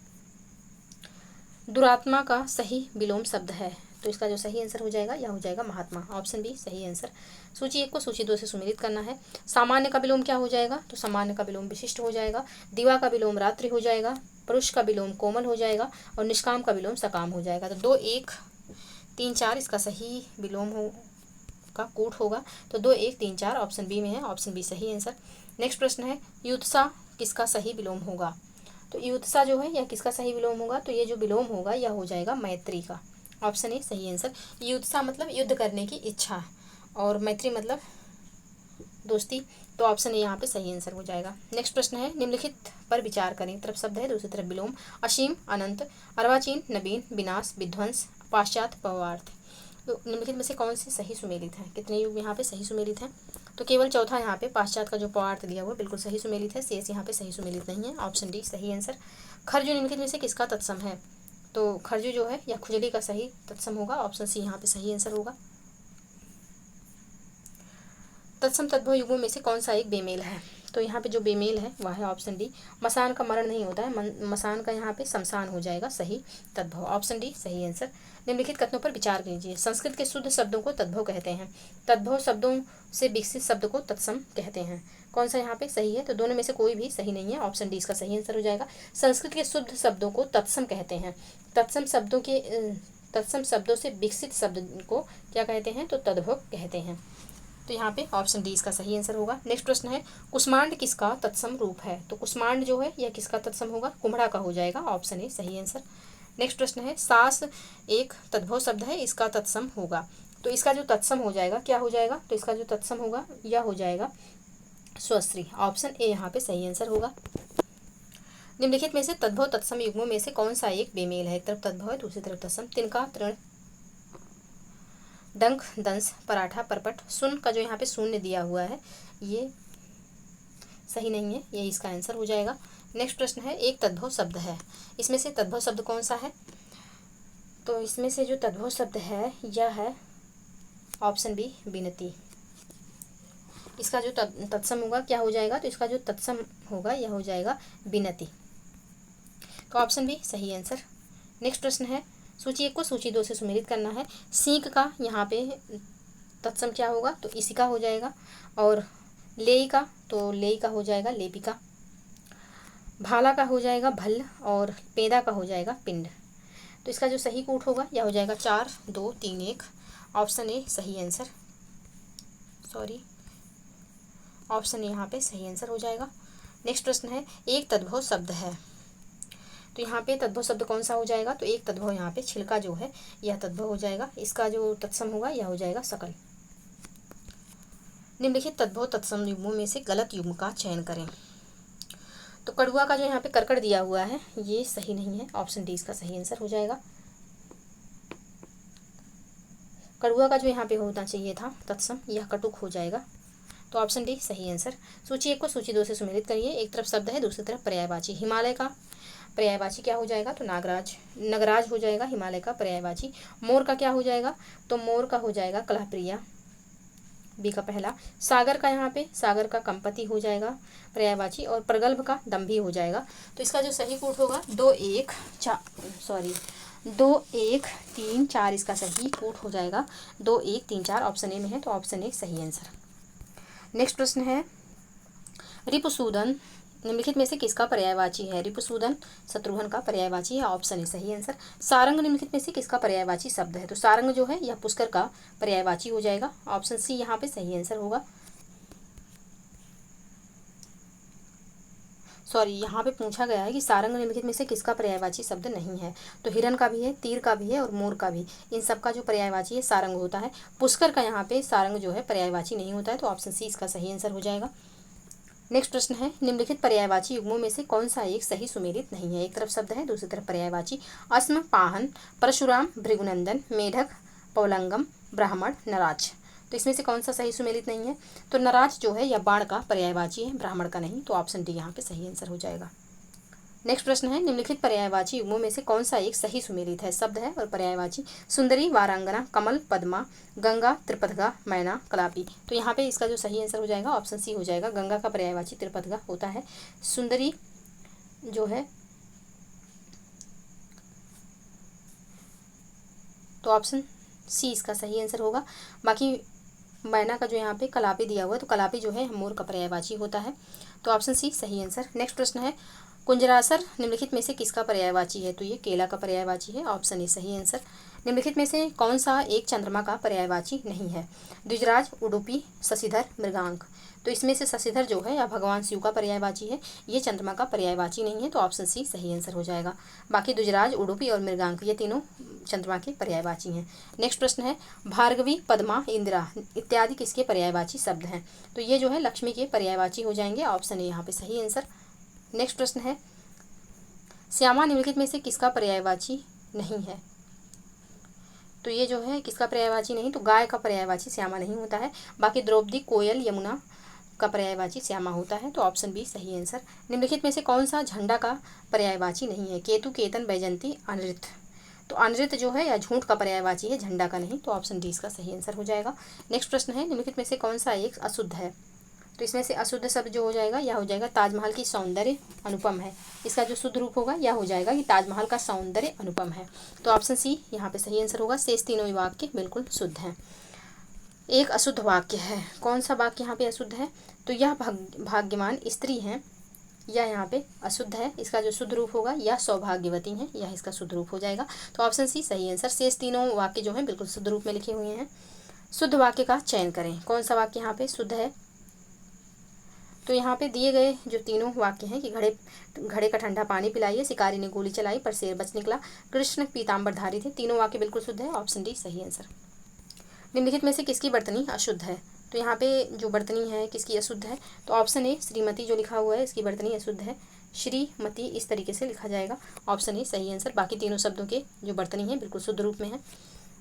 दुरात्मा का सही विलोम शब्द है? तो इसका जो सही आंसर हो जाएगा यह हो जाएगा महात्मा, ऑप्शन बी सही आंसर। सूची 1 को सूची 2 से सुमेलित करना है। सामान्य का विलोम क्या हो जाएगा? तो सामान्य का विलोम विशिष्ट हो जाएगा। दिवा का विलोम रात्रि हो जाएगा। पुरुष का विलोम कोमल हो जाएगा और निष्काम का विलोम सकाम हो जाएगा। तो 2, 1, 3, 4 इसका सही विलोम का कूट होगा। तो 2, 1, 3, 4 ऑप्शन बी में है, ऑप्शन बी सही आंसर। नेक्स्ट प्रश्न है, युत्सा किसका सही विलोम होगा? तो युत्सा जो है यह किसका सही विलोम होगा? तो ये जो विलोम होगा यह हो जाएगा मैत्री का, ऑप्शन ए सही आंसर। युत्सा मतलब युद्ध करने की इच्छा और मैत्री मतलब दोस्ती। तो ऑप्शन ए यहाँ पे सही आंसर हो जाएगा। नेक्स्ट प्रश्न है, निम्नलिखित पर विचार करें। तरफ शब्द है, दूसरी तरफ विलोम। असीम, अनंत, अर्वाचीन, नवीन, विनाश, विध्वंस, पाश्चात्य, पवार्थ। तो निम्नलिखित में से कौन से सही सुमेलित हैं? कितने युग यहाँ पे सही सुमेलित हैं? तो केवल चौथा यहाँ पे पाश्चात्य का जो पवार्थ दिया हुआ बिल्कुल सही सुमेलित है, शेष यहाँ पे सही सुमेलित नहीं है, ऑप्शन डी सही आंसर। खर्जु निम्नलिखित में से किसका तत्सम है? तो खर्जु जो है या खुजली का सही तत्सम होगा, ऑप्शन सी यहाँ पे सही आंसर होगा। तत्सम तद्भव युगों में से कौन सा एक बेमेल है? तो यहाँ पे जो बेमेल है वह है ऑप्शन डी, मसान का मरण नहीं होता है, मसान का यहाँ पे शमशान हो जाएगा सही तद्भव, ऑप्शन डी सही आंसर। निम्नलिखित कथनों पर विचार कीजिए। संस्कृत के शुद्ध शब्दों को तद्भव कहते हैं, तद्भव शब्दों से विकसित शब्द को तत्सम कहते हैं। कौन सा यहाँ पे सही है? तो दोनों में से कोई भी सही नहीं है, ऑप्शन डी इसका सही आंसर हो जाएगा। संस्कृत के शुद्ध शब्दों को तत्सम कहते हैं, तत्सम शब्दों से विकसित शब्द को क्या कहते हैं? तो तद्भव कहते हैं। तो यहाँ पे ऑप्शन डी इसका सही आंसर होगा। नेक्स्ट प्रश्न है, कुष्मांड किसका तत्सम रूप है? तो कुष्मांड जो है यह किसका तत्सम होगा? कुम्हड़ा का हो जाएगा, ऑप्शन ए सही आंसर। नेक्स्ट प्रश्न है, सास एक तद्भव शब्द है, इसका तत्सम होगा। तो इसका जो तत्सम हो जाएगा क्या हो जाएगा, तो इसका जो तत्सम होगा यह हो जाएगा स्वस्त्री। ऑप्शन ए यहाँ पे सही आंसर होगा। निम्नलिखित में से तद्भव तत्सम युग्मों में से कौन सा एक बेमेल है। एक तरफ तद्भव है, दूसरी तरफ तत्सम। तिनका, तृण, डंक, दंश, पराठा, परपट। सुन का जो यहाँ पे शून्य दिया हुआ है ये सही नहीं है, ये इसका आंसर हो जाएगा। नेक्स्ट प्रश्न है, एक तद्भव शब्द है, इसमें से तद्भव शब्द कौन सा है। तो इसमें से जो तद्भव शब्द है यह है ऑप्शन बी, विनती। इसका जो तत्सम होगा क्या हो जाएगा, तो इसका जो तत्सम होगा यह हो जाएगा विनती। तो ऑप्शन बी सही आंसर। नेक्स्ट प्रश्न है, सूची 1 को सूची 2 से सुमेलित करना है। सीक का यहाँ पे तत्सम क्या होगा, तो इसी का हो जाएगा। और लेई का, तो लेई का हो जाएगा लेपिका। भाला का हो जाएगा भल, और पेदा का हो जाएगा पिंड। तो इसका जो सही कूट होगा यह हो जाएगा 4 2 3 1। ऑप्शन ए सही आंसर, सॉरी, ऑप्शन ए यहाँ पे सही आंसर हो जाएगा। नेक्स्ट प्रश्न है, एक तद्भव शब्द है, तो यहाँ पे तद्भव शब्द कौन सा हो जाएगा, तो एक तद्भव यहाँ पे छिलका जो है यह तद्भव हो जाएगा। इसका जो तत्सम होगा यह हो जाएगा सकल। निम्नलिखित तद्भव तत्सम युग्मों में से गलत युग्म का चयन करें। तो कड़ुआ का जो यहाँ पे करकड़ दिया हुआ है ये सही नहीं है। ऑप्शन डी इसका सही आंसर हो जाएगा। कड़ुआ का जो यहाँ पे होना चाहिए था तत्सम, यह कटुक हो जाएगा। तो ऑप्शन डी सही आंसर। सूची 1 को सूची 2 से सुमेलित करिए। एक तरफ शब्द है, दूसरी तरफ पर्यायवाची। हिमालय का पर्यायवाची क्या हो जाएगा, तो नागराज, नगराज हो जाएगा हिमालय का पर्यायवाची। मोर का क्या हो जाएगा, तो मोर का हो जाएगा कलहप्रिया, बी का पहला। सागर का यहाँ पे सागर का कंपति हो जाएगा पर्यायवाची, और प्रगल्भ का दंभी हो जाएगा। तो इसका जो सही कूट होगा 2 1 3 4, इसका सही कूट हो जाएगा 2 1 3 4। ऑप्शन ए में है, तो ऑप्शन ए सही आंसर। नेक्स्ट प्रश्न है, रिपुसूदन निम्नलिखित में से किसका पर्यायवाची है। रिपुसूदन शत्रुघ्न का पर्यायवाची है। ऑप्शन ए सही आंसर। सारंग निम्नलिखित में से किसका पर्यायवाची शब्द है। तो सारंग जो है यह पुष्कर का पर्यायवाची हो जाएगा। ऑप्शन सी यहाँ पे सही आंसर होगा। सॉरी, यहाँ पे पूछा गया है कि सारंग निम्नलिखित में से किसका पर्यायवाची शब्द नहीं है। तो हिरण का भी है, तीर का भी है, और मोर का भी। इन सब का जो पर्यायवाची है सारंग होता है। पुष्कर का यहाँ पे सारंग जो है पर्यायवाची नहीं होता है। तो ऑप्शन सी इसका सही आंसर हो जाएगा। नेक्स्ट प्रश्न है, निम्नलिखित पर्यायवाची युग्मों में से कौन सा एक सही सुमेलित नहीं है। एक तरफ शब्द है, दूसरी तरफ पर्यायवाची। अस्म, पाहन, परशुराम, भृगुनंदन, मेढक, पौलंगम, ब्राह्मण, नराज। तो इसमें से कौन सा सही सुमेलित नहीं है। तो नराज जो है यह बाण का पर्यायवाची है, ब्राह्मण का नहीं। तो ऑप्शन डी यहाँ पे सही आंसर हो जाएगा। नेक्स्ट प्रश्न है, निम्नलिखित पर्यायवाची युग्मों में से कौन सा एक सही सुमेलित है। शब्द है और पर्यायवाची। सुंदरी, वारांगना, कमल, पद्मा, गंगा, त्रिपथगा, मैना, कलापी। तो यहाँ पे इसका जो सही आंसर हो जाएगा ऑप्शन सी हो जाएगा। गंगा का पर्यायवाची त्रिपथगा होता है। सुंदरी जो है, तो ऑप्शन सी इसका सही आंसर होगा। बाकी मैना का जो यहाँ पे कलापी दिया हुआ है, तो कलापी जो है मोर का पर्यायवाची होता है। तो ऑप्शन सी सही आंसर। नेक्स्ट प्रश्न है, कुंजरासर निम्नलिखित में से किसका पर्यायवाची है। तो ये केला का पर्यायवाची है। ऑप्शन ए सही आंसर। निम्नलिखित में से कौन सा एक चंद्रमा का पर्यायवाची नहीं है। द्विजराज, उडुपी, शशिधर, मृगांक। तो इसमें से शशिधर जो है या भगवान शिव का पर्यायवाची है, ये चंद्रमा का पर्यायवाची नहीं है। तो ऑप्शन सी सही आंसर हो जाएगा। बाकी द्विजराज, उडुपी और मृगांक ये तीनों चंद्रमा के पर्यायवाची हैं। नेक्स्ट प्रश्न है, भार्गवी, पद्मा, इंदिरा इत्यादि किसके पर्यायवाची शब्द हैं। तो ये जो है लक्ष्मी के पर्यायवाची हो जाएंगे। ऑप्शन ए यहाँ पे सही आंसर। नेक्स्ट प्रश्न है, श्यामा निम्नलिखित में से किसका पर्यायवाची नहीं है। तो ये जो है किसका पर्यायवाची नहीं, तो गाय का पर्यायवाची श्यामा नहीं होता है। बाकी द्रौपदी, कोयल, यमुना का पर्यायवाची श्यामा होता है। तो ऑप्शन बी सही आंसर। निम्नलिखित में से कौन सा झंडा का पर्यायवाची नहीं है। केतु, केतन, बैजंती, अनृत। तो अनृत जो है या झूठ का पर्यायवाची है, झंडा का नहीं। तो ऑप्शन डी इसका सही आंसर हो जाएगा। नेक्स्ट प्रश्न है, निम्नलिखित में से कौन सा एक अशुद्ध है। तो इसमें से अशुद्ध शब्द जो हो जाएगा यह हो जाएगा ताजमहल की सौंदर्य अनुपम है। इसका जो शुद्ध रूप होगा यह हो जाएगा कि ताजमहल का सौंदर्य अनुपम है। तो ऑप्शन सी यहाँ पे सही आंसर होगा। शेष तीनों वाक्य बिल्कुल शुद्ध हैं। एक अशुद्ध वाक्य है, कौन सा वाक्य यहाँ पे अशुद्ध है। तो यह भाग्यवान स्त्री हैं, यह यहाँ पे अशुद्ध है। इसका जो शुद्ध रूप होगा यह सौभाग्यवती हैं, यह इसका शुद्ध रूप हो जाएगा। तो ऑप्शन सी सही आंसर। शेष तीनों वाक्य जो हैं बिल्कुल शुद्ध रूप में लिखे हुए हैं। शुद्ध वाक्य का चयन करें। कौन सा वाक्य यहाँ पे शुद्ध है। तो यहाँ पे दिए गए जो तीनों वाक्य हैं कि घड़े का ठंडा पानी पिलाइए, शिकारी ने गोली चलाई पर शेर बच निकला, कृष्ण पीताम्बरधारी थे, तीनों वाक्य बिल्कुल शुद्ध है। ऑप्शन डी सही आंसर। निम्नलिखित में से किसकी वर्तनी अशुद्ध है? तो यहाँ पे जो वर्तनी है किसकी अशुद्ध है? तो ऑप्शन ए श्रीमती जो लिखा हुआ है इसकी वर्तनी अशुद्ध है। श्रीमती इस तरीके से लिखा जाएगा। ऑप्शन ए सही आंसर। बाकी तीनों शब्दों के जो वर्तनी है बिल्कुल शुद्ध रूप में है।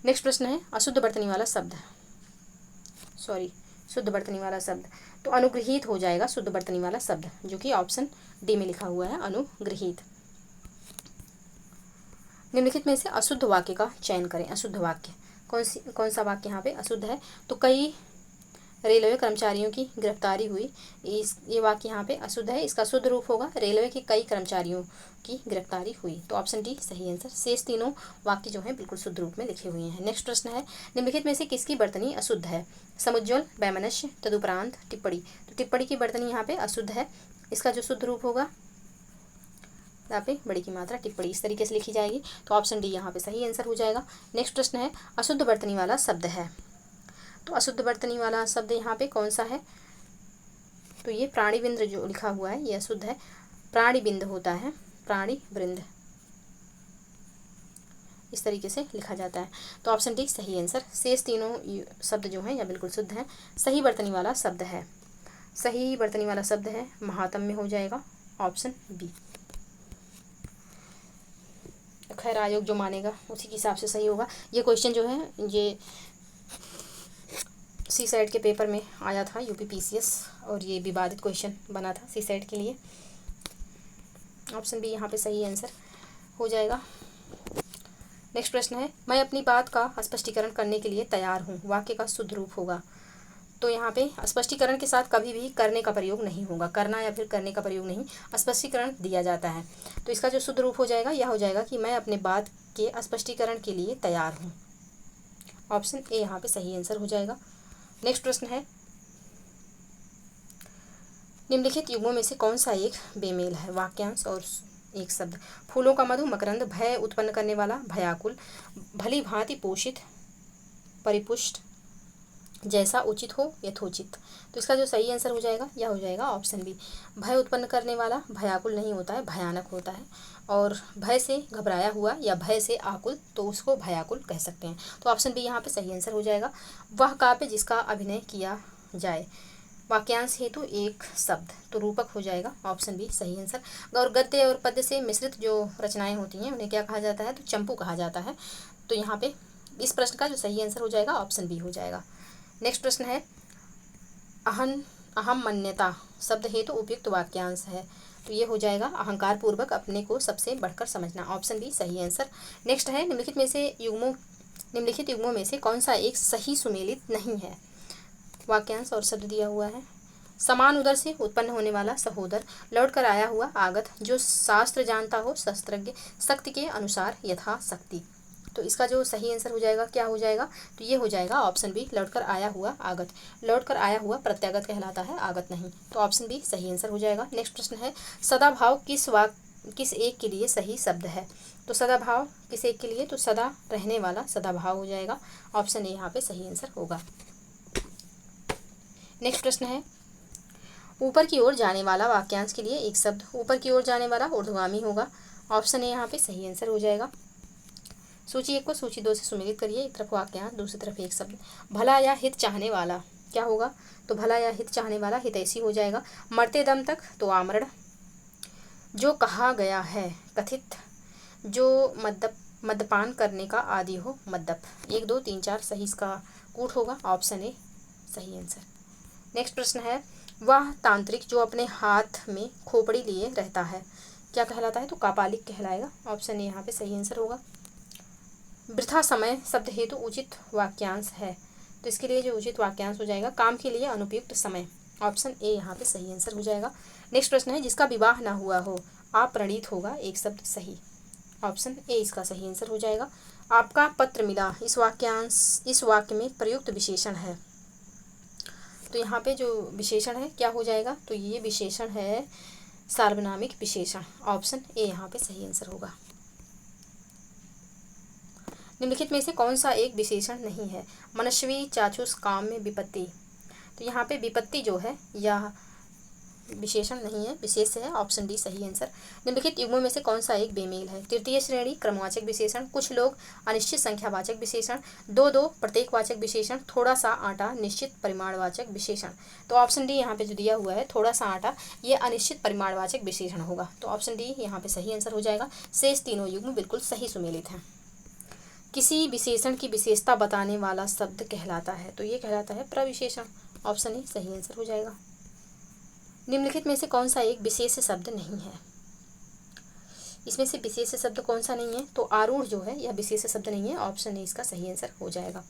नेक्स्ट प्रश्न है अशुद्ध वर्तनी वाला शब्द, शुद्ध वर्तनी वाला शब्द। तो अनुगृहीत हो जाएगा शुद्ध वर्तनी वाला शब्द, जो कि ऑप्शन डी में लिखा हुआ है, अनुगृहीत। निम्नलिखित में से अशुद्ध वाक्य का चयन करें। अशुद्ध वाक्य कौन सा वाक्य यहाँ पे अशुद्ध है? तो कई रेलवे कर्मचारियों की गिरफ्तारी हुई, ये वाक्य यहाँ पे अशुद्ध है। इसका शुद्ध रूप होगा रेलवे के कई कर्मचारियों की गिरफ्तारी हुई। तो ऑप्शन डी सही आंसर। शेष तीनों वाक्य जो हैं बिल्कुल शुद्ध रूप में लिखे हुए हैं। नेक्स्ट प्रश्न है निम्नलिखित में से किसकी वर्तनी अशुद्ध है? समुज्ज्वल, वैमनस्य, तदुपरांत, टिप्पणी। तो टिप्पणी की वर्तनी यहाँ पे अशुद्ध है। इसका जो शुद्ध रूप होगा यहाँ पे बड़ी की मात्रा टिप्पणी इस तरीके से लिखी जाएगी। तो ऑप्शन डी यहाँ पे सही आंसर हो जाएगा। नेक्स्ट प्रश्न है अशुद्ध वर्तनी वाला शब्द है। तो अशुद्ध वर्तनी वाला शब्द यहाँ पे कौन सा है? तो ये प्राणीबिंद जो लिखा हुआ है ये अशुद्ध है। प्राणीबिंद होता है, प्राणीवृंद इस तरीके से लिखा जाता है। तो ऑप्शन डी सही आंसर। शेष तीनों शब्द जो हैं यह बिल्कुल शुद्ध हैं। सही वर्तनी वाला शब्द है, सही वर्तनी वाला शब्द है महात्म्य हो जाएगा। Option B. खैर आयोग जो मानेगा उसी के हिसाब से सही होगा। ये क्वेश्चन जो है ये सी साइड के पेपर में आया था, यूपी पीसीएस, और ये विवादित क्वेश्चन बना था सी साइड के लिए। ऑप्शन बी यहाँ पे सही आंसर हो जाएगा। नेक्स्ट प्रश्न है मैं अपनी बात का स्पष्टीकरण करने के लिए तैयार हूँ, वाक्य का शुद्ध रूप होगा। तो यहाँ पे स्पष्टीकरण के साथ कभी भी करने का प्रयोग नहीं होगा, करना या फिर करने का प्रयोग नहीं, स्पष्टीकरण दिया जाता है। तो इसका जो शुद्ध रूप हो जाएगा यह हो जाएगा कि मैं अपने बात के स्पष्टीकरण के लिए तैयार हूँ। ऑप्शन ए यहाँ पे सही आंसर हो जाएगा। नेक्स्ट प्रश्न है निम्नलिखित युग्मों में से कौन सा एक बेमेल है? वाक्यांश और एक शब्द। फूलों का मधु, मकरंद, भय उत्पन्न करने वाला, भयाकुल, भली भांति पोषित, परिपुष्ट, जैसा उचित हो, यथोचित। तो इसका जो सही आंसर हो जाएगा यह हो जाएगा ऑप्शन बी। भय उत्पन्न करने वाला भयाकुल नहीं होता है, भयानक होता है। और भय से घबराया हुआ या भय से आकुल तो उसको भयाकुल कह सकते हैं। तो ऑप्शन बी यहाँ पे सही आंसर हो जाएगा। वह काव्य जिसका अभिनय किया जाए। वाक्यांश हेतु एक शब्द तो रूपक हो जाएगा। ऑप्शन बी सही आंसर। और गद्य और पद्य से मिश्रित जो रचनाएं होती हैं उन्हें क्या कहा जाता है? तो चंपू कहा जाता है। तो यहाँ पे इस प्रश्न का जो सही आंसर हो जाएगा ऑप्शन बी हो जाएगा। नेक्स्ट प्रश्न है अहम मन्यता शब्द हेतु उपयुक्त वाक्यांश है। तो ये हो जाएगा अहंकार पूर्वक अपने को सबसे बढ़कर समझना। ऑप्शन बी सही आंसर। नेक्स्ट है निम्नलिखित युग्मों में से कौन सा एक सही सुमेलित नहीं है? वाक्यांश और शब्द दिया हुआ है। समान उदर से उत्पन्न होने वाला सहोदर, लौट कर आया हुआ आगत, जो शास्त्र जानता हो शस्त्रज्ञ, शक्ति के अनुसार यथाशक्ति। तो इसका जो सही आंसर हो जाएगा क्या हो जाएगा? तो ये हो जाएगा ऑप्शन बी लौट कर आया हुआ आगत। लौट कर आया हुआ प्रत्यागत कहलाता है, आगत नहीं। तो ऑप्शन बी सही आंसर हो जाएगा। नेक्स्ट प्रश्न है सदाभाव किस एक के लिए सही शब्द है? तो सदाभाव किस एक के लिए? तो सदा रहने वाला सदाभाव हो जाएगा। ऑप्शन ए यहाँ पे सही आंसर होगा। नेक्स्ट प्रश्न है ऊपर की ओर जाने वाला वाक्यांश के लिए एक शब्द। ऊपर की ओर जाने वाला ऊर्ध्वगामी होगा। ऑप्शन ए यहाँ पे सही आंसर हो जाएगा। सूची 1 को सूची 2 से सुमेलित करिए। एक तरफ वाक्यांश, दूसरी तरफ एक शब्द। भला या हित चाहने वाला क्या होगा? तो भला या हित चाहने वाला हितैषी हो जाएगा। मरते दम तक तो आमरण। जो कहा गया है कथित। जो मद्यपान करने का आदि हो, मद्यप। 1 2 3 4 सही इसका कूट होगा। ऑप्शन ए सही आंसर। नेक्स्ट प्रश्न है वह तांत्रिक जो अपने हाथ में खोपड़ी लिए रहता है क्या कहलाता है? तो कापालिक कहलाएगा। ऑप्शन ए यहाँ पे सही आंसर होगा। वृथा समय शब्द हेतु उचित वाक्यांश है। तो इसके लिए जो उचित वाक्यांश हो जाएगा काम के लिए अनुपयुक्त समय। ऑप्शन ए यहाँ पे सही आंसर हो जाएगा। नेक्स्ट प्रश्न है जिसका विवाह ना हुआ हो, अप्रणीत होगा एक शब्द सही। ऑप्शन ए इसका सही आंसर हो जाएगा। आपका पत्र मिला इस वाक्य में प्रयुक्त विशेषण है। तो यहाँ पे जो विशेषण है क्या हो जाएगा? तो ये विशेषण है सार्वनामिक विशेषण। ऑप्शन ए यहाँ पे सही आंसर होगा। निम्नलिखित में से कौन सा एक विशेषण नहीं है? मनस्वी, चाक्षुष, काम में विपत्ति। तो यहाँ पे विपत्ति जो है यह विशेषण नहीं है, विशेष्य है। ऑप्शन डी सही आंसर। निम्नलिखित युग्मों में से कौन सा एक बेमेल है? तृतीय श्रेणी क्रमवाचक विशेषण, कुछ लोग अनिश्चित संख्यावाचक विशेषण, दो दो प्रत्येकवाचक विशेषण, थोड़ा सा आटा निश्चित परिमाणवाचक विशेषण। तो ऑप्शन डी यहाँ पे जो दिया हुआ है थोड़ा सा आटा, ये अनिश्चित परिमाणवाचक विशेषण होगा। तो ऑप्शन डी यहाँ पे सही आंसर हो जाएगा। शेष तीनों युग्म बिल्कुल सही सुमेलित हैं। किसी विशेषण की विशेषता बताने वाला शब्द कहलाता है, तो ये कहलाता है प्रविशेषण। ऑप्शन ए सही आंसर हो जाएगा। निम्नलिखित में से कौन सा एक विशेष शब्द नहीं है? इसमें से विशेष शब्द कौन सा नहीं है? तो आरूढ़ जो है यह विशेष शब्द नहीं है। ऑप्शन ए इसका सही आंसर हो जाएगा।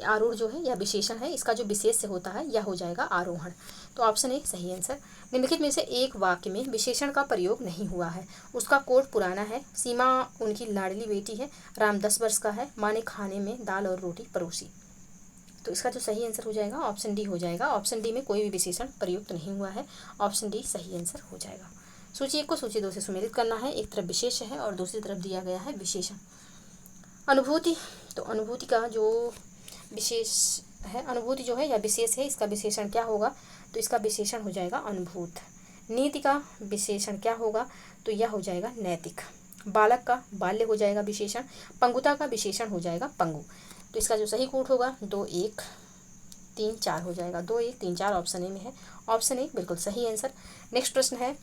आरूढ़ जो है यह विशेषण है, इसका जो विशेष होता है यह हो जाएगा आरोहण। तो ऑप्शन ए सही आंसर। निम्नलिखित में से एक वाक्य में विशेषण का प्रयोग नहीं हुआ है। उसका कोट पुराना है, सीमा उनकी लाडली बेटी है, राम 10 वर्ष का है, माँ ने खाने में दाल और रोटी परोसी। तो इसका जो सही आंसर हो जाएगा ऑप्शन डी हो जाएगा। ऑप्शन डी में कोई भी विशेषण प्रयुक्त नहीं हुआ है। ऑप्शन डी सही आंसर हो जाएगा। सूची 1 को सूची 2 से सुमेलित करना है। एक तरफ विशेष है और दूसरी तरफ दिया गया है विशेषण। अनुभूति, तो अनुभूति का जो विशेष है, अनुभूति जो है या विशेष है, इसका विशेषण क्या होगा? तो इसका विशेषण हो जाएगा अनुभूत। नीति का विशेषण क्या होगा? तो यह हो जाएगा नैतिक। बालक का बाल्य हो जाएगा विशेषण। पंगुता का विशेषण हो जाएगा पंगु। तो इसका जो सही कोट होगा 2 1 3 4 हो जाएगा। 2 1 3 4 ऑप्शन ए में है। ऑप्शन ए बिल्कुल सही आंसर। नेक्स्ट प्रश्न है,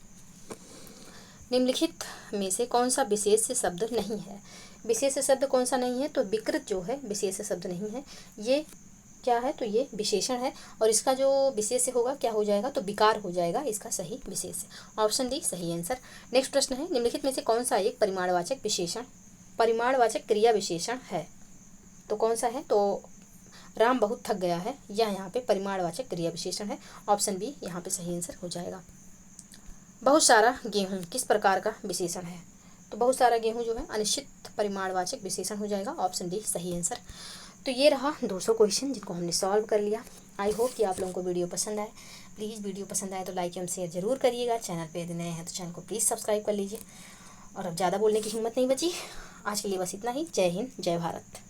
निम्नलिखित में से कौन सा विशेष शब्द नहीं है? विशेष शब्द कौन सा नहीं है? तो विकृत जो है विशेष शब्द नहीं है। ये क्या है? तो ये विशेषण है और इसका जो विशेष होगा क्या हो जाएगा? तो विकार हो जाएगा इसका सही विशेष। ऑप्शन डी सही आंसर। नेक्स्ट प्रश्न है, निम्नलिखित में से कौन सा एक परिमाणवाचक विशेषण परिमाणवाचक क्रिया विशेषण है? तो कौन सा है? तो राम बहुत थक गया है, यह यहाँ पे परिमाणवाचक क्रिया विशेषण है। ऑप्शन बी यहाँ पे सही आंसर हो जाएगा। बहुत सारा गेहूँ किस प्रकार का विशेषण है? तो बहुत सारा गेहूँ जो है अनिश्चित परिमाणवाचक विशेषण हो जाएगा। ऑप्शन डी सही आंसर। तो ये रहा 200 क्वेश्चन जिनको हमने सॉल्व कर लिया। आई होप कि आप लोगों को वीडियो पसंद आए। प्लीज़ वीडियो पसंद आए तो लाइक एवं शेयर जरूर करिएगा। चैनल पे यदि नए हैं तो चैनल को प्लीज़ सब्सक्राइब कर लीजिए। और अब ज़्यादा बोलने की हिम्मत नहीं बची। आज के लिए बस इतना ही। जय हिंद, जय भारत।